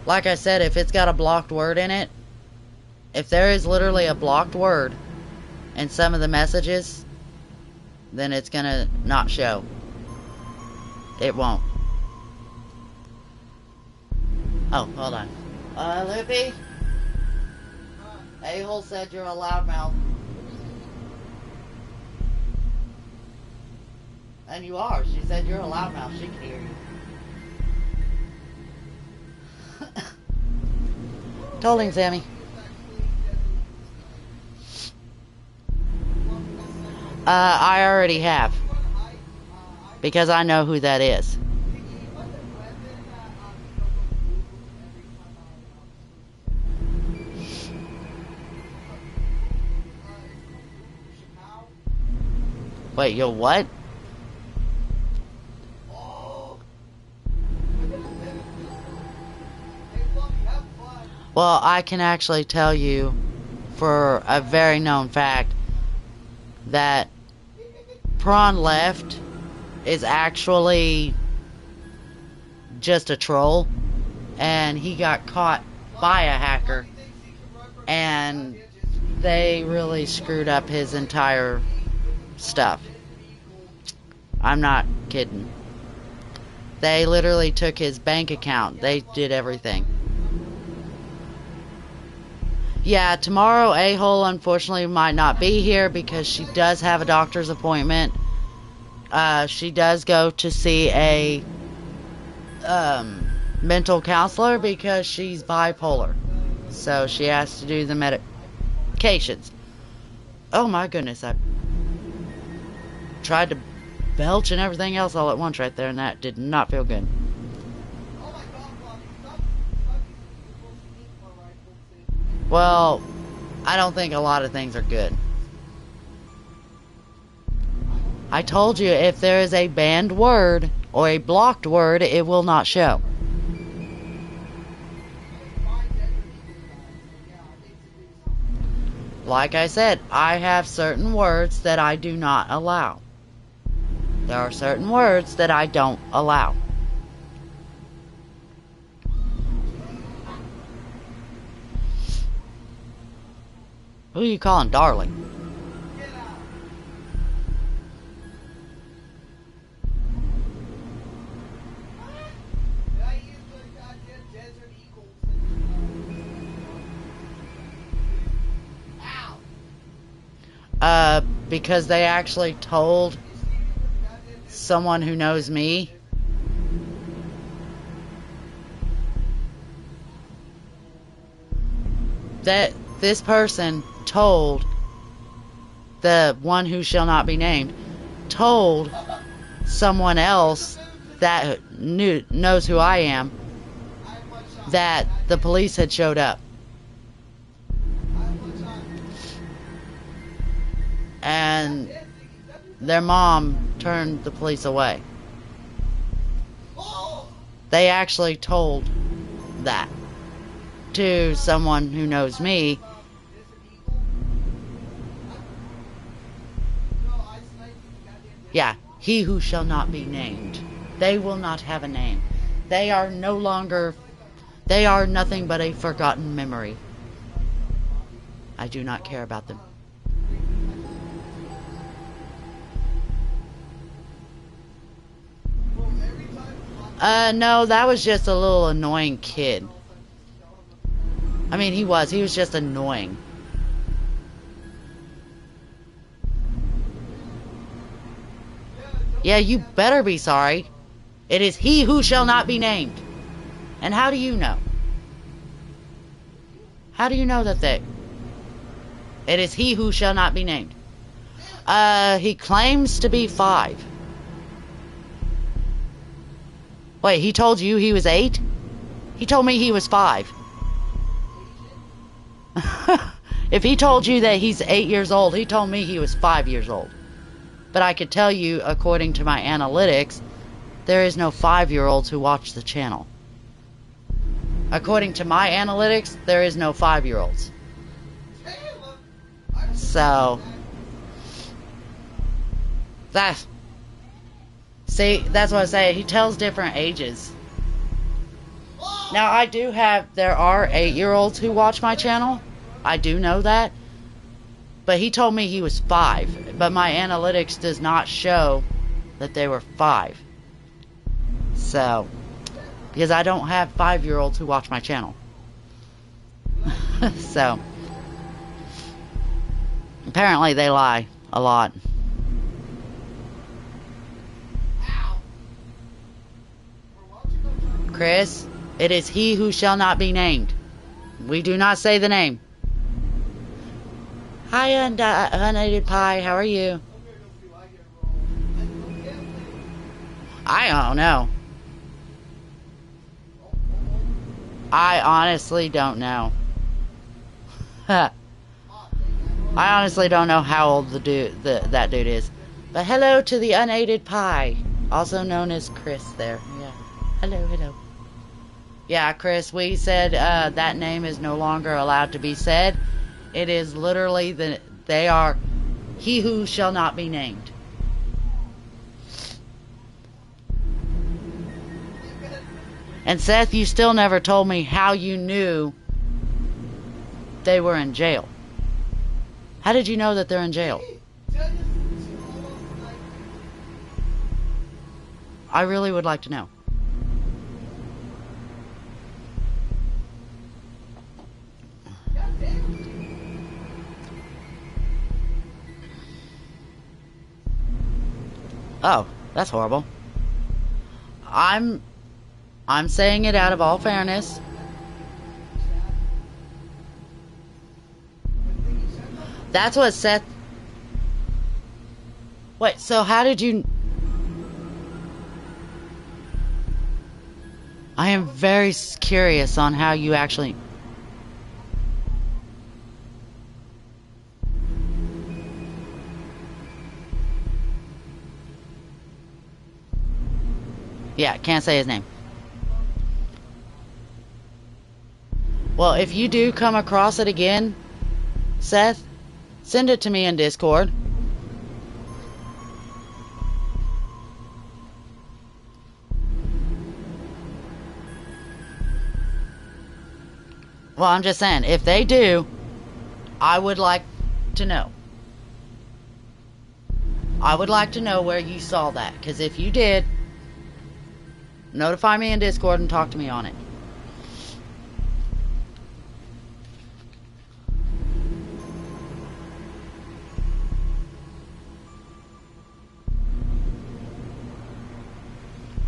Like I said, if it's got a blocked word in it, if there is literally a blocked word in some of the messages, then it's gonna not show. It won't. Oh, hold on. Lippy? A-hole said you're a loudmouth. And you are. She said you're a loudmouth. She can hear you. Told him, Sammy. I already have. Because I know who that is. Wait, you'll what? Well, I can actually tell you for a very known fact that Prawn Left is actually just a troll, and he got caught by a hacker, and they really screwed up his entire stuff. I'm not kidding. They literally took his bank account. They did everything. Yeah, tomorrow A-hole unfortunately might not be here because she does have a doctor's appointment. She does go to see a mental counselor because she's bipolar. So she has to do the medications. Oh my goodness, I tried to belch and everything else all at once right there, and that did not feel good. Well, I don't think a lot of things are good. I told you, if there is a banned word or a blocked word, it will not show. Like I said, I have certain words that I do not allow. There are certain words that I don't allow. Who are you calling darling? Because they actually told someone who knows me that this person told the one who shall not be named, told someone else that knows who I am, that the police had showed up. And their mom turned the police away. They actually told that to someone who knows me. Yeah, he who shall not be named. They will not have a name. They are no longer, they are nothing but a forgotten memory. I do not care about them. No, that was just a little annoying kid. I mean, he was just annoying. Yeah, you better be sorry. It is he who shall not be named. And how do you know? How do you know that it is he who shall not be named? He claims to be 5. Wait, he told you he was 8? He told me he was 5. If he told you that he's 8 years old, he told me he was 5 years old. But I could tell you, according to my analytics, there is no 5-year-olds who watch the channel. According to my analytics, there is no 5-year-olds. So, see, that's what I say. He tells different ages. Now, there are 8-year-olds who watch my channel. I do know that. But he told me he was 5. But my analytics does not show that they were 5. So, because I don't have 5-year-olds who watch my channel. So, apparently they lie a lot. Chris, it is he who shall not be named. We do not say the name. Hi, unaided pie. How are you? I don't know. I honestly don't know. I honestly don't know how old that dude is. But hello to the unaided pie, also known as Chris there. Yeah. Hello. Yeah, Chris, we said that name is no longer allowed to be said. It is literally they are he who shall not be named. And Seth, you still never told me how you knew they were in jail. How did you know that they're in jail? I really would like to know. Oh, that's horrible. I'm saying it out of all fairness. That's what Seth... Wait, so how did you... I am very curious on how you actually... Yeah, can't say his name. Well, if you do come across it again, Seth, send it to me in Discord. Well, I'm just saying, if they do, I would like to know. I would like to know where you saw that, because if you did, notify me in Discord and talk to me on it.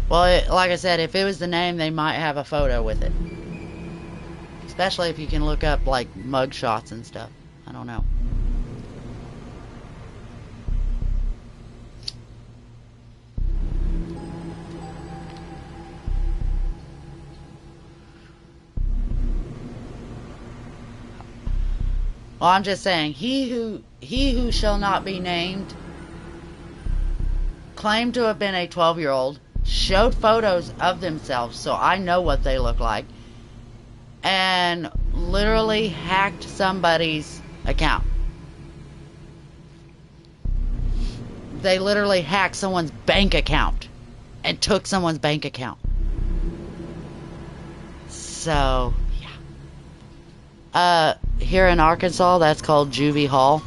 Well, like I said, if it was the name, they might have a photo with it. Especially if you can look up, like, mug shots and stuff. I don't know. Well, I'm just saying, he who shall not be named claimed to have been a 12-year-old, showed photos of themselves so I know what they look like, and literally hacked somebody's account. They literally hacked someone's bank account and took someone's bank account. So, yeah. Here in Arkansas, that's called Juvie Hall.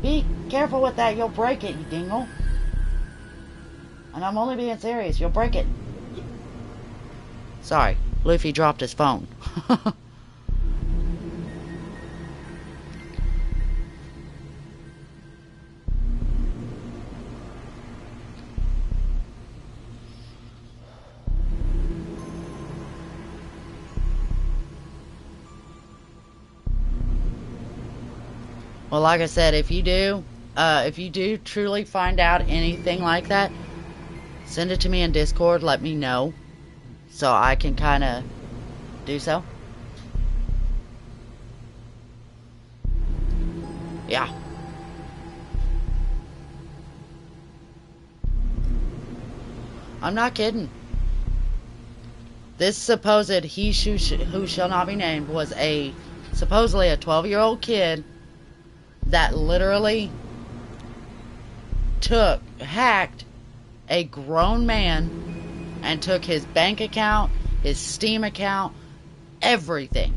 Be careful with that, you'll break it, you dingle. And I'm only being serious, you'll break it. Sorry, Luffy dropped his phone. Well, like I said, if you do truly find out anything like that, send it to me in Discord, let me know, so I can kind of do so. Yeah. I'm not kidding. This supposed who shall not be named was supposedly a 12-year-old kid that literally hacked a grown man and took his bank account, his Steam account, everything.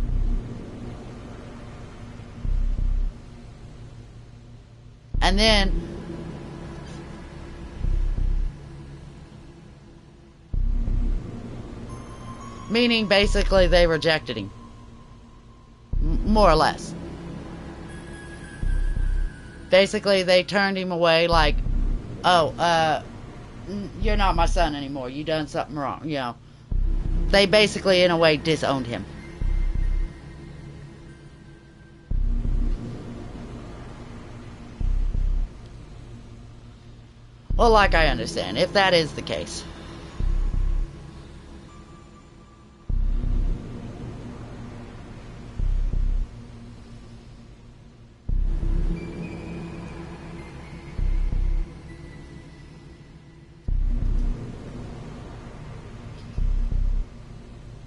And then meaning basically they rejected him. More or less. Basically, they turned him away like, oh, you're not my son anymore. You done something wrong, you know. They basically, in a way, disowned him. Well, like I understand, if that is the case.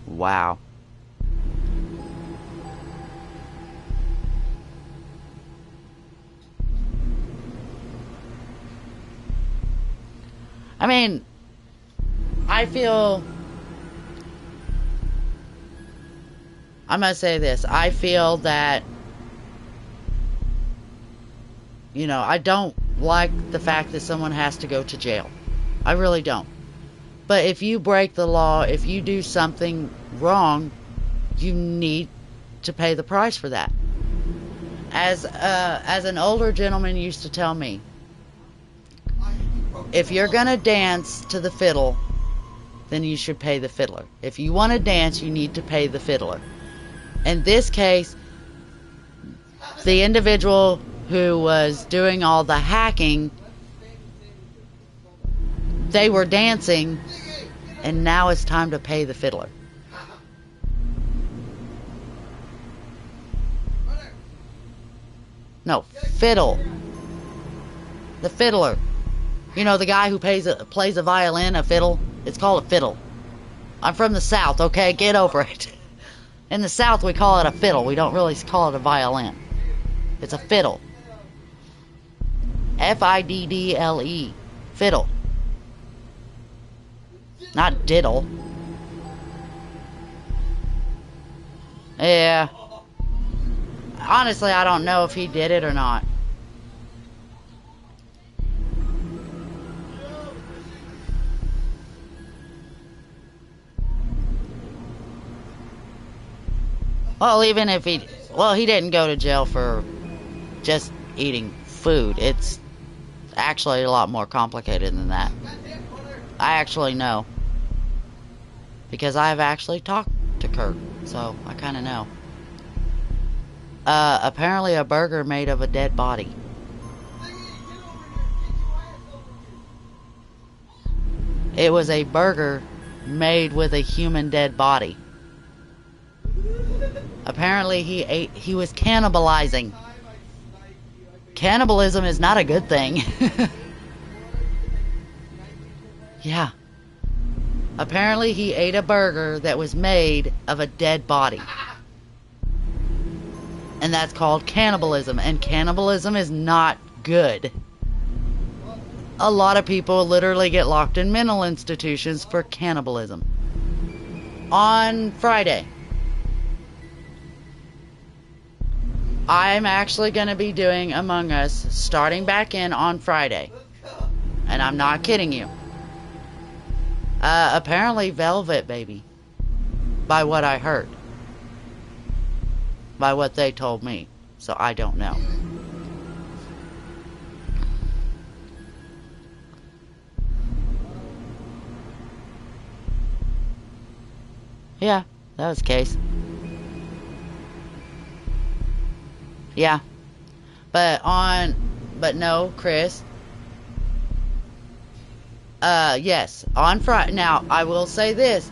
Wow. I mean, I feel, I'm gonna say this, I feel that, you know, I don't like the fact that someone has to go to jail. I really don't. But if you break the law, if you do something wrong, you need to pay the price for that. As an older gentleman used to tell me, if you're gonna dance to the fiddle, then you should pay the fiddler. If you want to dance, you need to pay the fiddler. In this case, the individual who was doing all the hacking, they were dancing, and now it's time to pay the fiddler. No, fiddle. The fiddler. You know, the guy who plays a violin, a fiddle? It's called a fiddle. I'm from the South, okay? Get over it. In the South, we call it a fiddle. We don't really call it a violin. It's a fiddle. F-I-D-D-L-E. Fiddle. Not diddle. Yeah. Honestly, I don't know if he did it or not. Well, even if he didn't go to jail for just eating food. It's actually a lot more complicated than that. I actually know. Because I have actually talked to Kurt, so I kind of know. Apparently a burger made of a dead body. It was a burger made with a human dead body. Apparently he was cannibalizing. Cannibalism is not a good thing. Yeah. Apparently he ate a burger that was made of a dead body. And that's called cannibalism. And cannibalism is not good. A lot of people literally get locked in mental institutions for cannibalism. On Friday, I'm actually going to be doing Among Us starting back in on Friday. And I'm not kidding you. Apparently Velvet, baby. By what I heard. By what they told me. So I don't know. Yeah, that was the case. Yeah. But no, Chris. Yes, on Friday. Now, I will say this.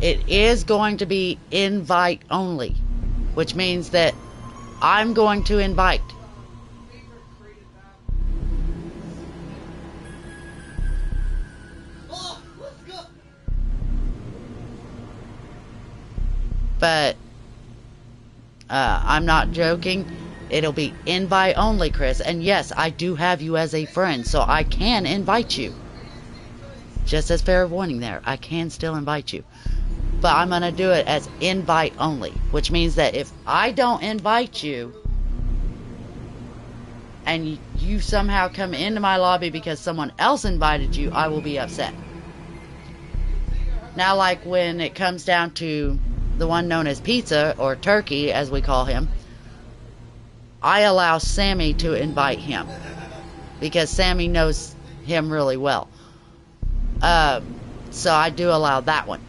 It is going to be invite only, which means that I'm going to invite. But, I'm not joking. It'll be invite only, Chris. And yes, I do have you as a friend, so I can invite you. Just as fair warning there, I can still invite you. But I'm going to do it as invite only, which means that if I don't invite you, and you somehow come into my lobby because someone else invited you, I will be upset. Now, like when it comes down to the one known as Pizza, or Turkey as we call him, I allow Sammy to invite him because Sammy knows him really well. So I do allow that one.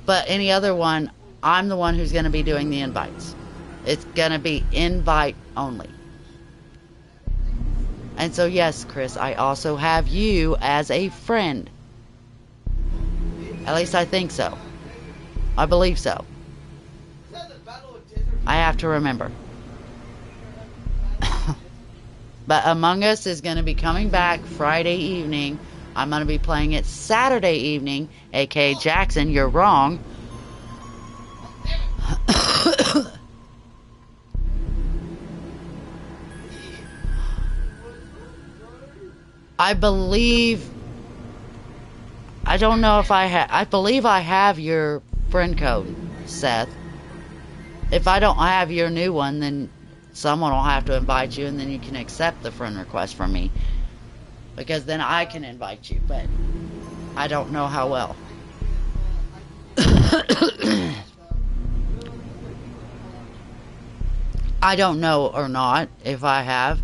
But any other one, I'm the one who's going to be doing the invites. It's going to be invite only. And so yes, Chris, I also have you as a friend. At least I think so. I believe so. I have to remember. But Among Us is going to be coming back Friday evening. I'm going to be playing it Saturday evening, aka Jackson, you're wrong. I believe, I don't know if I believe I have your friend code, Seth. If I don't have your new one, then someone will have to invite you, and then you can accept the friend request from me. Because then I can invite you, but I don't know how well. I don't know or not if I have.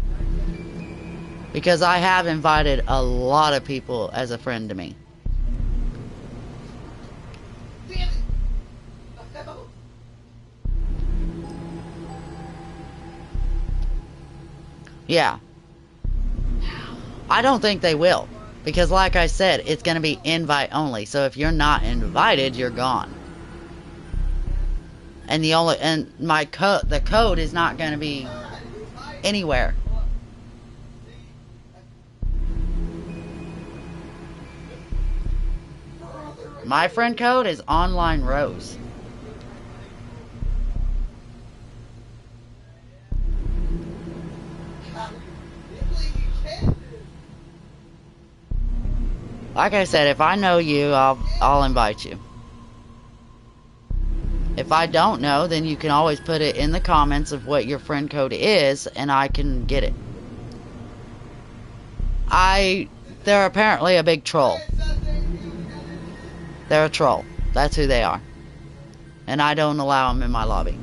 Because I have invited a lot of people as a friend to me. Yeah. I don't think they will. Because like I said, it's going to be invite only. So if you're not invited, you're gone. And the code is not going to be anywhere. My friend code is Online Rose. Like I said, if I know you, I'll invite you. If I don't know, then you can always put it in the comments of what your friend code is, and I can get it. They're apparently a big troll. They're a troll. That's who they are. And I don't allow them in my lobby.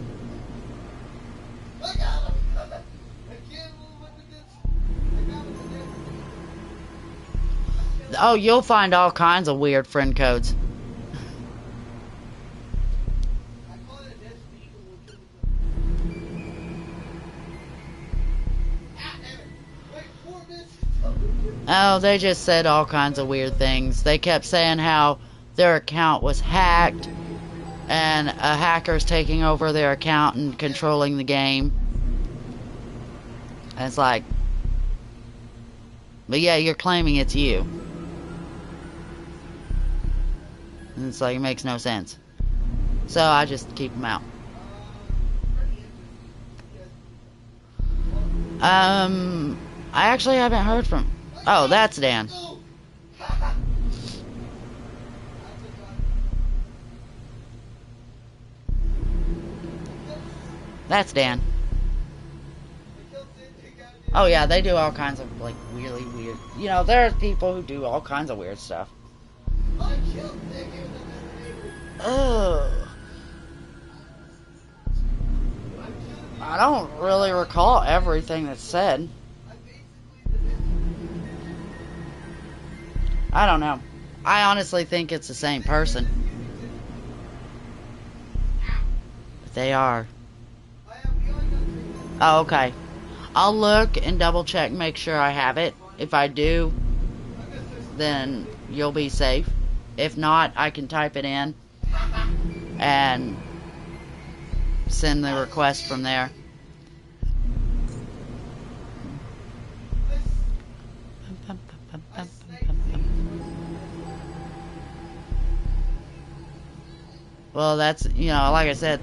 Oh, you'll find all kinds of weird friend codes. Oh, they just said all kinds of weird things. They kept saying how their account was hacked and a hacker's taking over their account and controlling the game. And it's like, but yeah, you're claiming it's you. And it's like, it makes no sense. So I just keep them out. I actually haven't heard from... Oh, that's Dan. That's Dan. Oh yeah, they do all kinds of, like, really weird... You know, there are people who do all kinds of weird stuff. Ugh. I don't really recall everything that's said. I don't know. I honestly think it's the same person. But they are. Oh, okay. I'll look and double check, make sure I have it. If I do, then you'll be safe. If not, I can type it in and send the request from there. Well, that's, you know, like I said,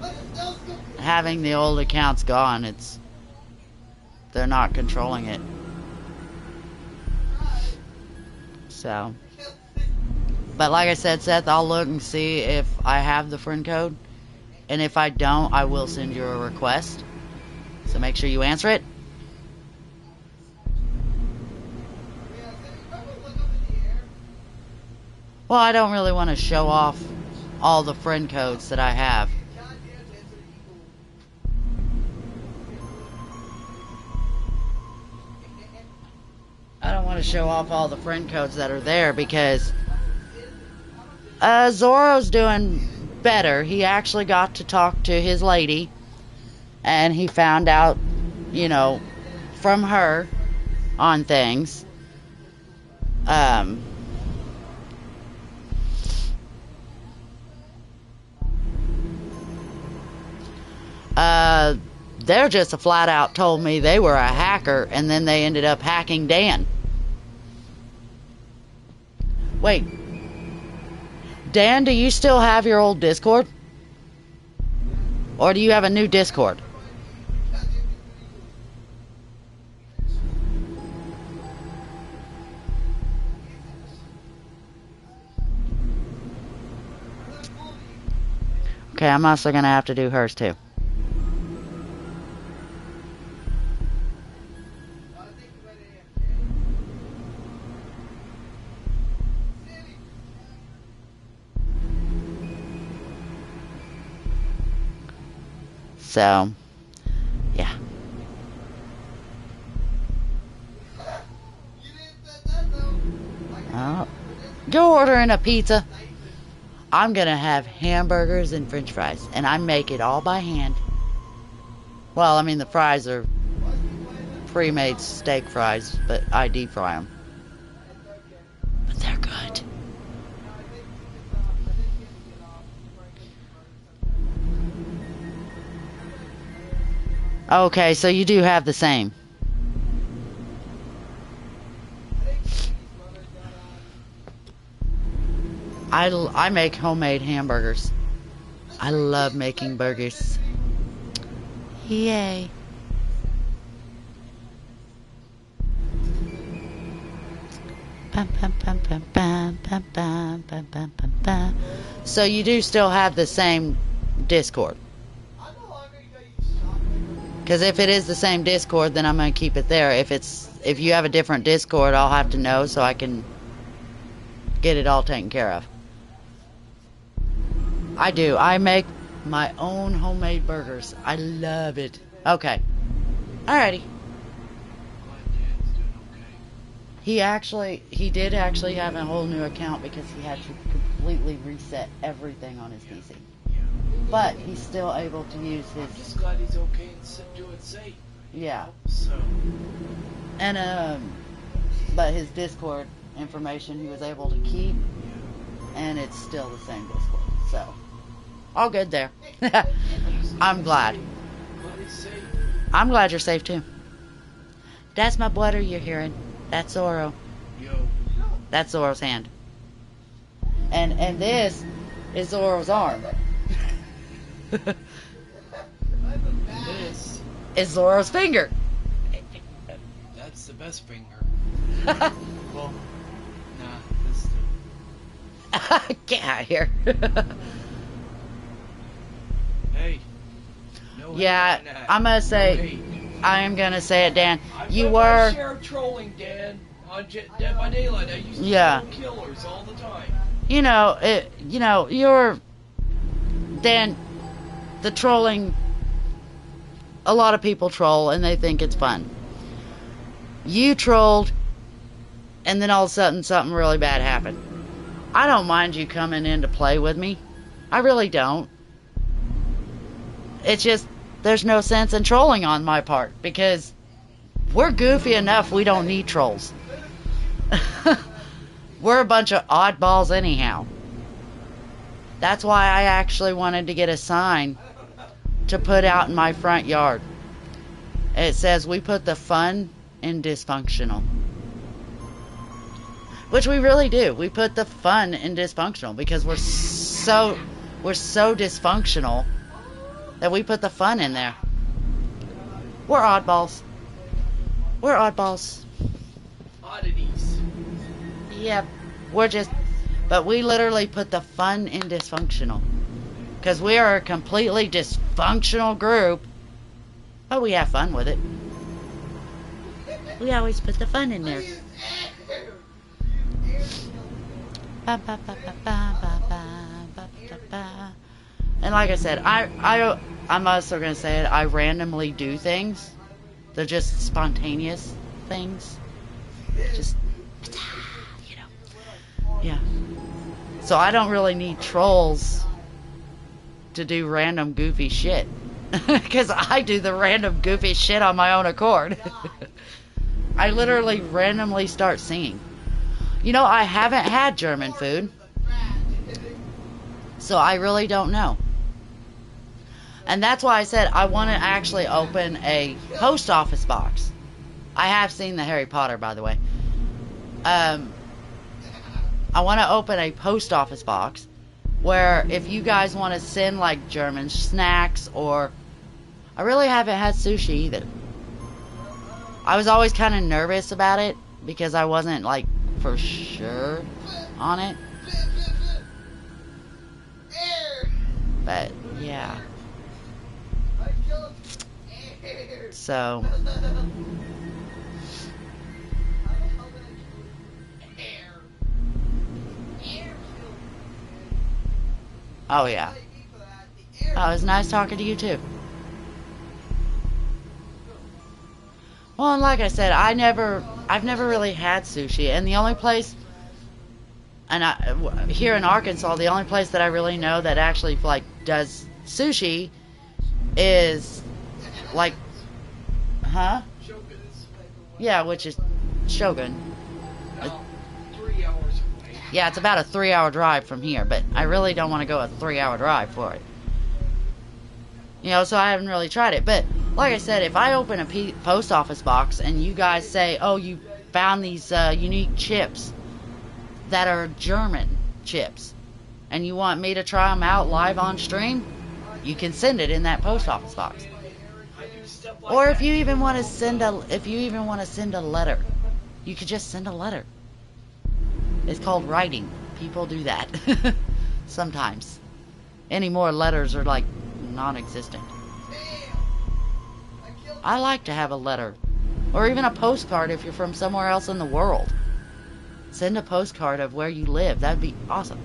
having the old accounts gone, they're not controlling it. So, but like I said, Seth, I'll look and see if I have the friend code. And if I don't, I will send you a request. So make sure you answer it. Well, I don't really want to show off all the friend codes that I have. I don't want to show off all the friend codes that are there because Zorro's doing better. He actually got to talk to his lady and he found out, you know, from her on things. They're just a flat out told me they were a hacker and then they ended up hacking Dan. Wait. Dan, do you still have your old Discord? Or do you have a new Discord? Okay, I'm also gonna have to do hers too. So, yeah. Oh, go ordering a pizza. I'm gonna have hamburgers and french fries, and I make it all by hand. Well, I mean, the fries are pre-made steak fries, but I deep fry them. But they're good. Okay, so you do have the same. I make homemade hamburgers. I love making burgers. Yay. So you do still have the same Discord? Because if it is the same Discord, then I'm going to keep it there. If you have a different Discord, I'll have to know so I can get it all taken care of. I do. I make my own homemade burgers. I love it. Okay. Alrighty. He did actually have a whole new account because he had to completely reset everything on his PC. But he's still able to use his...
I'm just glad he's okay and doing safe.
Yeah.
So.
And, but his Discord information he was able to keep, and it's still the same Discord, so. All good there. I'm glad.
Glad it's safe.
I'm glad you're safe too. That's my brother you're hearing. That's Zorro.
Yo.
That's Zorro's hand. And this is Zorro's arm.
This.
Is Zorro's finger.
That's the best finger. Well, nah, this is the...
Get out of here.
Hey. No hate
Yeah,
on that.
I'm gonna say,
No hate.
I am gonna say it, Dan.
I've
You
done my
were,
share of trolling, Dan. On Dead by Daylight, I used to
Yeah.
troll killers all the time.
you're, Dan, the trolling, a lot of people troll and they think it's fun. You trolled, and then all of a sudden something really bad happened. I don't mind you coming in to play with me. I really don't. It's just, there's no sense in trolling on my part, because we're goofy enough, we don't need trolls. We're a bunch of oddballs anyhow. That's why I actually wanted to get a sign to put out in my front yard. It says, we put the fun in dysfunctional. Which we really do. We put the fun in dysfunctional because we're so dysfunctional that we put the fun in there. We're oddballs. We're oddballs.
Oddities.
Yep. But we literally put the fun in dysfunctional. Because we are a completely dysfunctional group, but we have fun with it. We always put the fun in there. And like I said, I'm also going to say it, I randomly do things. They're just spontaneous things. Just, yeah. So I don't really need trolls to do random goofy shit. Because I do the random goofy shit on my own accord. I literally randomly start singing. I haven't had German food. So I really don't know. And that's why I said I want to actually open a post office box. I have seen the Harry Potter, by the way. I want to open a post office box where if you guys want to send like German snacks, or I really haven't had sushi either. I was always kind of nervous about it because I wasn't like for sure on it. But yeah. So oh yeah. Oh, it was nice talking to you too. Well, and like I said, I've never really had sushi, and the only place, here in Arkansas, the only place that I really know that actually like does sushi is like, yeah, which is Shogun.
3 hours away.
Yeah, it's about a 3-hour drive from here, but I really don't want to go a 3-hour drive for it. So I haven't really tried it. But like I said, if I open a post office box and you guys say, oh, you found these unique chips that are German chips, and you want me to try them out live on stream, you can send it in that post office box. Or if you even want to send a letter, you could just send a letter. It's called writing. People do that sometimes. Any more letters are like non-existent. I like to have a letter, or even a postcard if you're from somewhere else in the world. Send a postcard of where you live. That'd be awesome.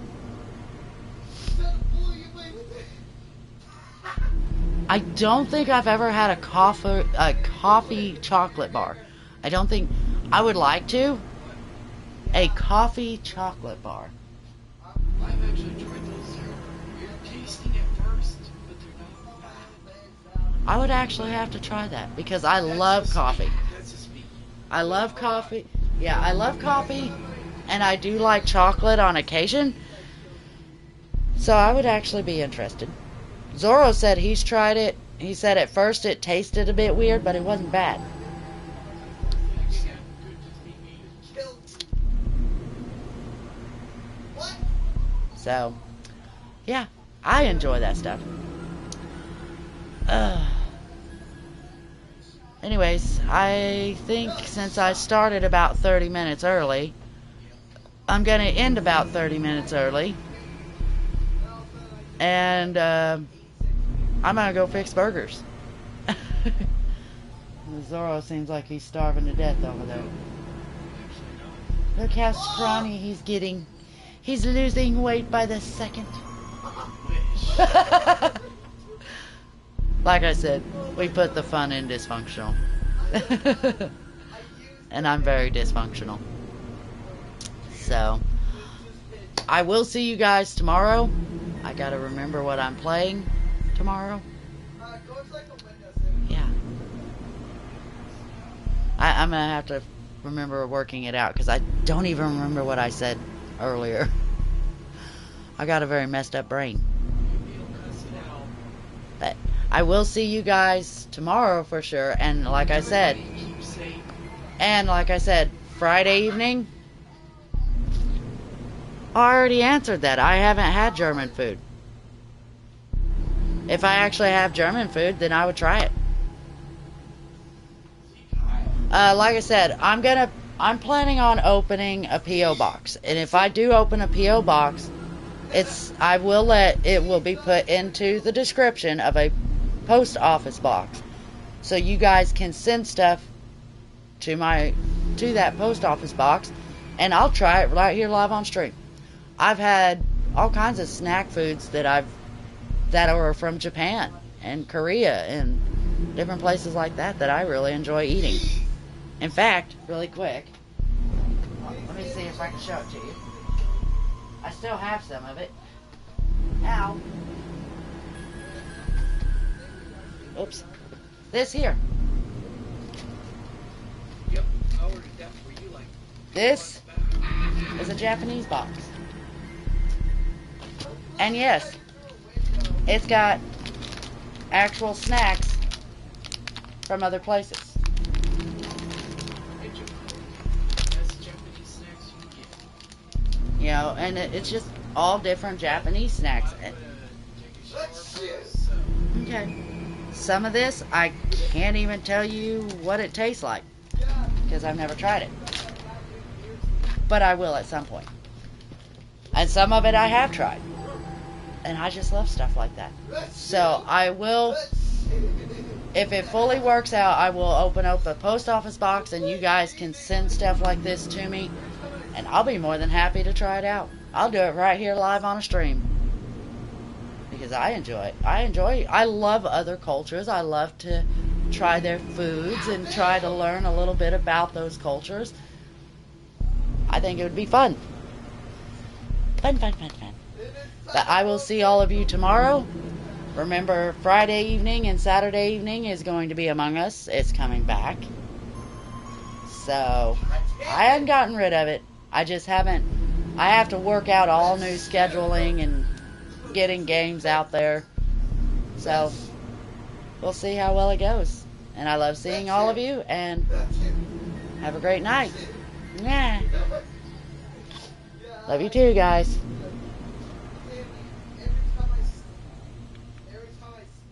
I don't think I've ever had a coffee chocolate bar. I don't think I would like to. A coffee chocolate bar.
I've actually tried those. They're tasting at first, but they're not.
I would actually have to try that because I love coffee.
That's just me.
I love coffee. Yeah, I love coffee, and I do like chocolate on occasion. So I would actually be interested. Zorro said he's tried it. He said at first it tasted a bit weird, but it wasn't bad. So, yeah, I enjoy that stuff. Anyways, I think since I started about 30 minutes early, I'm going to end about 30 minutes early. And I'm going to go fix burgers. Zorro seems like he's starving to death over there. Look how scrawny he's getting. He's losing weight by the second. Like I said, we put the fun in dysfunctional. And I'm very dysfunctional. So, I will see you guys tomorrow. I gotta remember what I'm playing tomorrow. Yeah. I'm gonna have to remember working it out because I don't even remember what I said earlier. I got a very messed up brain. But I will see you guys tomorrow for sure. And like I said, Friday evening, I already answered that. I haven't had German food. If I actually have German food, then I would try it. Like I said, I'm planning on opening a P.O. box. And if I do open a P.O. box, it will be put into the description of a post office box. So you guys can send stuff to that post office box, and I'll try it right here live on stream. I've had all kinds of snack foods that are from Japan and Korea and different places like that I really enjoy eating. In fact, really quick, let me see if I can show it to you. I still have some of it. Ow. Oops. This here.
Yep, I ordered that for you like.
This is a Japanese box. And yes, it's got actual snacks from other places. You know, and it's just all different Japanese snacks. Okay. Some of this, I can't even tell you what it tastes like because I've never tried it. But I will at some point. And some of it I have tried. And I just love stuff like that. So I will, if it fully works out, I will open up a post office box and you guys can send stuff like this to me. And I'll be more than happy to try it out. I'll do it right here live on a stream. Because I enjoy it. I love other cultures. I love to try their foods and try to learn a little bit about those cultures. I think it would be fun. Fun. But I will see all of you tomorrow. Remember, Friday evening and Saturday evening is going to be Among Us. It's coming back. So, I haven't gotten rid of it. I just haven't. I have to work out all new scheduling and getting games out there. So, we'll see how well it goes. And I love seeing all of you, and have a great night. Yeah. Love you too, guys.